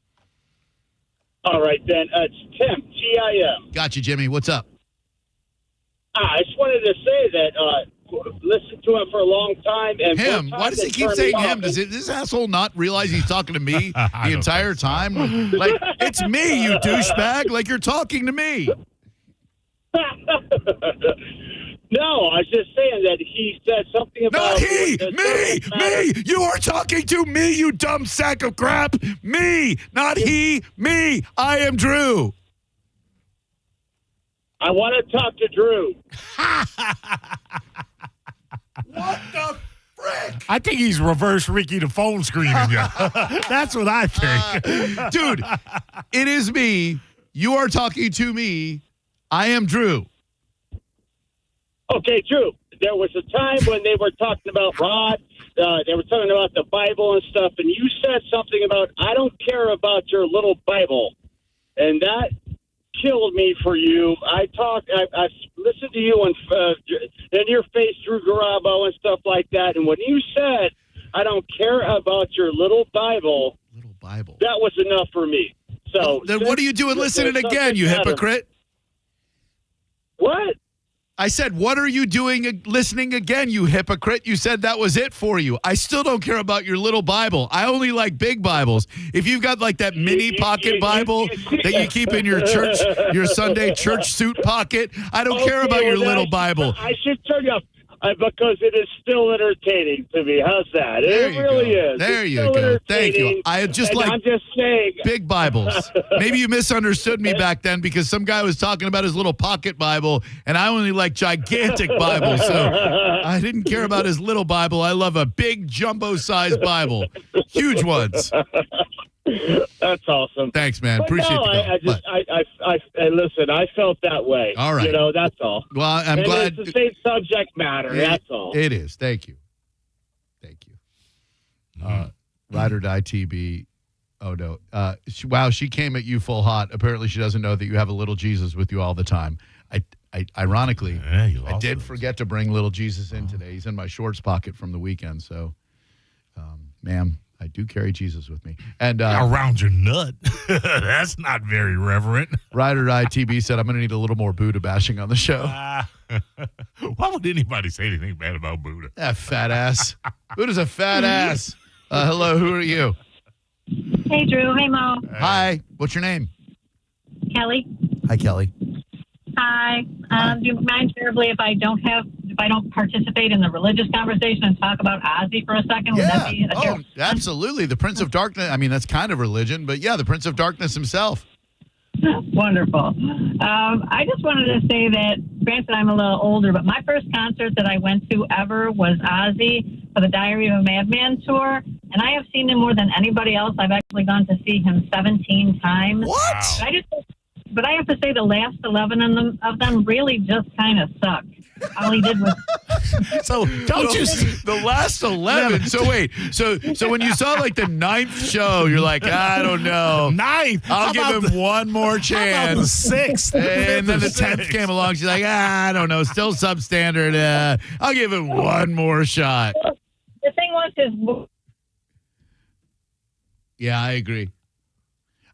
All right, then. It's Tim, T-I-M. Got you, Jimmy. What's up? I just wanted to say that listened to him for a long time. And him? Why does he keep saying him? Does this asshole not realize he's talking to me the entire time? Like, it's me, you douchebag. Like, you're talking to me. No, I was just saying that he said something about... Not he! Me! You are talking to me, you dumb sack of crap! Me! Not he! Me! I am Drew! I want to talk to Drew. What the frick? I think he's reverse Ricky the phone screening you. That's what I think. Dude, it is me. You are talking to me. I am Drew. Okay, Drew, there was a time when they were talking about Rod. They were talking about the Bible and stuff, and you said something about, I don't care about your little Bible. And that killed me for you. I listened to you in your face through Garabo and stuff like that, and when you said, I don't care about your little Bible, that was enough for me. So then what are you doing listening again, you hypocrite? What? I said, what are you doing listening again, you hypocrite? You said that was it for you. I still don't care about your little Bible. I only like big Bibles. If you've got like that mini pocket Bible that you keep in your Sunday church suit pocket, I don't care about your little Bible. I should turn you off because it is still entertaining to me. How's that? It really is. There you go. Thank you. I just like I'm just saying. Big Bibles. Maybe you misunderstood me back then because some guy was talking about his little pocket Bible, and I only like gigantic Bibles. So I didn't care about his little Bible. I love a big jumbo-sized Bible. Huge ones. That's awesome. Thanks, man. But Appreciate it. Listen, I felt that way. All right. That's all. Well, I'm glad. It's the same subject matter. That's all. It is. Thank you. Ride or Die TB. Oh, no. Wow, she came at you full hot. Apparently, she doesn't know that you have a little Jesus with you all the time. Ironically, I did forget to bring little Jesus in today. He's in my shorts pocket from the weekend. So, ma'am, I do carry Jesus with me. And around your nut. That's not very reverent. Ride or Die TB said, I'm going to need a little more Buddha bashing on the show. Why would anybody say anything bad about Buddha? That fat ass. Buddha's a fat ass. Hello, who are you? Hey, Drew. Hey, Mo. Hi. What's your name? Kelly. Hi, Kelly. Hi. Do you mind terribly if I don't participate in the religious conversation and talk about Ozzy for a second? Would that be absolutely. The Prince of Darkness. I mean, that's kind of religion, but yeah, the Prince of Darkness himself. Wonderful. I just wanted to say that, granted, I'm a little older, but my first concert that I went to ever was Ozzy for the Diary of a Madman tour, and I have seen him more than anybody else. I've actually gone to see him 17 times. What? But I have to say the last 11 of them really just kind of sucked. All he did was... So don't you... The last 11? So wait. So when you saw like the 9th show, you're like, I don't know. 9th? I'll give him one more chance. How about the 6th? And then the 10th came along. She's like, I don't know. Still substandard. I'll give him one more shot. The thing was his... Yeah, I agree.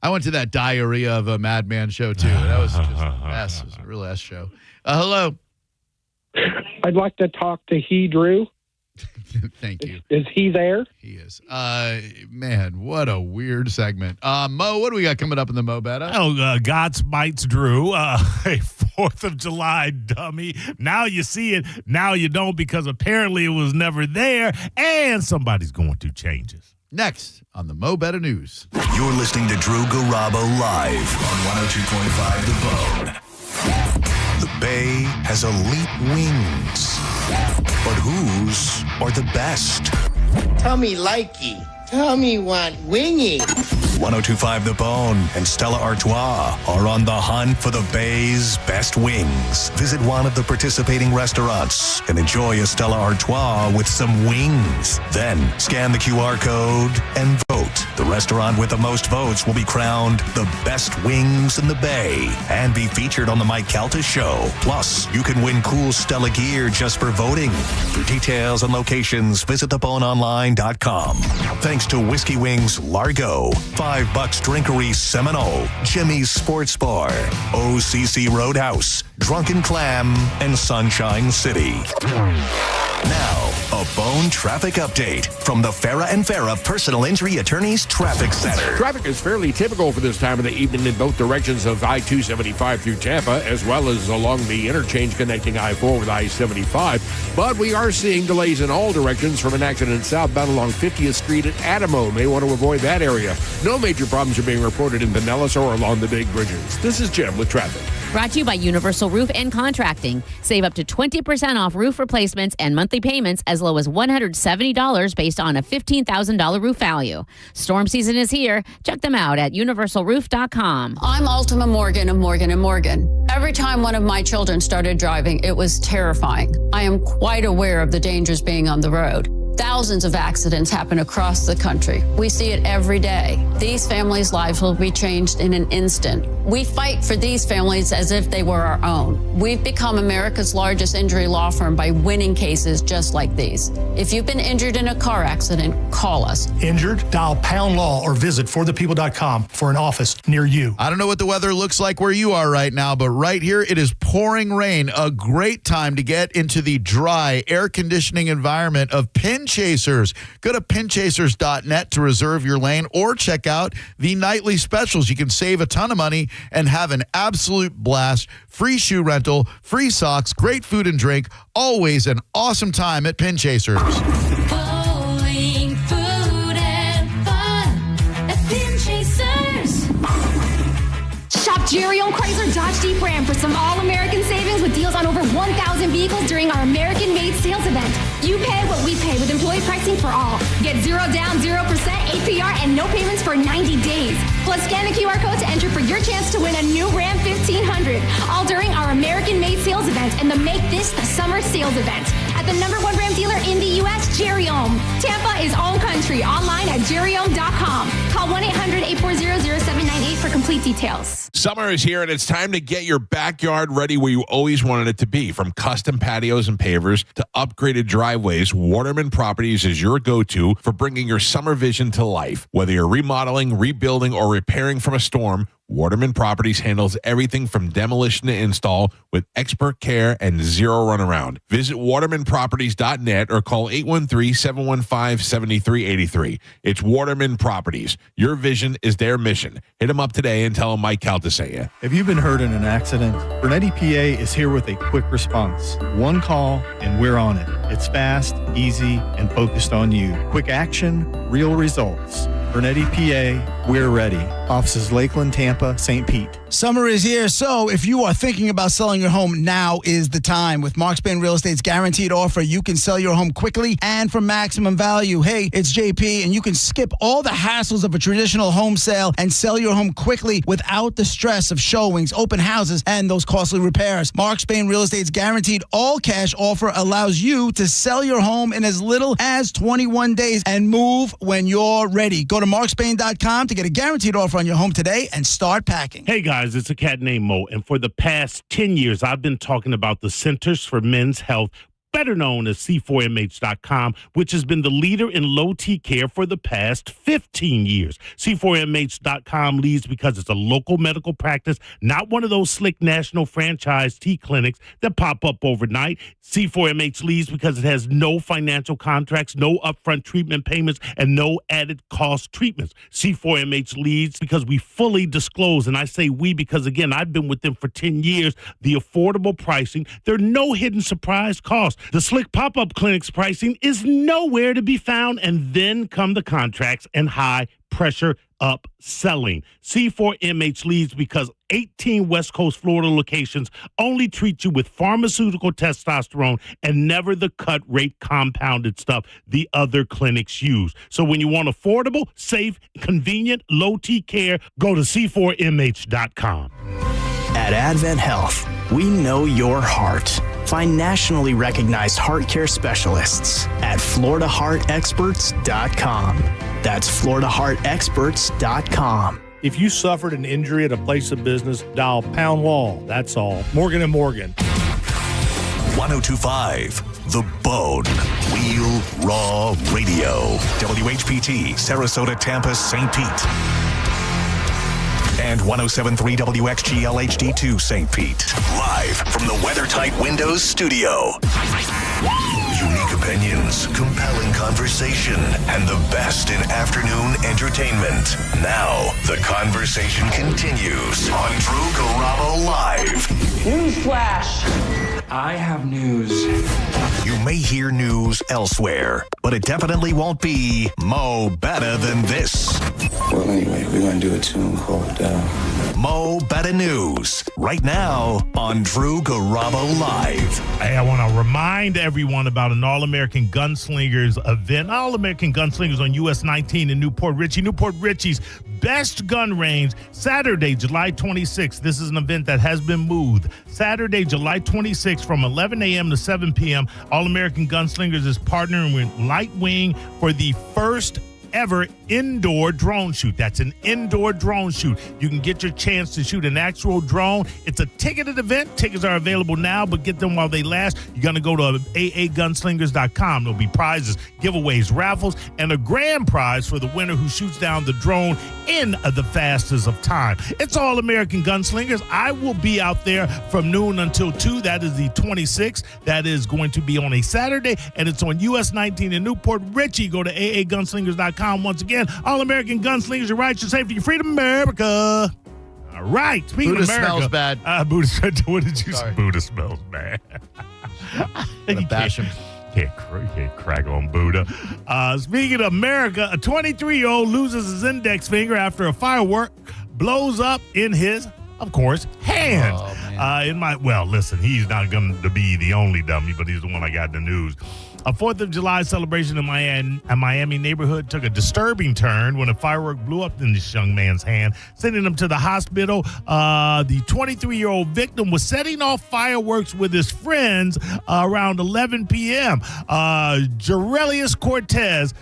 I went to that Diarrhea of a Madman show, too. That was just a mess. It was a real ass show. Hello. I'd like to talk to Drew. Thank you. Is he there? He is. Man, what a weird segment. Mo, what do we got coming up in the Mo Betta? God Smites Drew, a 4th of July dummy. Now you see it. Now you don't, because apparently it was never there, and somebody's going through changes. Next on the Mo Betta News. You're listening to Drew Garabo live on 102.5 The Bone. The Bay has elite wings. But whose are the best? Tummy likey. Tummy want wingy. 102.5 The Bone and Stella Artois are on the hunt for the Bay's best wings. Visit one of the participating restaurants and enjoy a Stella Artois with some wings. Then scan the QR code and vote. The restaurant with the most votes will be crowned the best wings in the Bay and be featured on the Mike Calta Show. Plus, you can win cool Stella gear just for voting. For details and locations, visit theboneonline.com. Thanks to Whiskey Wings Largo. $5 Drinkery Seminole, Jimmy's Sports Bar, OCC Roadhouse, Drunken Clam, and Sunshine City. Now, a Bone traffic update from the Farah and Farah Personal Injury Attorneys Traffic Center. Traffic is fairly typical for this time of the evening in both directions of I-275 through Tampa, as well as along the interchange connecting I-4 with I-75. But we are seeing delays in all directions from an accident southbound along 50th Street at Adamo. May want to avoid that area. No major problems are being reported in Pinellas or along the big bridges. This is Jim with traffic. Brought to you by Universal Roof and Contracting. Save up to 20% off roof replacements and monthly payments as low as $170 based on a $15,000 roof value. Storm season is here. Check them out at universalroof.com. I'm Ultima Morgan of Morgan & Morgan. Every time one of my children started driving, it was terrifying. I am quite aware of the dangers being on the road. Thousands of accidents happen across the country. We see it every day. These families' lives will be changed in an instant. We fight for these families as if they were our own. We've become America's largest injury law firm by winning cases just like these. If you've been injured in a car accident, call us. Injured? Dial pound law or visit forthepeople.com for an office near you. I don't know what the weather looks like where you are right now, but right here it is pouring rain. A great time to get into the dry air conditioning environment of Pin Chasers. Go to pinchasers.net to reserve your lane or check out the nightly specials. You can save a ton of money and have an absolute blast. Free shoe rental, free socks, great food and drink. Always an awesome time at Pin Chasers. Bowling, food, and fun at Pin Chasers. Shop Jerry on Chrysler Dodge Jeep Ram for some all-American savings with deals on over 1,000 vehicles during our American-made sales event. You pay what we pay with employee pricing for all. Get 0 down, 0% APR, and no payments for 90 days. Plus, scan a QR code to enter for your chance to win a new Ram 1500. All during our American-made sales event and the Make This the Summer sales event. At the #1 Ram dealer in the U.S., Jerry Ohm. Tampa is own country. Online at jerryohm.com. Call 1-800-840-0798 for complete details. Summer is here, and it's time to get your backyard ready where you always wanted it to be. From custom patios and pavers to upgraded driveways, Waterman Properties is your go-to for bringing your summer vision to life. Whether you're remodeling, rebuilding, or repairing from a storm, Waterman Properties handles everything from demolition to install with expert care and zero runaround. Visit watermanproperties.net or call 813-715-7383. It's Waterman Properties. Your vision is their mission. Hit them up today and tell them Mike Calta sent you. If you've been hurt in an accident, Bernetti PA is here with a quick response. One call and we're on it. It's fast, easy, and focused on you. Quick action, real results. Bernetti PA, we're ready. Offices Lakeland, Tampa, St. Pete. Summer is here, so if you are thinking about selling your home, now is the time. With Mark Spain Real Estate's guaranteed offer, you can sell your home quickly and for maximum value. Hey, it's JP, and you can skip all the hassles of a traditional home sale and sell your home quickly without the stress of showings, open houses, and those costly repairs. Mark Spain Real Estate's guaranteed all-cash offer allows you to sell your home in as little as 21 days and move when you're ready. Go to markspain.com to get a guaranteed offer on your home today and start packing. Hey guys, it's a cat named Mo, and for the past 10 years, I've been talking about the Centers for Men's Health, better known as C4MH.com, which has been the leader in low T care for the past 15 years. C4MH.com leads because it's a local medical practice, not one of those slick national franchise T clinics that pop up overnight. C4MH leads because it has no financial contracts, no upfront treatment payments, and no added cost treatments. C4MH leads because we fully disclose, and I say we because, again, I've been with them for 10 years, the affordable pricing. There are no hidden surprise costs. The slick pop-up clinic's pricing is nowhere to be found, and then come the contracts and high-pressure upselling. C4MH leads because 18 West Coast Florida locations only treat you with pharmaceutical testosterone and never the cut rate compounded stuff the other clinics use. So when you want affordable, safe, convenient, low T care, go to C4MH.com. At Advent Health, we know your heart. Find nationally recognized heart care specialists at FloridaHeartExperts.com. That's FloridaHeartExperts.com. If you suffered an injury at a place of business, dial pound law. That's all. Morgan & Morgan. 1025 The Bone. Real Raw Radio. WHPT, Sarasota, Tampa, St. Pete. and 107.3 WXGL HD2 St. Pete. Live from the WeatherTight Windows studio. Unique opinions, compelling conversation, and the best in afternoon entertainment. Now, the conversation continues on Drew Garabo Live. Newsflash! I have news. You may hear news elsewhere, but it definitely won't be Mo better than this. Well, anyway, we're going to do a tune called Mo Better News, right now on Drew Garabo Live. Hey, I want to remind everyone about an All-American Gunslingers event. All-American Gunslingers on US 19 in Newport Richey. Newport Richey's best gun range, Saturday, July 26th. This is an event that has been moved. Saturday, July 26th from 11 a.m. to 7 p.m. All-American Gunslingers is partnering with Light Wing for the first ever indoor drone shoot. That's an indoor drone shoot. You can get your chance to shoot an actual drone. It's a ticketed event. Tickets are available now, but get them while they last. You're going to go to aagunslingers.com. There'll be prizes, giveaways, raffles, and a grand prize for the winner who shoots down the drone in the fastest of time. It's All American Gunslingers. I will be out there from noon until 2. That is the 26th. That is going to be on a Saturday, and it's on US 19 in Newport Richey. Go to aagunslingers.com. Once again, All-American Gunslingers, your rights, your safety, your freedom, America. All right. Speaking Buddha of America. smells bad. Buddha, what did you Sorry. say? Buddha smells bad. Gonna bash him. Can't crack on Buddha. Speaking of America, a 23-year-old loses his index finger after a firework blows up in his, of course, hand. Listen, he's not going to be the only dummy, but he's the one I got in the news. A 4th of July celebration in a Miami neighborhood took a disturbing turn when a firework blew up in this young man's hand, sending him to the hospital. The 23-year-old victim was setting off fireworks with his friends around 11 p.m. Jarelius Cortez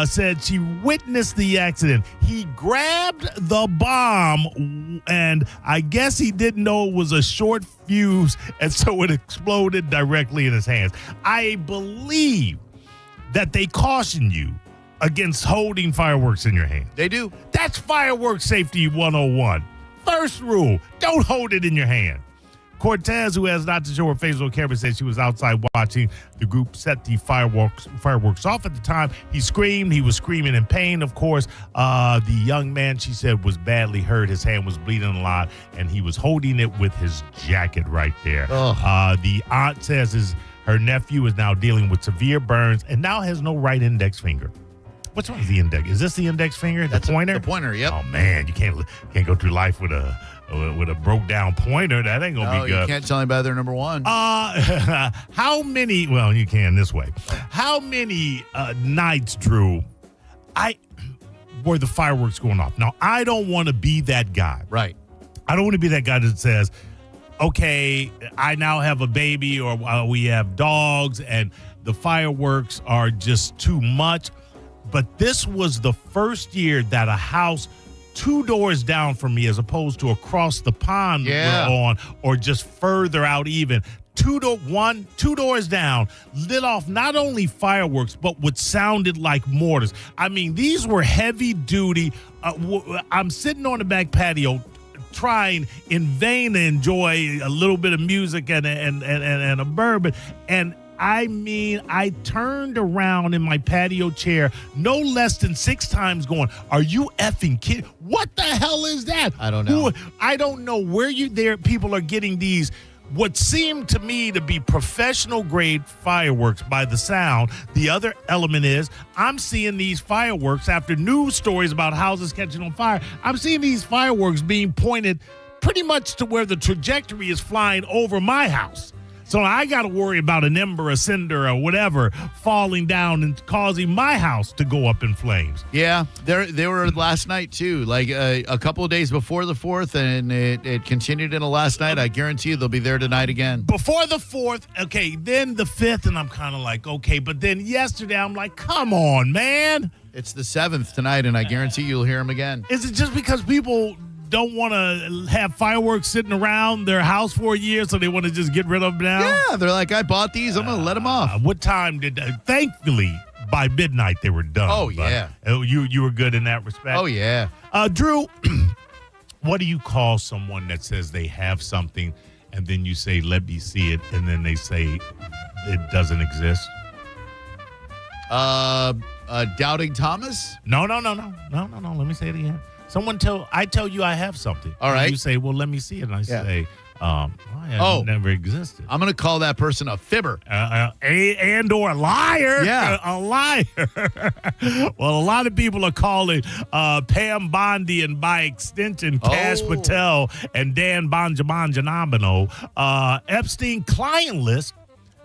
said she witnessed the accident. He grabbed the bomb, and I guess he didn't know it was a short fuse, and so it exploded directly in his hands. I believe that they caution you against holding fireworks in your hand. They do. That's fireworks safety 101. First rule, don't hold it in your hand. Cortez, who has not to show her face on camera, said she was outside watching the group set the fireworks off. At the time, he screamed. He was screaming in pain, of course. The young man, she said, was badly hurt. His hand was bleeding a lot, and he was holding it with his jacket right there. The aunt says her nephew is now dealing with severe burns and now has no right index finger. Which one is the index? Is this the index finger? The pointer? The pointer, yep. Oh, man, you can't go through life with a broke down pointer. That ain't gonna be good. You can't tell anybody they're number one. How many? Well, you can this way. How many nights, Drew? Were the fireworks going off? Now, I don't want to be that guy. Right. I don't want to be that guy that says, "Okay, I now have a baby, or we have dogs, and the fireworks are just too much." But this was the first year that a house 2 doors down from me, as opposed to across the pond we're on, or just further out even. 2 doors down, lit off not only fireworks, but what sounded like mortars. I mean, these were heavy duty. I'm sitting on the back patio trying in vain to enjoy a little bit of music and a bourbon. And I mean, I turned around in my patio chair no less than 6 times going, "Are you effing kidding? What the hell is that?" I don't know. I don't know where people are getting these, what seemed to me to be professional grade fireworks by the sound. The other element is I'm seeing these fireworks after news stories about houses catching on fire. I'm seeing these fireworks being pointed pretty much to where the trajectory is flying over my house. So I got to worry about an ember, a cinder, or whatever falling down and causing my house to go up in flames. Yeah, they were last night too, like a couple of days before the 4th, and it continued into last night. I guarantee you they'll be there tonight again. Before the 4th, okay, then the 5th, and I'm kind of like, okay, but then yesterday I'm like, come on, man. It's the 7th tonight, and I guarantee you'll hear them again. Is it just because people don't want to have fireworks sitting around their house for a year, so they want to just get rid of them now? Yeah, they're like, I bought these, I'm going to let them off. What time thankfully, by midnight, they were done. Oh, yeah. You were good in that respect. Oh, yeah. Drew, What do you call someone that says they have something and then you say, let me see it, and then they say it doesn't exist? Doubting Thomas? No. Let me say it again. I tell you I have something. All right. And you say, well, let me see it. And I say, it never existed. I'm going to call that person a fibber. And or a liar. Yeah. A liar. Well, a lot of people are calling Pam Bondi and by extension Cash Patel and Dan Bonjamanjanabano Epstein client list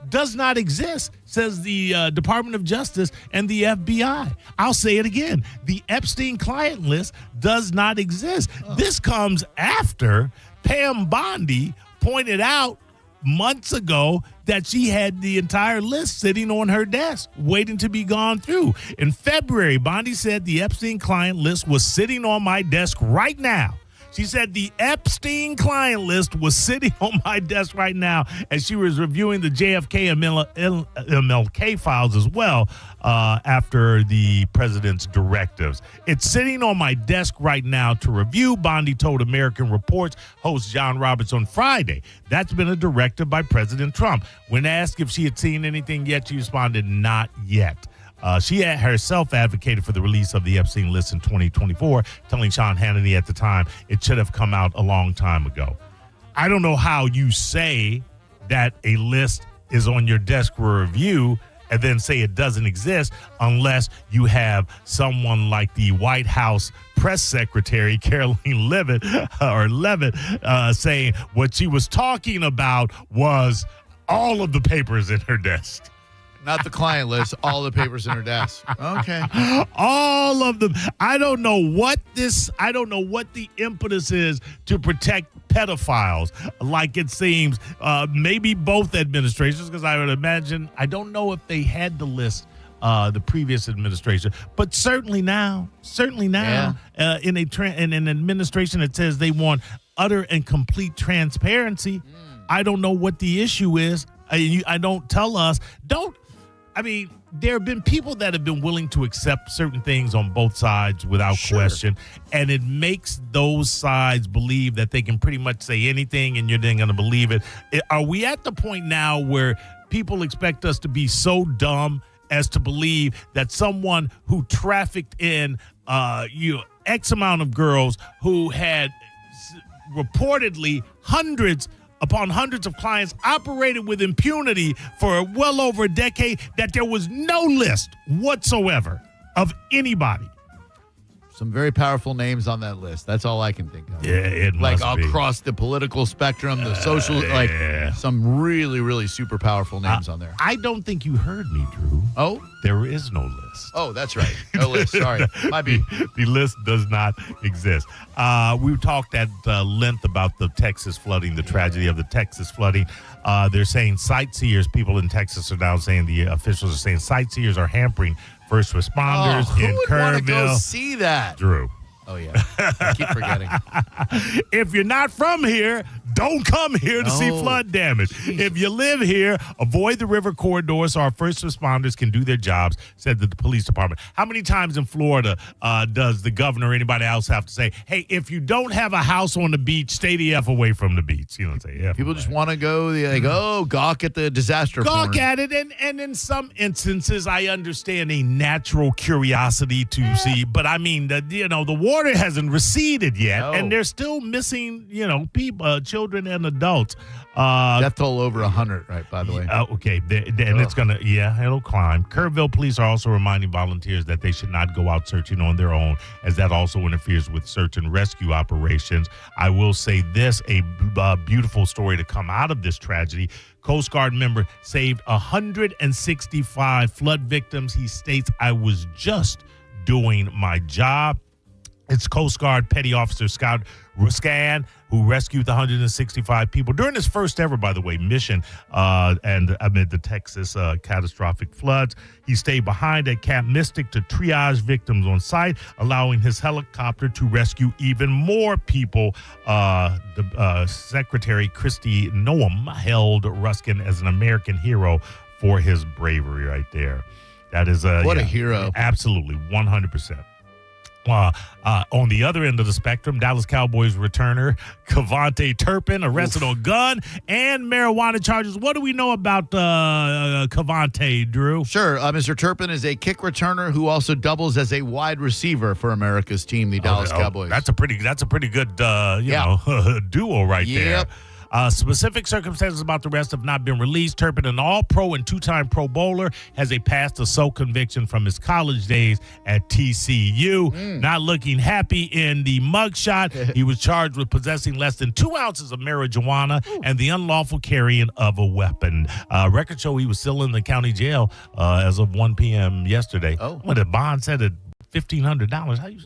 does not exist, says the Department of Justice and the FBI. I'll say it again. The Epstein client list does not exist. This comes after Pam Bondi pointed out months ago that she had the entire list sitting on her desk waiting to be gone through. In February, Bondi said the Epstein client list was sitting on my desk right now. She said the Epstein client list was sitting on my desk right now as she was reviewing the JFK and MLK files as well after the president's directives. It's sitting on my desk right now to review, Bondi told American Reports host John Roberts on Friday. That's been a directive by President Trump. When asked if she had seen anything yet, she responded, not yet. She had herself advocated for the release of the Epstein list in 2024, telling Sean Hannity at the time it should have come out a long time ago. I don't know how you say that a list is on your desk for review and then say it doesn't exist unless you have someone like the White House press secretary, Caroline Levitt, saying what she was talking about was all of the papers in her desk. Not the client list, all the papers in her desk. Okay. All of them. I don't know what the impetus is to protect pedophiles, like it seems. Maybe both administrations, because I would imagine, I don't know if they had the list the previous administration, but certainly now, in an administration that says they want utter and complete transparency, I don't know what the issue is. I don't tell us. There have been people that have been willing to accept certain things on both sides without question, and it makes those sides believe that they can pretty much say anything and you're then going to believe it. Are we at the point now where people expect us to be so dumb as to believe that someone who trafficked in X amount of girls who had reportedly hundreds upon hundreds of clients, operated with impunity for well over a decade, that there was no list whatsoever of anybody? Some very powerful names on that list. That's all I can think of. Yeah, it must be. Across the political spectrum, the social, some really, really super powerful names on there. I don't think you heard me, Drew. Oh? There is no list. Oh, that's right. No list. Sorry. Might be. The list does not exist. We talked at length about the Texas flooding, the tragedy of the Texas flooding. They're saying sightseers, people in Texas are now saying, the officials are saying sightseers are hampering first responders in Who would want to go see that? Drew. Oh, yeah. I keep forgetting. If you're not from here, don't come here to see flood damage. If you live here, avoid the river corridor so our first responders can do their jobs, said the police department. How many times in Florida does the governor or anybody else have to say, hey, if you don't have a house on the beach, stay the F away from the beach? You know what I'm saying? People just want to go, gawk at the disaster Gawk porn. at it. And in some instances, I understand a natural curiosity to see. But I mean, the water hasn't receded yet. No. And they're still missing, people, children and adults. Death toll over 100, right, by the way. Okay. And it's going to, it'll climb. Kerrville police are also reminding volunteers that they should not go out searching on their own, as that also interferes with search and rescue operations. I will say this, a beautiful story to come out of this tragedy. Coast Guard member saved 165 flood victims. He states, I was just doing my job. It's Coast Guard Petty Officer Scott Ruscan, who rescued the 165 people during his first ever, by the way, mission and amid the Texas catastrophic floods. He stayed behind at Camp Mystic to triage victims on site, allowing his helicopter to rescue even more people. Secretary Kristi Noem hailed Ruskin as an American hero for his bravery right there. That is what a hero. Absolutely, 100%. On the other end of the spectrum, Dallas Cowboys returner Cavante Turpin arrested on gun and marijuana charges. What do we know about Cavante, Drew? Sure. Mr. Turpin is a kick returner who also doubles as a wide receiver for America's team, the Dallas Cowboys. That's a pretty good duo right there. Specific circumstances about the arrest have not been released. Turpin, an all-pro and two-time Pro Bowler, has a past assault conviction from his college days at TCU. Not looking happy in the mugshot. He was charged with possessing less than 2 ounces of marijuana and the unlawful carrying of a weapon. Records show he was still in the county jail as of 1 p.m. yesterday. When the bond said at $1,500. How you...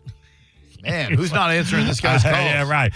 Man, who's not answering this guy's calls? Yeah, right.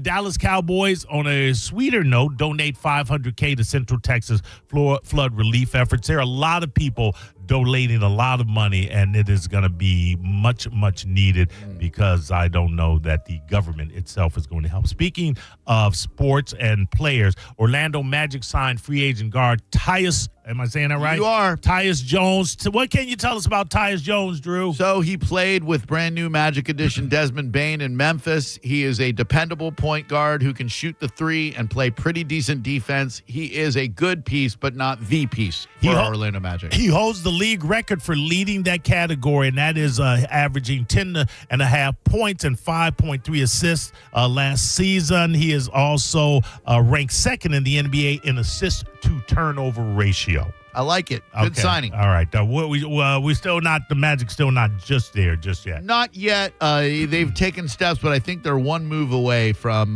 Dallas Cowboys, on a sweeter note, donate $500K to Central Texas flood relief efforts. There are a lot of people donating a lot of money, and it is going to be much, much needed because I don't know that the government itself is going to help. Speaking of sports and players, Orlando Magic signed free agent guard Tyus. Am I saying that right? You are. Tyus Jones. What can you tell us about Tyus Jones, Drew? So he played with brand new Magic Edition Desmond Bane in Memphis. He is a dependable point guard who can shoot the three and play pretty decent defense. He is a good piece, but not the piece for Orlando Magic. He holds the league record for leading that category, and that is averaging 10.5 points and 5.3 assists last season. He is also ranked second in the NBA in assists to turnover ratio. I like it. Good signing. All right. We still not, the Magic still not just there just yet. Not yet. They've taken steps, but I think they're one move away from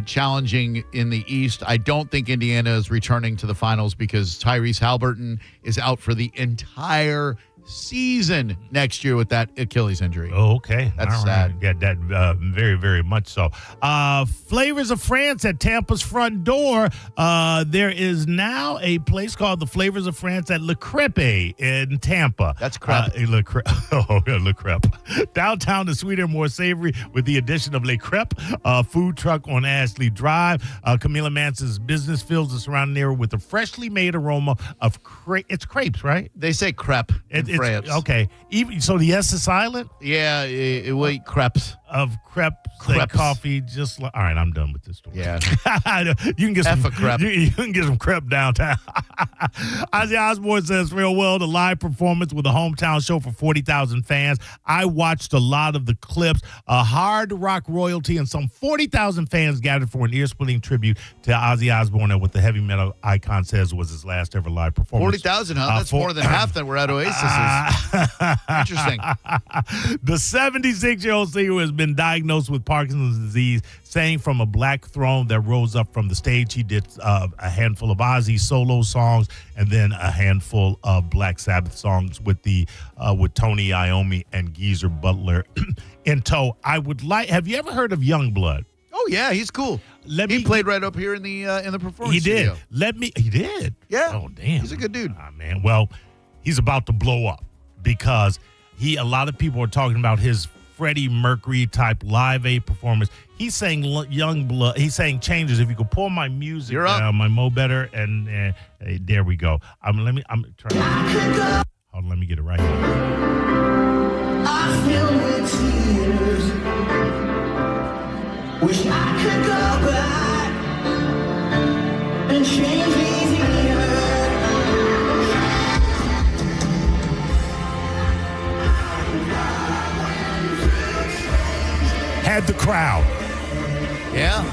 challenging in the East. I don't think Indiana is returning to the finals because Tyrese Halliburton is out for the entire season next year with that Achilles injury. Oh, okay. That's all sad. Right. Yeah, that very, very much so. Flavors of France at Tampa's front door. There is now a place called the Flavors of France at Le Crepe in Tampa. That's crap. Le Crepe. Downtown is sweeter and more savory with the addition of Le Crepe, food truck on Ashley Drive. Camila Manson's business fills the surrounding area with a freshly made aroma of it's crepes, right? They say crepe. It's France. Okay. Even so, the S is silent. Yeah, wait, crepes of crepes. Like coffee. Just like, all right, I'm done with this story. Yeah, you can get some crepe. You can get some crepe downtown. Ozzy Osbourne says, "Real well, the live performance with a hometown show for 40,000 fans. I watched a lot of the clips. Hard rock royalty and some 40,000 fans gathered for an ear-splitting tribute to Ozzy Osbourne at what the heavy metal icon says was his last ever live performance. 40,000, huh? That's more than half that we're at Oasis. Interesting. The 76-year-old singer has been diagnosed with Parkinson's disease, saying from a black throne that rose up from the stage. He did a handful of Ozzy solo songs and then a handful of Black Sabbath songs with Tony Iommi and Geezer Butler in tow. Have you ever heard of Youngblood? Oh yeah, he's cool. He played right up here in the performance He did. studio. He did. Yeah. Oh damn. He's a good dude. Oh, man. Well, he's about to blow up because a lot of people are talking about his Freddie Mercury type Live Aid performance. He's saying Youngblood. He's saying changes. If you could pull my music down, my Mo Better, and there we go. I'm trying. Hold on, let me get it right here. I feel with tears. Wish I could go back and change these years. Had the crowd. Yeah.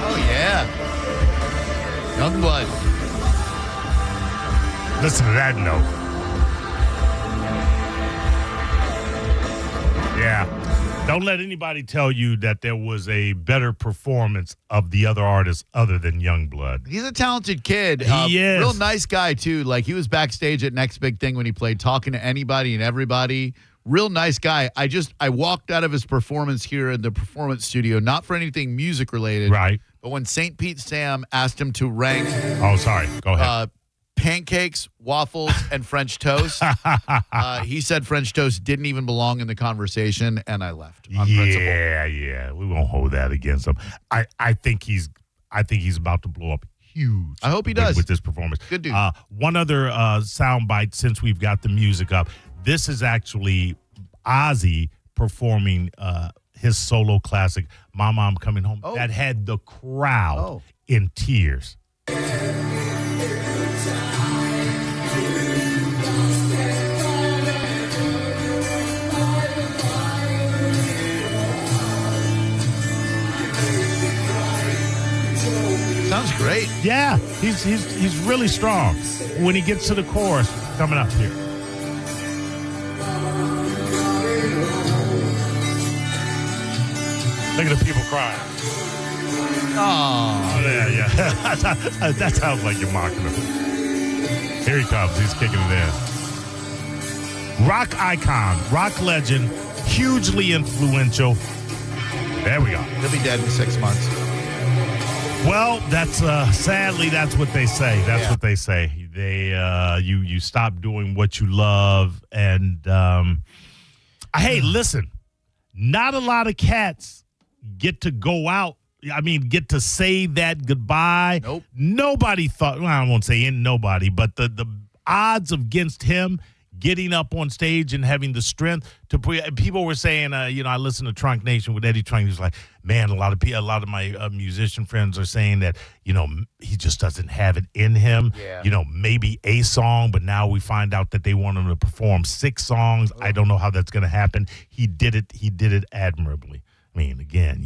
Oh yeah. Youngblood. Listen to that note. Yeah. Don't let anybody tell you that there was a better performance of the other artists other than Youngblood. He's a talented kid. He is. Real nice guy, too. Like, he was backstage at Next Big Thing when he played, talking to anybody and everybody. Real nice guy. I walked out of his performance here in the performance studio, not for anything music related. Right. But when St. Pete Sam asked him to rank... Oh, sorry. Go ahead. pancakes, waffles, and French toast. He said French toast didn't even belong in the conversation, and I left on principle. Yeah. We won't hold that against him. I think he's about to blow up huge. I hope he does with this performance. Good dude. One other soundbite since we've got the music up. This is actually Ozzy performing his solo classic, "Mama, I'm Coming Home." That had the crowd in tears. Sounds great. Yeah, he's really strong when he gets to the chorus coming up here. Look at the people crying. Oh, yeah. That sounds like you're mocking him. Here he comes. He's kicking it in. Rock icon, rock legend, hugely influential. There we go. He'll be dead in 6 months. Well, that's sadly that's what they say. That's what they say. They you stop doing what you love, and hey, listen, not a lot of cats get to go out. I mean, get to say that goodbye. Nope. Nobody thought. Well, I won't say nobody, but the odds against him getting up on stage and having the strength to people were saying, I listened to Trunk Nation with Eddie Trunk. He was like, man, a lot of my musician friends are saying that, he just doesn't have it in him. Yeah. Maybe a song, but now we find out that they want him to perform 6 songs. I don't know how that's going to happen. He did it admirably. I mean, again,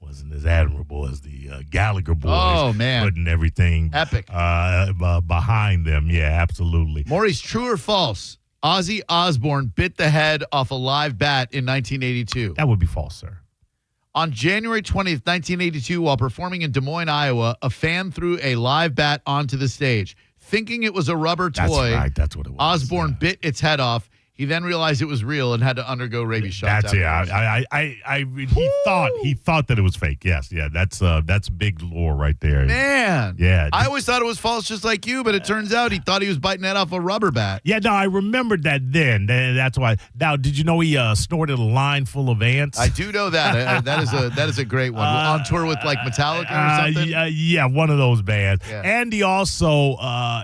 wasn't as admirable as the Gallagher boys. Oh, man. Putting everything epic behind them. Yeah, absolutely. Maurice, true or false? Ozzy Osbourne bit the head off a live bat in 1982. That would be false, sir. On January 20th, 1982, while performing in Des Moines, Iowa, a fan threw a live bat onto the stage. Thinking it was a rubber toy, That's right. That's what it was. Osbourne bit its head off. He then realized it was real and had to undergo rabies shots. That's he thought that it was fake. Yes, yeah. That's big lore right there. Man, yeah. I always thought it was false, just like you, but it turns out he thought he was biting that off a rubber bat. Yeah, no, I remembered that then. That's why. Now, did you know he snorted a line full of ants? I do know that. That is a great one. On tour with like Metallica or something. Yeah, one of those bands. Yeah. And he also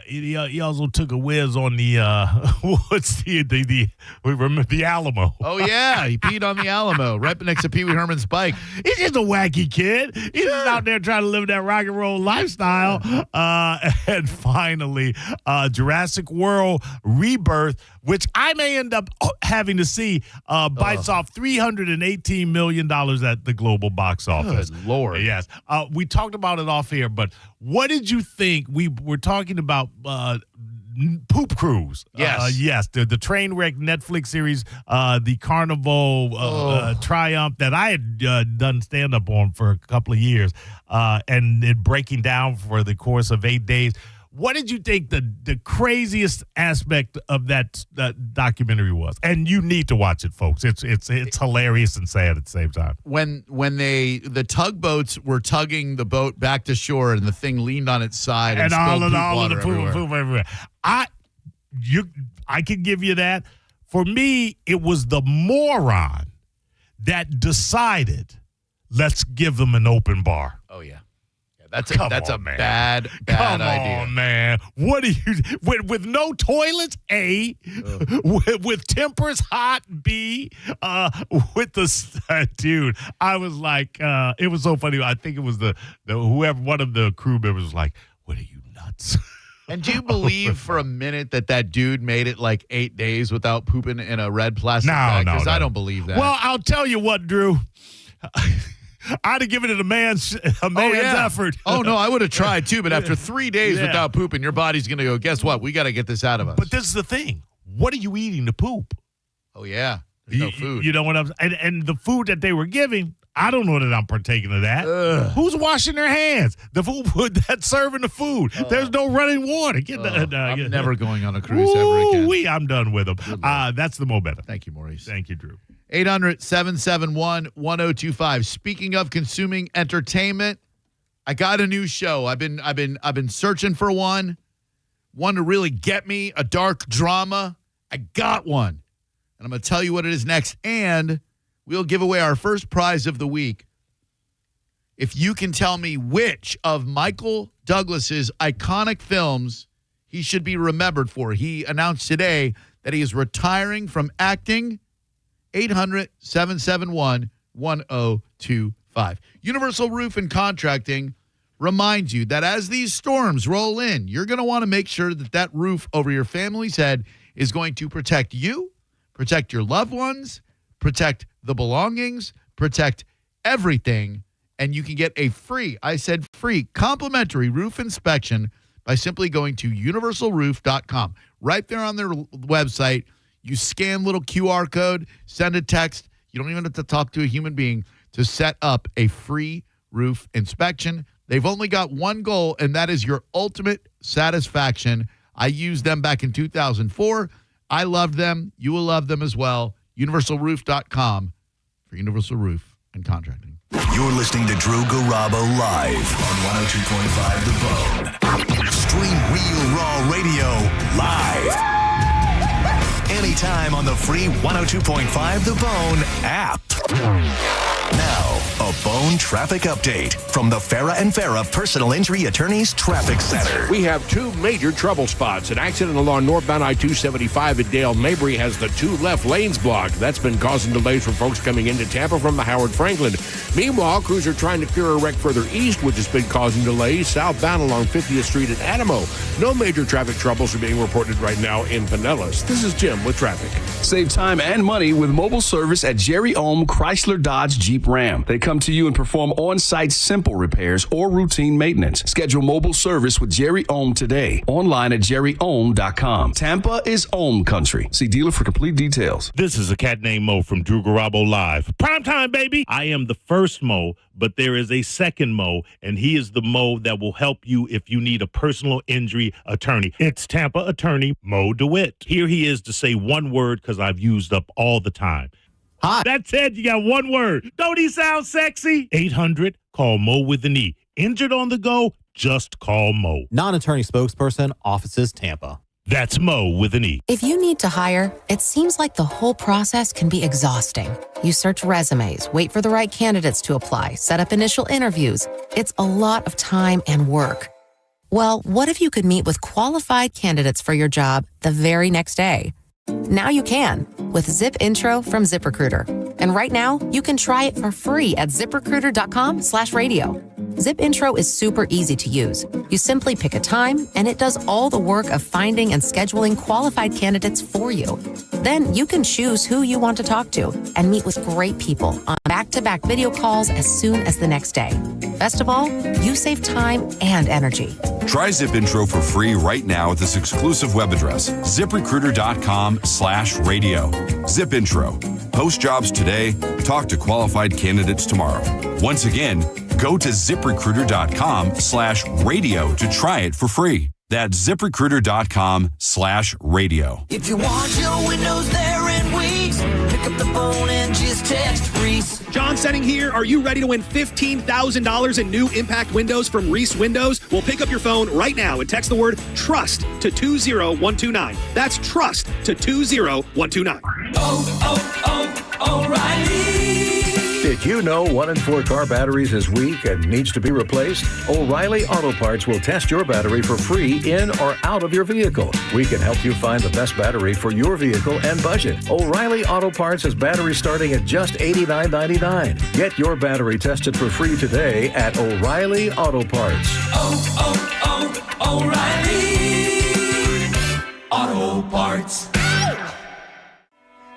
he also took a whiz on the what's the we remember the Alamo. Oh, yeah. He peed on the Alamo right next to Pee Wee Herman's bike. He's just a wacky kid. He's just out there trying to live that rock and roll lifestyle. And finally, Jurassic World Rebirth, which I may end up having to see, bites off $318 million at the global box office. Good Lord. Yes. We talked about it off here, but what did you think? We were talking about Poop Cruise. Yes. Yes. The train wreck Netflix series, the Carnival Triumph that I had done stand up on for a couple of years, and it breaking down for the course of 8 days. What did you think the craziest aspect of that documentary was? And you need to watch it, folks. It's hilarious and sad at the same time. When the tugboats were tugging the boat back to shore and the thing leaned on its side and spilled all of the everywhere. poop everywhere. I can give you that. For me, it was the moron that decided, let's give them an open bar. Oh, yeah. That's a bad idea. Come on, man. What are you with no toilets? A, with tempers hot. B, with the dude. I was like, it was so funny. I think it was the whoever one of the crew members was like, "What are you nuts?" And do you believe for a minute that dude made it like 8 days without pooping in a red plastic bag? No. I don't believe that. Well, I'll tell you what, Drew. I'd have given it a man's effort. Oh, no, I would have tried too, but after 3 days without pooping, your body's going to go, guess what? We got to get this out of us. But this is the thing. What are you eating to poop? Oh, yeah. There's no food. You know what I'm saying? And the food that they were giving, I don't know that I'm partaking of that. Who's washing their hands? The food that's serving the food. There's no running water. I'm never going on a cruise ever again. I'm done with them. That's the Mo Better. Thank you, Maurice. Thank you, Drew. 800-771-1025. Speaking of consuming entertainment, I got a new show. I've been searching for one. one to really get me, a dark drama, I got one. And I'm going to tell you what it is next. And we'll give away our first prize of the week. If you can tell me which of Michael Douglas's iconic films he should be remembered for. He announced today that he is retiring from acting. 800-771-1025. Universal Roof and Contracting reminds you that as these storms roll in, you're going to want to make sure that that roof over your family's head is going to protect you, protect your loved ones, protect the belongings, protect everything. And you can get a free, complimentary roof inspection by simply going to universalroof.com. Right there on their website, you scan little QR code, send a text. You don't even have to talk to a human being to set up a free roof inspection. They've only got one goal, and that is your ultimate satisfaction. I used them back in 2004. I loved them. You will love them as well. universalroof.com for Universal Roof and Contracting. You're listening to Drew Garabo live on 102.5 The Bone. Stream Real Raw Radio live. Anytime on the free 102.5 The Bone app. Now, a Bone traffic update from the Farah and Farah Personal Injury Attorneys Traffic Center. We have two major trouble spots. An accident along northbound I-275 at Dale Mabry has the two left lanes blocked. That's been causing delays for folks coming into Tampa from the Howard Franklin. Meanwhile, crews are trying to clear a wreck further east, which has been causing delays southbound along 50th Street at Adamo. No major traffic troubles are being reported right now in Pinellas. This is Jim with traffic. Save time and money with mobile service at Jerry Ohm Chrysler Dodge Jeep Ram. They come to you and perform on-site simple repairs or routine maintenance. Schedule mobile service with Jerry Ohm today. Online at jerryohm.com. Tampa is Ohm country. See dealer for complete details. This is a cat named Mo from Drew Garabo Live. Prime time, baby. I am the first Mo, but there is a second Mo, and he is the Mo that will help you if you need a personal injury attorney. It's Tampa attorney Mo DeWitt. Here he is to say one word because I've used up all the time. Hi. That's it. You got one word. Don't he sound sexy? 800, call Mo with an E. Injured on the go? Just call Mo. Non-attorney spokesperson, offices Tampa. That's Mo with an E. If you need to hire, it seems like the whole process can be exhausting. You search resumes, wait for the right candidates to apply, set up initial interviews. It's a lot of time and work. Well, what if you could meet with qualified candidates for your job the very next day? Now you can with Zip Intro from ZipRecruiter. And right now, you can try it for free at ZipRecruiter.com/radio. Zip Intro is super easy to use. You simply pick a time, and it does all the work of finding and scheduling qualified candidates for you. Then you can choose who you want to talk to and meet with great people on back-to-back video calls as soon as the next day. Best of all, you save time and energy. Try Zip Intro for free right now at this exclusive web address, ZipRecruiter.com/radio. Zip Intro. Post jobs today. Talk to qualified candidates tomorrow. Once again, go to ZipRecruiter.com/radio to try it for free. That's ZipRecruiter.com/radio. If you want your windows there in weeks, pick up the phone and just text Reese. John Senning here. Are you ready to win $15,000 in new impact windows from Reese Windows? Well, pick up your phone right now and text the word TRUST to 20129. That's TRUST to 20129. O'Reilly. Did you know 1 in 4 car batteries is weak and needs to be replaced? O'Reilly Auto Parts will test your battery for free in or out of your vehicle. We can help you find the best battery for your vehicle and budget. O'Reilly Auto Parts has batteries starting at just $89.99. Get your battery tested for free today at O'Reilly Auto Parts. O'Reilly Auto Parts.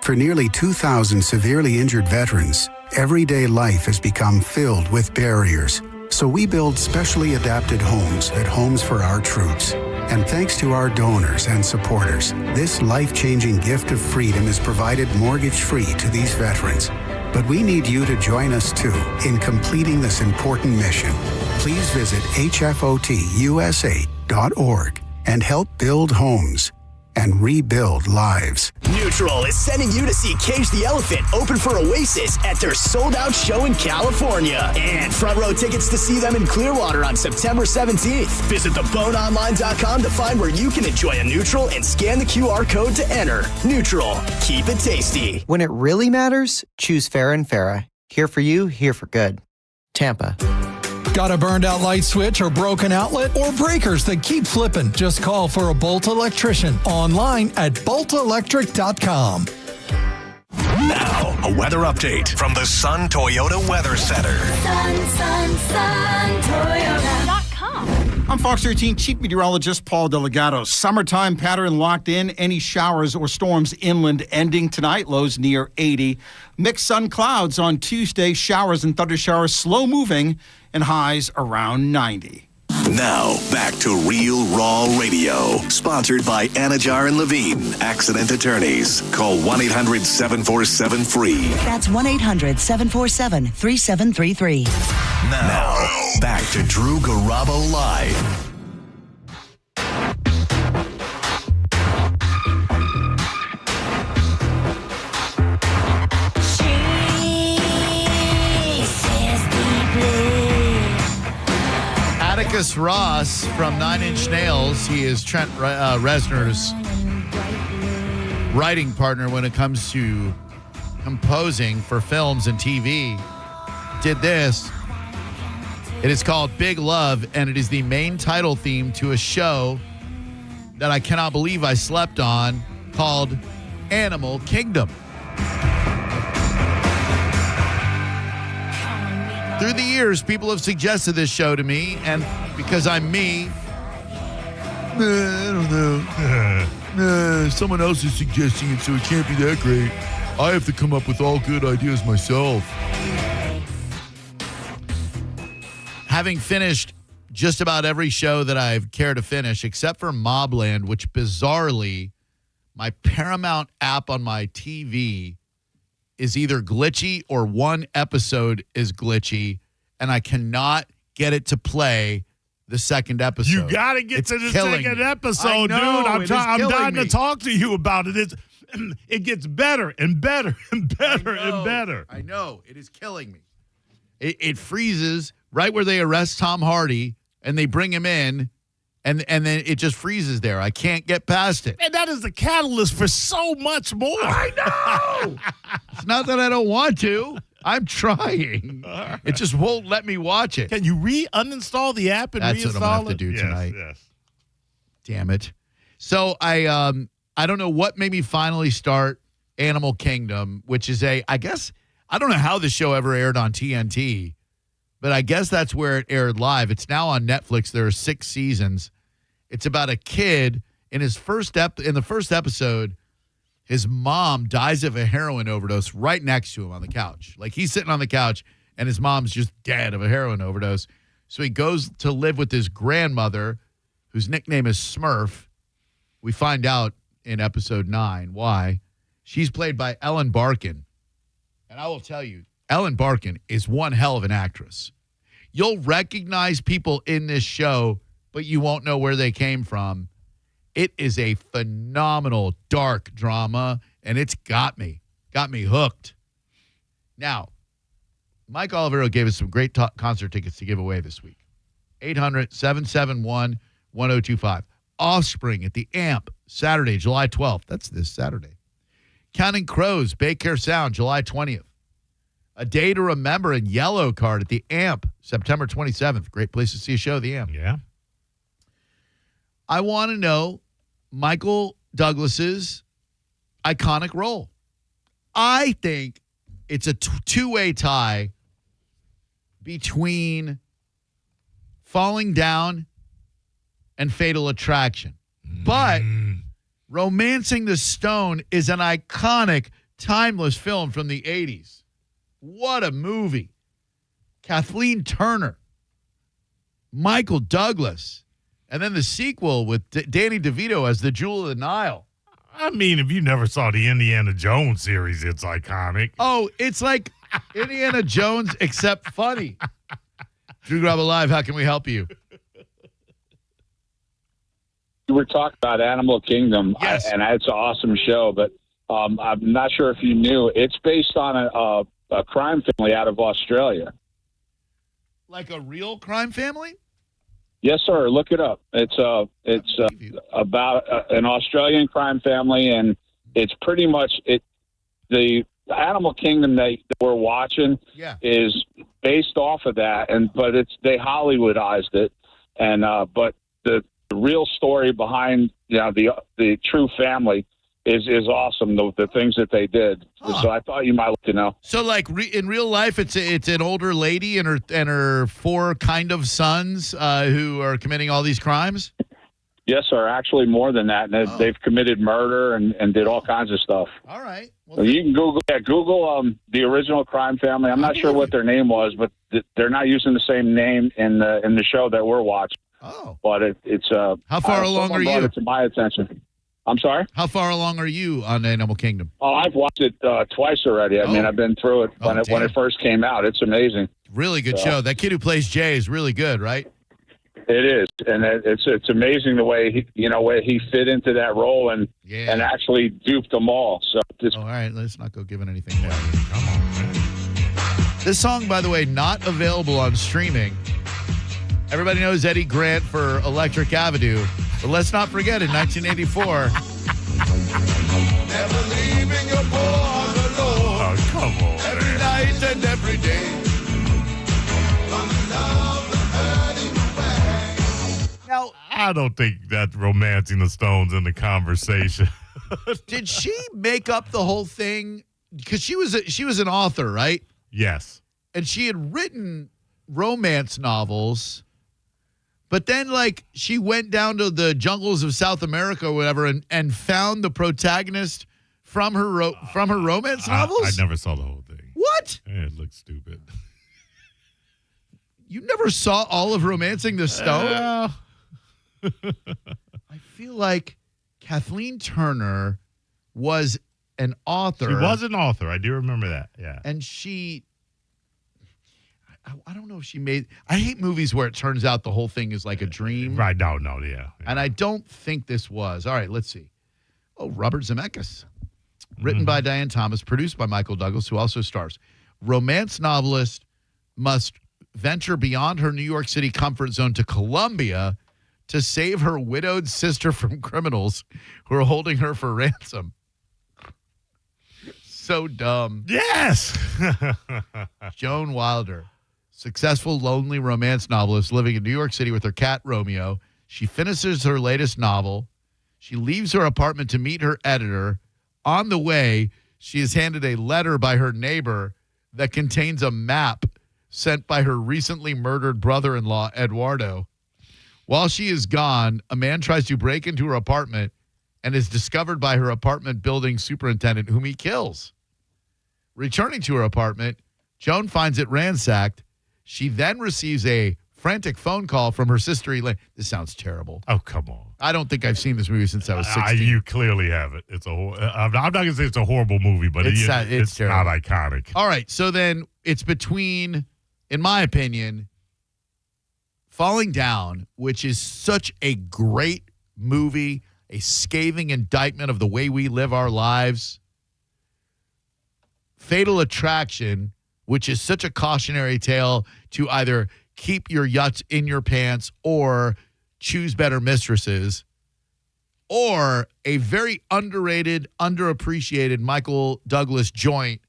For nearly 2,000 severely injured veterans, everyday life has become filled with barriers. So we build specially adapted homes at Homes for Our Troops. And thanks to our donors and supporters, this life-changing gift of freedom is provided mortgage-free to these veterans. But we need you to join us too in completing this important mission. Please visit hfotusa.org and help build homes. and rebuild lives. Neutral is sending you to see Cage the Elephant open for Oasis at their sold-out show in California. And front row tickets to see them in Clearwater on September 17th. Visit theboneonline.com to find where you can enjoy a Neutral and scan the QR code to enter. Neutral. Keep it tasty. When it really matters, choose Farrah and Farrah. Here for you, here for good. Tampa. Got a burned out light switch or broken outlet or breakers that keep flipping? Just call for a Bolt electrician online at boltelectric.com. Now, a weather update from the Sun Toyota Weather Center. Sun, Toyota.com. I'm Fox 13 Chief Meteorologist Paul Delgado. Summertime pattern locked in. Any showers or storms inland ending tonight. Lows near 80. Mixed sun clouds on Tuesday. Showers and thunder showers slow moving and highs around 90. Now, back to Real Raw Radio. Sponsored by Anajar and Levine, accident attorneys. Call 1-800-747-FREE. That's 1-800-747-3733. Now, back to Drew Garabo Live. Atticus Ross from Nine Inch Nails. He is Trent Reznor's writing partner when it comes to composing for films and TV. Did this. It is called Big Love, and it is the main title theme to a show that I cannot believe I slept on called Animal Kingdom. Through the years, people have suggested this show to me, and because I'm me, I don't know. Someone else is suggesting it, so it can't be that great. I have to come up with all good ideas myself. Having finished just about every show that I've cared to finish, except for Mobland, which bizarrely, my Paramount app on my TV is either glitchy or one episode is glitchy, and I cannot get it to play the second episode. You got to get to the second episode, dude. I'm dying to talk to you about it. It gets better and better and better and better. I know. It is killing me. It freezes right where they arrest Tom Hardy, and they bring him in, and then it just freezes there. I can't get past it. And that is the catalyst for so much more. I know. It's not that I don't want to. I'm trying. Right. It just won't let me watch it. Can you uninstall the app and reinstall it? That's what I'm going to have to do tonight. Yes. Damn it. So I don't know what made me finally start Animal Kingdom, which is I don't know how the show ever aired on TNT, but I guess that's where it aired live. It's now on Netflix. There are 6 seasons. It's about a kid in the first episode. His mom dies of a heroin overdose right next to him on the couch. Like, he's sitting on the couch, and his mom's just dead of a heroin overdose. So he goes to live with his grandmother, whose nickname is Smurf. We find out in episode 9 why. She's played by Ellen Barkin. And I will tell you, Ellen Barkin is one hell of an actress. You'll recognize people in this show, but you won't know where they came from. It is a phenomenal dark drama, and it's got me hooked. Now, Mike Olivero gave us some great concert tickets to give away this week. 800-771-1025. Offspring at the Amp, Saturday, July 12th. That's this Saturday. Counting Crows, Bay Care Sound, July 20th. A Day to Remember and Yellow Card at the Amp, September 27th. Great place to see a show, the Amp. Yeah. I want to know Michael Douglas's iconic role. I think it's a two-way tie between Falling Down and Fatal Attraction. But Romancing the Stone is an iconic, timeless film from the 80s. What a movie. Kathleen Turner, Michael Douglas, and then the sequel with Danny DeVito as the Jewel of the Nile. I mean, if you never saw the Indiana Jones series, it's iconic. Oh, it's like Indiana Jones except funny. Drew Garabo Live, how can we help you? you were talking about Animal Kingdom, Yes. and it's an awesome show, but I'm not sure if you knew, it's based on a crime family out of Australia. Like a real crime family? Yes, sir. Look it up. It's about an Australian crime family, and it's pretty much the Animal Kingdom that we're watching is based off of that, but they Hollywoodized it, and but the real story behind the true family is awesome. The things that they did. So I thought you might like to know. So, like in real life, it's an older lady and her 4 kind of sons who are committing all these crimes. Yes, sir. Actually, more than that. And they've committed murder and did all kinds of stuff. All right. Well, you can Google the original crime family. I'm not sure what their name was, but they're not using the same name in the show that we're watching. Oh. But it's how far along are you? It to my attention. I'm sorry? How far along are you on Animal Kingdom? Oh, I've watched it twice already. I mean, I've been through it when it first came out. It's amazing. Really good show. That kid who plays Jay is really good, right? It is, and it's amazing the way he fit into that role and actually duped them all. So all right, let's not go giving anything away. Come on, man. This song, by the way, not available on streaming. Everybody knows Eddie Grant for Electric Avenue, but let's not forget in 1984. Never leaving your boy alone. Oh, come on. Every night and every day. Now, I don't think that romancing the Stones in the conversation. Did she make up the whole thing? Because she was an author, right? Yes. And she had written romance novels, but then she went down to the jungles of South America or whatever and found the protagonist from her romance novels. I never saw the whole thing. What? It looks stupid. You never saw all of Romancing the Stone? I feel like Kathleen Turner was an author. She was an author. I do remember that. Yeah. And I don't know if she made. I hate movies where it turns out the whole thing is like a dream. Right. No, yeah. And I don't think this was. All right, let's see. Oh, Robert Zemeckis. Written by Diane Thomas, produced by Michael Douglas, who also stars. Romance novelist must venture beyond her New York City comfort zone to Colombia to save her widowed sister from criminals who are holding her for ransom. So dumb. Yes. Joan Wilder, successful lonely romance novelist living in New York City with her cat Romeo. She finishes her latest novel. She leaves her apartment to meet her editor. On the way, she is handed a letter by her neighbor that contains a map sent by her recently murdered brother-in-law, Eduardo. While she is gone, a man tries to break into her apartment and is discovered by her apartment building superintendent, whom he kills. Returning to her apartment, Joan finds it ransacked. She then receives a frantic phone call from her sister Elaine. This sounds terrible. Oh, come on. I don't think I've seen this movie since I was 16. You clearly haven't. I'm not going to say it's a horrible movie, but it's not iconic. All right, so then it's between, in my opinion, Falling Down, which is such a great movie, a scathing indictment of the way we live our lives. Fatal Attraction, which is such a cautionary tale to either keep your yuts in your pants or choose better mistresses, or a very underrated, underappreciated Michael Douglas joint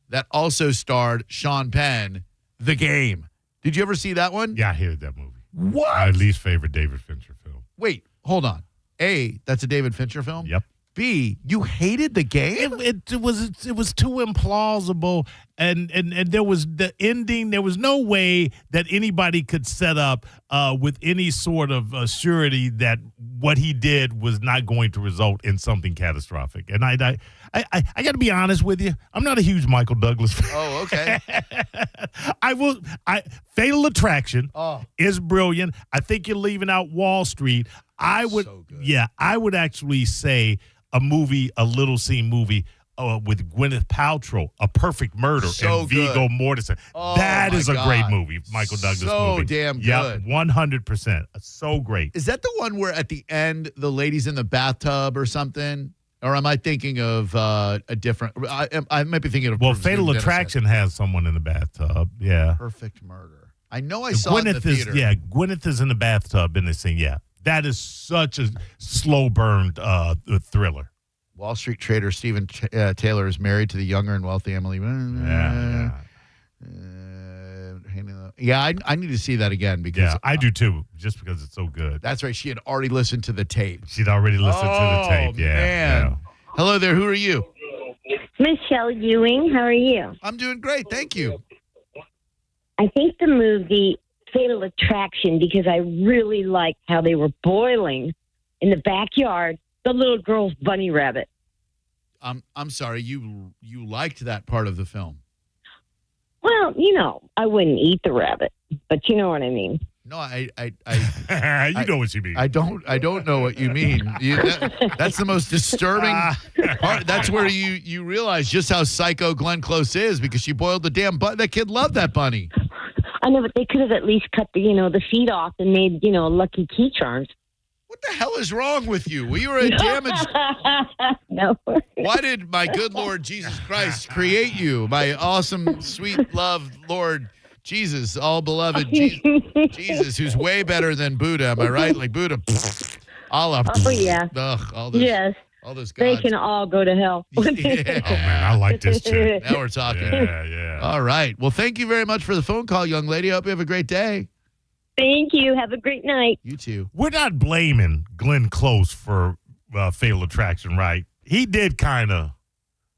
that also starred Sean Penn, The Game. Did you ever see that one? Yeah, I hated that movie. What? My least favorite David Fincher film. Wait, hold on. A, that's a David Fincher film? Yep. B, you hated The Game? It was too implausible, and there was the ending. There was no way that anybody could set up with any sort of surety that what he did was not going to result in something catastrophic. And I got to be honest with you. I'm not a huge Michael Douglas fan. Oh, okay. Fatal Attraction is brilliant. I think you're leaving out Wall Street. I would actually say a little scene movie, with Gwyneth Paltrow, A Perfect Murder, So and good. Viggo Mortensen. Oh, That my is a God. great movie, Michael Douglas So movie. damn Yep, good. 100%. So great. Is that the one where at the end the lady's in the bathtub or something? Or am I thinking of a different? I might be thinking of. Well, Presumed Fatal Innocent. Attraction has someone in the bathtub. Yeah. Perfect Murder. I know I saw it in the Gwyneth theater. Gwyneth is in the bathtub in this thing. Yeah. That is such a slow burned thriller. Wall Street trader Stephen Taylor is married to the younger and wealthy Emily. Yeah, I need to see that again because I do too, just because it's so good. That's right. She had already listened to the tape. She'd already listened to the tape. Yeah. Man. Yeah. Hello there. Who are you? Michelle Ewing, how are you? I'm doing great. Thank you. I think the movie Fatal Attraction, because I really liked how they were boiling in the backyard the little girl's bunny rabbit. I'm sorry. You liked that part of the film. Well, I wouldn't eat the rabbit, but you know what I mean. No, I you know what you mean. I don't know what you mean. That's the most disturbing part. That's where you realize just how psycho Glenn Close is because she boiled the damn bunny. That kid loved that bunny. I know, but they could have at least cut the feet off and made, lucky key charms. What the hell is wrong with you? We were a damaged. No. Why did my good Lord Jesus Christ create you? My awesome, sweet, loved Lord Jesus, all beloved Jesus, who's way better than Buddha. Am I right? Like Buddha. Allah. Oh, yeah. Ugh, all this, yes. all this They gods. can all go to hell. Yeah. Oh, man, I like this chick. Now we're talking. Yeah. All right. Well, thank you very much for the phone call, young lady. I hope you have a great day. Thank you. Have a great night. You too. We're not blaming Glenn Close for Fatal Attraction, right? He did kind of,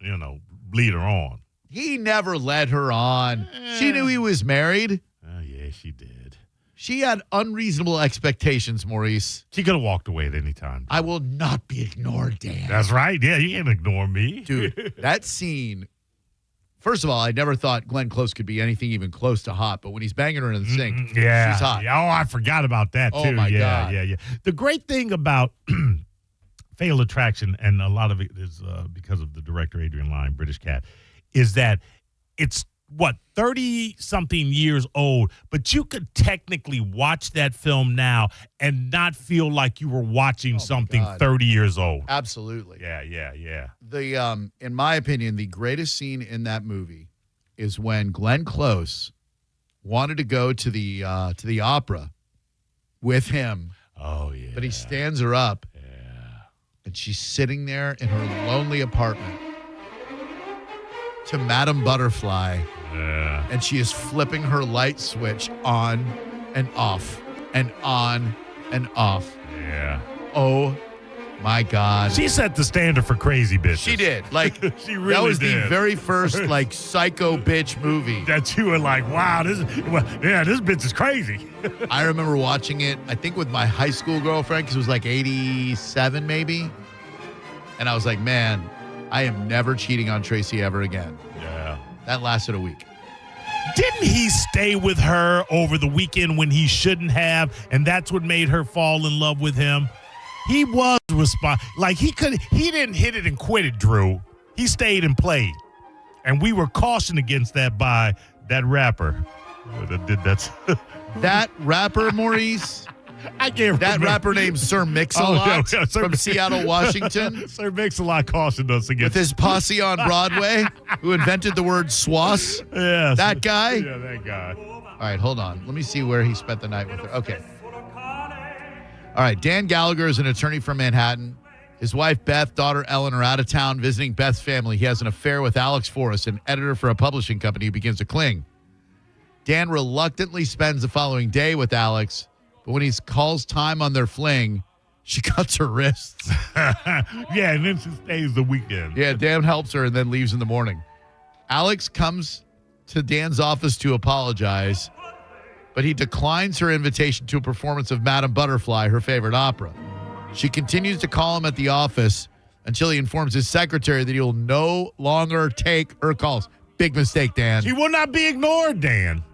lead her on. He never led her on. She knew he was married. Oh, yeah, she did. She had unreasonable expectations, Maurice. She could have walked away at any time. I will not be ignored, Dan. That's right. Yeah, you can't ignore me. Dude, that scene. First of all, I never thought Glenn Close could be anything even close to hot, but when he's banging her in the sink, yeah, she's hot. Yeah, I forgot about that, too. Oh, my God. Yeah. The great thing about Fatal Attraction, and a lot of it is because of the director, Adrian Lyne, British cat, is that it's, 30-something years old, but you could technically watch that film now and not feel like you were watching something 30 years old. Absolutely. Yeah. The in my opinion, the greatest scene in that movie is when Glenn Close wanted to go to the opera with him. Oh, yeah. But he stands her up. Yeah. And she's sitting there in her lonely apartment to Madame Butterfly. Yeah. And she is flipping her light switch on and off and on and off. Yeah. Oh, my God. She set the standard for crazy bitches. She did. Like, she really that was did. the very first, psycho bitch movie. That you were like, wow, this bitch is crazy. I remember watching it, I think with my high school girlfriend, because it was 87 maybe. And I was like, man, I am never cheating on Tracy ever again. Yeah. That lasted a week. Didn't he stay with her over the weekend when he shouldn't have, and that's what made her fall in love with him? He was he didn't hit it and quit it, Drew. He stayed and played. And we were cautioned against that by that rapper that did that. That rapper, Maurice? I can't That remember. rapper named Sir Mix-a-Lot Sir from Seattle, Washington. Sir Mix-a-Lot cautioned us against With his posse on Broadway, who invented the word swass. Yes. That guy? Yeah, that guy. All right, hold on. Let me see where he spent the night with her. Okay. All right, Dan Gallagher is an attorney from Manhattan. His wife, Beth, daughter, Ellen, are out of town visiting Beth's family. He has an affair with Alex Forrest, an editor for a publishing company who begins to cling. Dan reluctantly spends the following day with Alex, but when he calls time on their fling, she cuts her wrists. Yeah, and then she stays the weekend. Yeah, Dan helps her and then leaves in the morning. Alex comes to Dan's office to apologize, but he declines her invitation to a performance of Madame Butterfly, her favorite opera. She continues to call him at the office until he informs his secretary that he will no longer take her calls. Big mistake, Dan. She will not be ignored, Dan.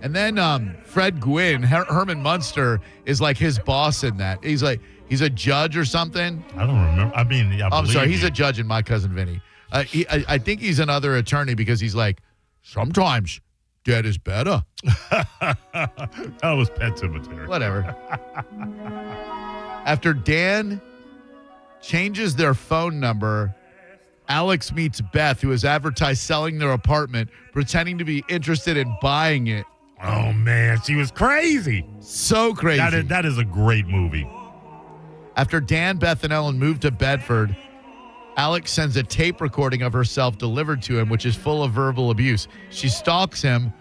And then Fred Gwynn, Herman Munster, is like his boss in that. He's a judge or something. I don't remember. I mean, I'm sorry, he's a judge in My Cousin Vinny. I think he's another attorney because he's like, sometimes dead is better. That was Pet Cemetery. Whatever. After Dan changes their phone number, Alex meets Beth, who has advertised selling their apartment, pretending to be interested in buying it. Oh, man. She was crazy. So crazy. That is a great movie. After Dan, Beth, and Ellen move to Bedford, Alex sends a tape recording of herself delivered to him, which is full of verbal abuse. She stalks him,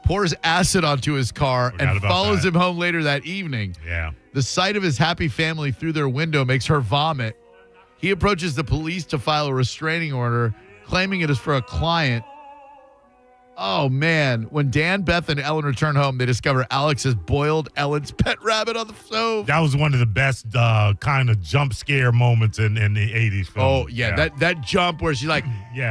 pours acid onto his car, and follows him home later that evening. Yeah. The sight of his happy family through their window makes her vomit. He approaches the police to file a restraining order, claiming it is for a client. Oh, man. When Dan, Beth, and Ellen return home, they discover Alex has boiled Ellen's pet rabbit on the stove. That was one of the best kind of jump scare moments in the 80s film. Oh, yeah. That jump where she's like, yeah.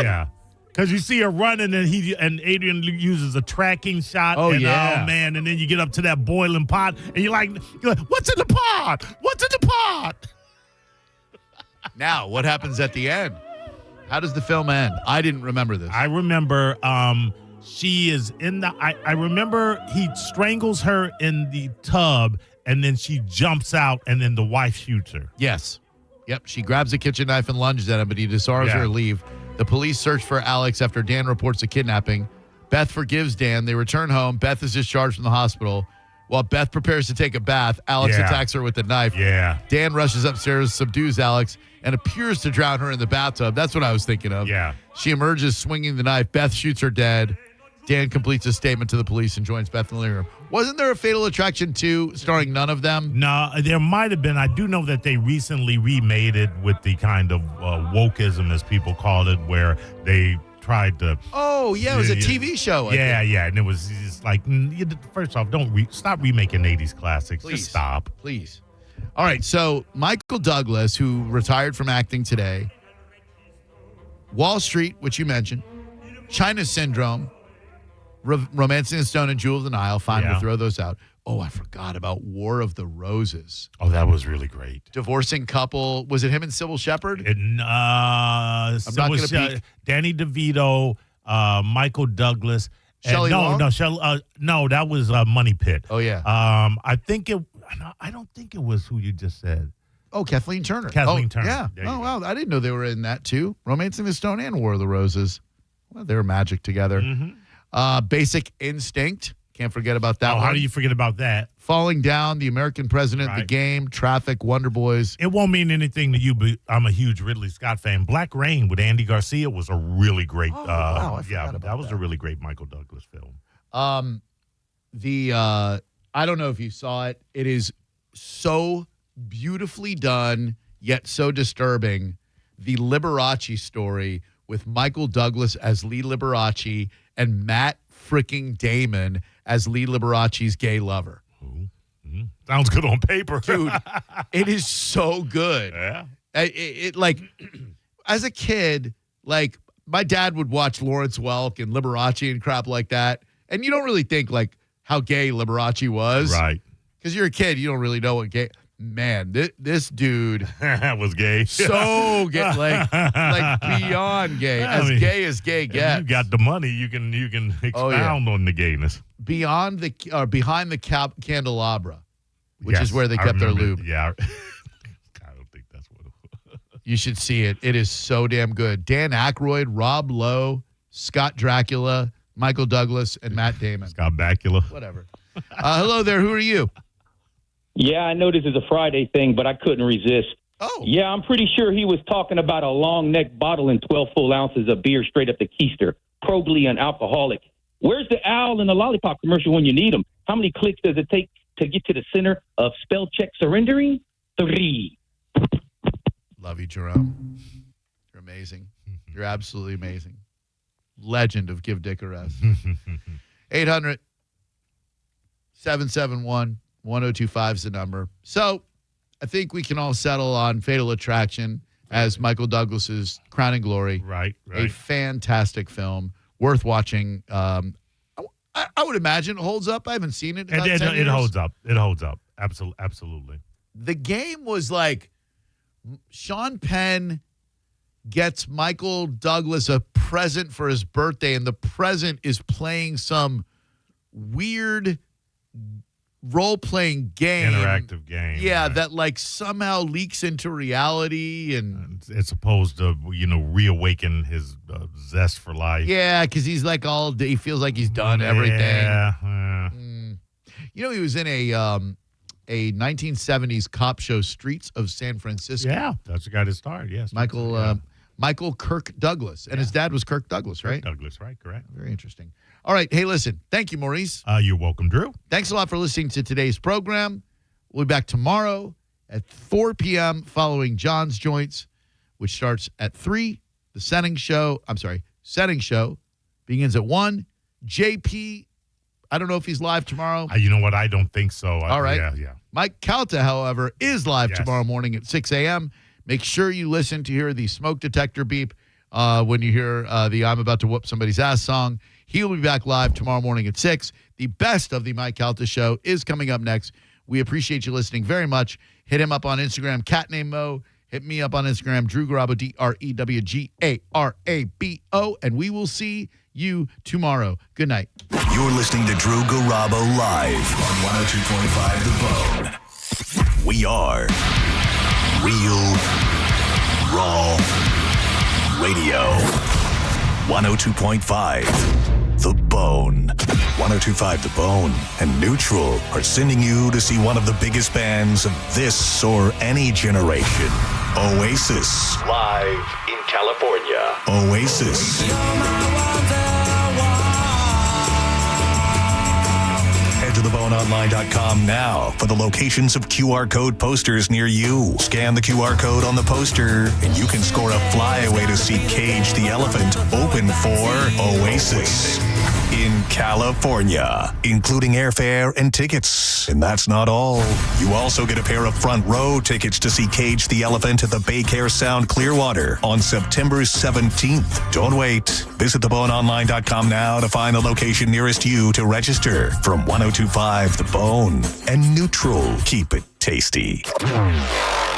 Yeah. Because you see her running and Adrian uses a tracking shot. Oh, and, yeah. Oh, man. And then you get up to that boiling pot and you're like, what's in the pot? What's in the pot? Now, what happens at the end? How does the film end? I didn't remember this. I remember she is in the... I remember he strangles her in the tub and then she jumps out and then the wife shoots her. Yes. Yep. She grabs a kitchen knife and lunges at him, but he disarms her and leave. The police search for Alex after Dan reports a kidnapping. Beth forgives Dan. They return home. Beth is discharged from the hospital. While Beth prepares to take a bath, Alex attacks her with a knife. Yeah. Dan rushes upstairs, subdues Alex, and appears to drown her in the bathtub. That's what I was thinking of. Yeah. She emerges swinging the knife. Beth shoots her dead. Dan completes a statement to the police and joins Beth in the living room. Wasn't there a Fatal Attraction 2 starring none of them? No, there might have been. I do know that they recently remade it with the kind of wokeism, as people called it, where they tried to... Oh, yeah, it was a TV show. Yeah, and it was just like, first off, stop remaking 80s classics. Please. Just stop. Please. All right, so Michael Douglas, who retired from acting today, Wall Street, which you mentioned, China Syndrome, Romancing the Stone and Jewel of the Nile. Fine, we'll throw those out. Oh, I forgot about War of the Roses. Oh, that was really great. Divorcing couple. Was it him and Sybil Shepherd? Danny DeVito, Michael Douglas. Shelley Long? No, that was Money Pit. Oh, yeah. I don't think it was who you just said. Oh, Kathleen Turner. Kathleen Turner. Yeah. There you go. Wow. I didn't know they were in that, too. Romancing the Stone and War of the Roses. Well, they were magic together. Mm-hmm. Basic Instinct. Can't forget about that one. How do you forget about that? Falling Down, The American President, The Game, Traffic, Wonder Boys. It won't mean anything to you, but I'm a huge Ridley Scott fan. Black Rain with Andy Garcia was a really great. I was a really great Michael Douglas film. I don't know if you saw it. It is so beautifully done, yet so disturbing. The Liberace story with Michael Douglas as Lee Liberace and Matt freaking Damon as Lee Liberace's gay lover. Mm-hmm. Sounds good on paper. Dude, it is so good. Yeah. It like, as a kid, like, my dad would watch Lawrence Welk and Liberace and crap like that. And you don't really think, like, how gay Liberace was. Right. Because you're a kid. You don't really know what gay. Man, this dude was gay. So gay, like beyond gay, gay as gay gets. You got the money, you can expound on the gayness. Behind the candelabra, which is where they kept their lube. Yeah, I don't think that's what it was. You should see it. It is so damn good. Dan Aykroyd, Rob Lowe, Scott Dracula, Michael Douglas, and Matt Damon. Scott Bakula. Whatever. Hello there. Who are you? Yeah, I know this is a Friday thing, but I couldn't resist. Oh. Yeah, I'm pretty sure he was talking about a long neck bottle and 12 full ounces of beer straight up the keister. Probably an alcoholic. Where's the owl in the lollipop commercial when you need him? How many clicks does it take to get to the center of spell check surrendering? 3. Love you, Jerome. You're amazing. You're absolutely amazing. Legend of Give Dick a Rest. 800-771-1025 is the number. So I think we can all settle on Fatal Attraction as Michael Douglas's crowning glory. Right. A fantastic film. Worth watching. I would imagine it holds up. I haven't seen it in about 10 years. It holds up. It holds up. Absolutely. The Game was like Sean Penn gets Michael Douglas a present for his birthday, and the present is playing some weird role-playing game. Interactive game. Yeah, that like somehow leaks into reality. And it's supposed to, reawaken his zest for life. yeah, because he's like he feels like he's done everything. Yeah. He was in a 1970s cop show, Streets of San Francisco. Yeah, that's the guy that started, yes. Michael Kirk Douglas. And his dad was Kirk Douglas, right? Kirk Douglas, right, correct. Very interesting. All right. Hey, listen. Thank you, Maurice. You're welcome, Drew. Thanks a lot for listening to today's program. We'll be back tomorrow at 4 p.m. following John's Joints, which starts at 3. The setting show begins at 1. JP, I don't know if he's live tomorrow. You know what? I don't think so. All right. Yeah. Mike Calta, however, is live tomorrow morning at 6 a.m. Make sure you listen to hear the smoke detector beep when you hear the I'm About to Whoop Somebody's Ass song. He'll be back live tomorrow morning at 6. The best of the Mike Calta Show is coming up next. We appreciate you listening very much. Hit him up on Instagram, @catnameMo. Hit me up on Instagram, Drew Garabo, DREWGARABO, and we will see you tomorrow. Good night. You're listening to Drew Garabo live on 102.5 The Bone. We are Real Raw Radio. 102.5 The Bone. 102.5 The Bone and Neutral are sending you to see one of the biggest bands of this or any generation. Oasis. Live in California. Oasis. Head to theboneonline.com now for the locations of QR code posters near you. Scan the QR code on the poster and you can score a flyaway to see Cage the Elephant open for Oasis in California, including airfare and tickets. And that's not all. You also get a pair of front row tickets to see Cage the Elephant at the Baycare Sound Clearwater on September 17th. Don't wait. Visit theboneonline.com now to find the location nearest you to register. From 102.5 The Bone and Neutral, keep it tasty.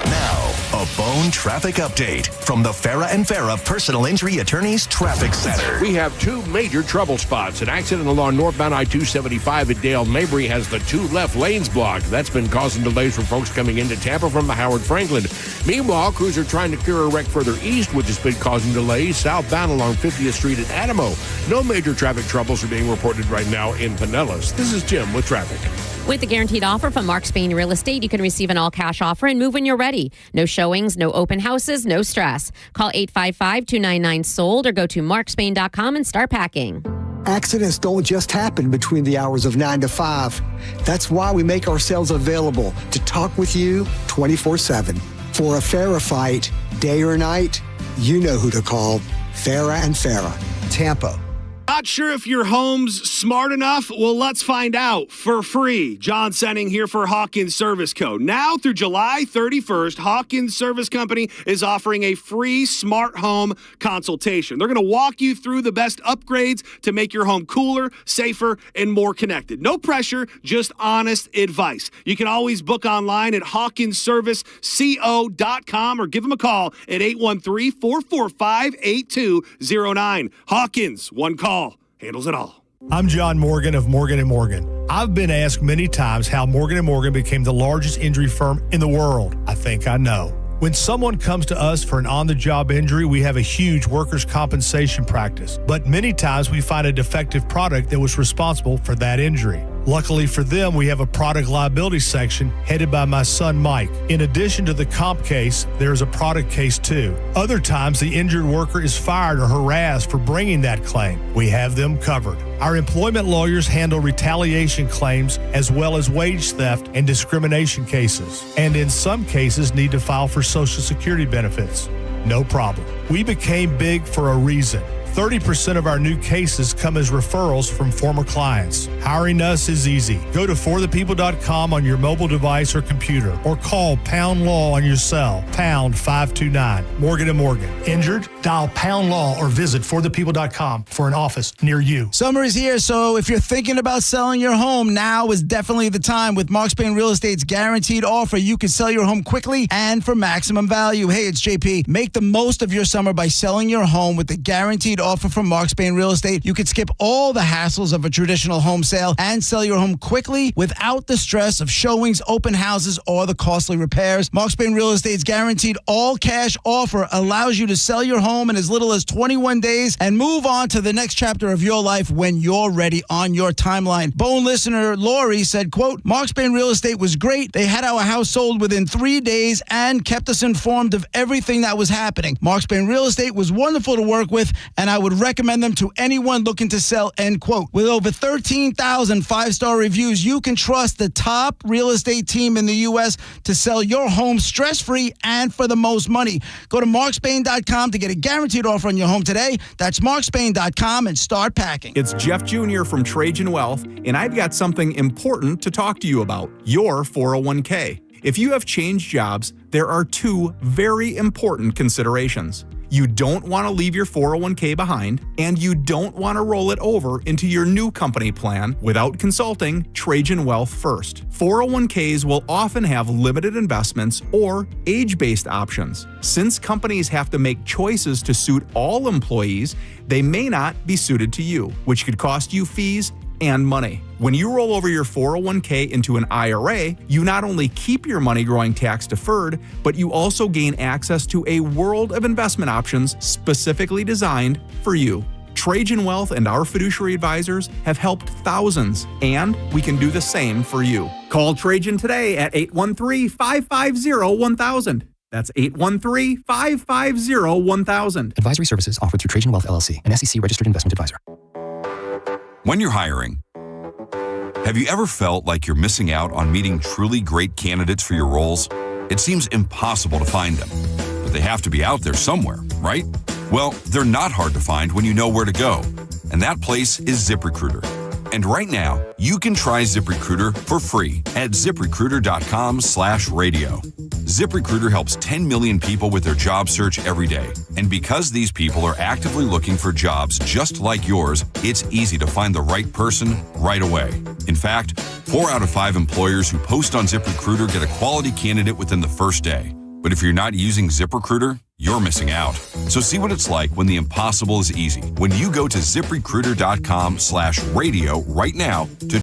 Now, a Bone traffic update from the Farah and Farah Personal Injury Attorneys Traffic Center. We have 2 major trouble spots. An accident along northbound I-275 at Dale Mabry has the 2 left lanes blocked. That's been causing delays for folks coming into Tampa from the Howard Franklin. Meanwhile, crews are trying to clear a wreck further east, which has been causing delays southbound along 50th Street at Adamo. No major traffic troubles are being reported right now in Pinellas. This is Jim with traffic. With the guaranteed offer from Mark Spain Real Estate, you can receive an all-cash offer and move when you're ready. No showings, no open houses, no stress. Call 855-299-SOLD or go to markspain.com and start packing. Accidents don't just happen between the hours of 9 to 5. That's why we make ourselves available to talk with you 24/7. For a Farah fight, day or night, you know who to call. Farah and Farah, Tampa. Not sure if your home's smart enough? Well, let's find out for free. John Senning here for Hawkins Service Co. Now through July 31st, Hawkins Service Company is offering a free smart home consultation. They're going to walk you through the best upgrades to make your home cooler, safer, and more connected. No pressure, just honest advice. You can always book online at hawkinsserviceco.com or give them a call at 813-445-8209. Hawkins, one call. Handles it all. I'm John Morgan of Morgan & Morgan. I've been asked many times how Morgan & Morgan became the largest injury firm in the world. I think I know. When someone comes to us for an on-the-job injury, we have a huge workers' compensation practice. But many times we find a defective product that was responsible for that injury. Luckily for them, we have a product liability section headed by my son, Mike. In addition to the comp case, there's a product case too. Other times, the injured worker is fired or harassed for bringing that claim. We have them covered. Our employment lawyers handle retaliation claims as well as wage theft and discrimination cases. And in some cases, need to file for Social Security benefits. No problem. We became big for a reason. 30% of our new cases come as referrals from former clients. Hiring us is easy. Go to forthepeople.com on your mobile device or computer, or call Pound Law on your cell, pound 529. Morgan & Morgan. Injured? Dial Pound Law or visit forthepeople.com for an office near you. Summer is here, so if you're thinking about selling your home, now is definitely the time. With Mark Spain Real Estate's guaranteed offer, you can sell your home quickly and for maximum value. Hey, it's JP. Make the most of your summer by selling your home with the guaranteed offer from Mark Spain Real Estate. You can skip all the hassles of a traditional home sale and sell your home quickly without the stress of showings, open houses, or the costly repairs. Mark Spain Real Estate's guaranteed all-cash offer allows you to sell your home in as little as 21 days and move on to the next chapter of your life when you're ready on your timeline. Bone listener Lori said, quote, Mark Spain Real Estate was great. They had our house sold within 3 days and kept us informed of everything that was happening. Mark Spain Real Estate was wonderful to work with, and I would recommend them to anyone looking to sell, end quote. With over 13,000 five-star reviews, you can trust the top real estate team in the U.S. to sell your home stress-free and for the most money. Go to markspain.com to get a guaranteed offer on your home today. That's markspain.com and start packing. It's Jeff Jr. from Trajan Wealth, and I've got something important to talk to you about, your 401k. If you have changed jobs, there are two very important considerations. You don't want to leave your 401k behind, and you don't want to roll it over into your new company plan without consulting Trajan Wealth first. 401ks will often have limited investments or age-based options. Since companies have to make choices to suit all employees, they may not be suited to you, which could cost you fees and money. When you roll over your 401k into an IRA, you not only keep your money growing tax deferred, but you also gain access to a world of investment options specifically designed for you. Trajan Wealth and our fiduciary advisors have helped thousands, and we can do the same for you. Call Trajan today at 813-550-1000. That's 813-550-1000. Advisory services offered through Trajan Wealth LLC, an SEC-registered investment advisor. When you're hiring, have you ever felt like you're missing out on meeting truly great candidates for your roles? It seems impossible to find them, but they have to be out there somewhere, right? Well, they're not hard to find when you know where to go, and that place is ZipRecruiter. And right now, you can try ZipRecruiter for free at ZipRecruiter.com/radio. ZipRecruiter helps 10 million people with their job search every day. And because these people are actively looking for jobs just like yours, it's easy to find the right person right away. In fact, 4 out of 5 employers who post on ZipRecruiter get a quality candidate within the first day. But if you're not using ZipRecruiter, you're missing out. So see what it's like when the impossible is easy. When you go to ZipRecruiter.com/radio right now to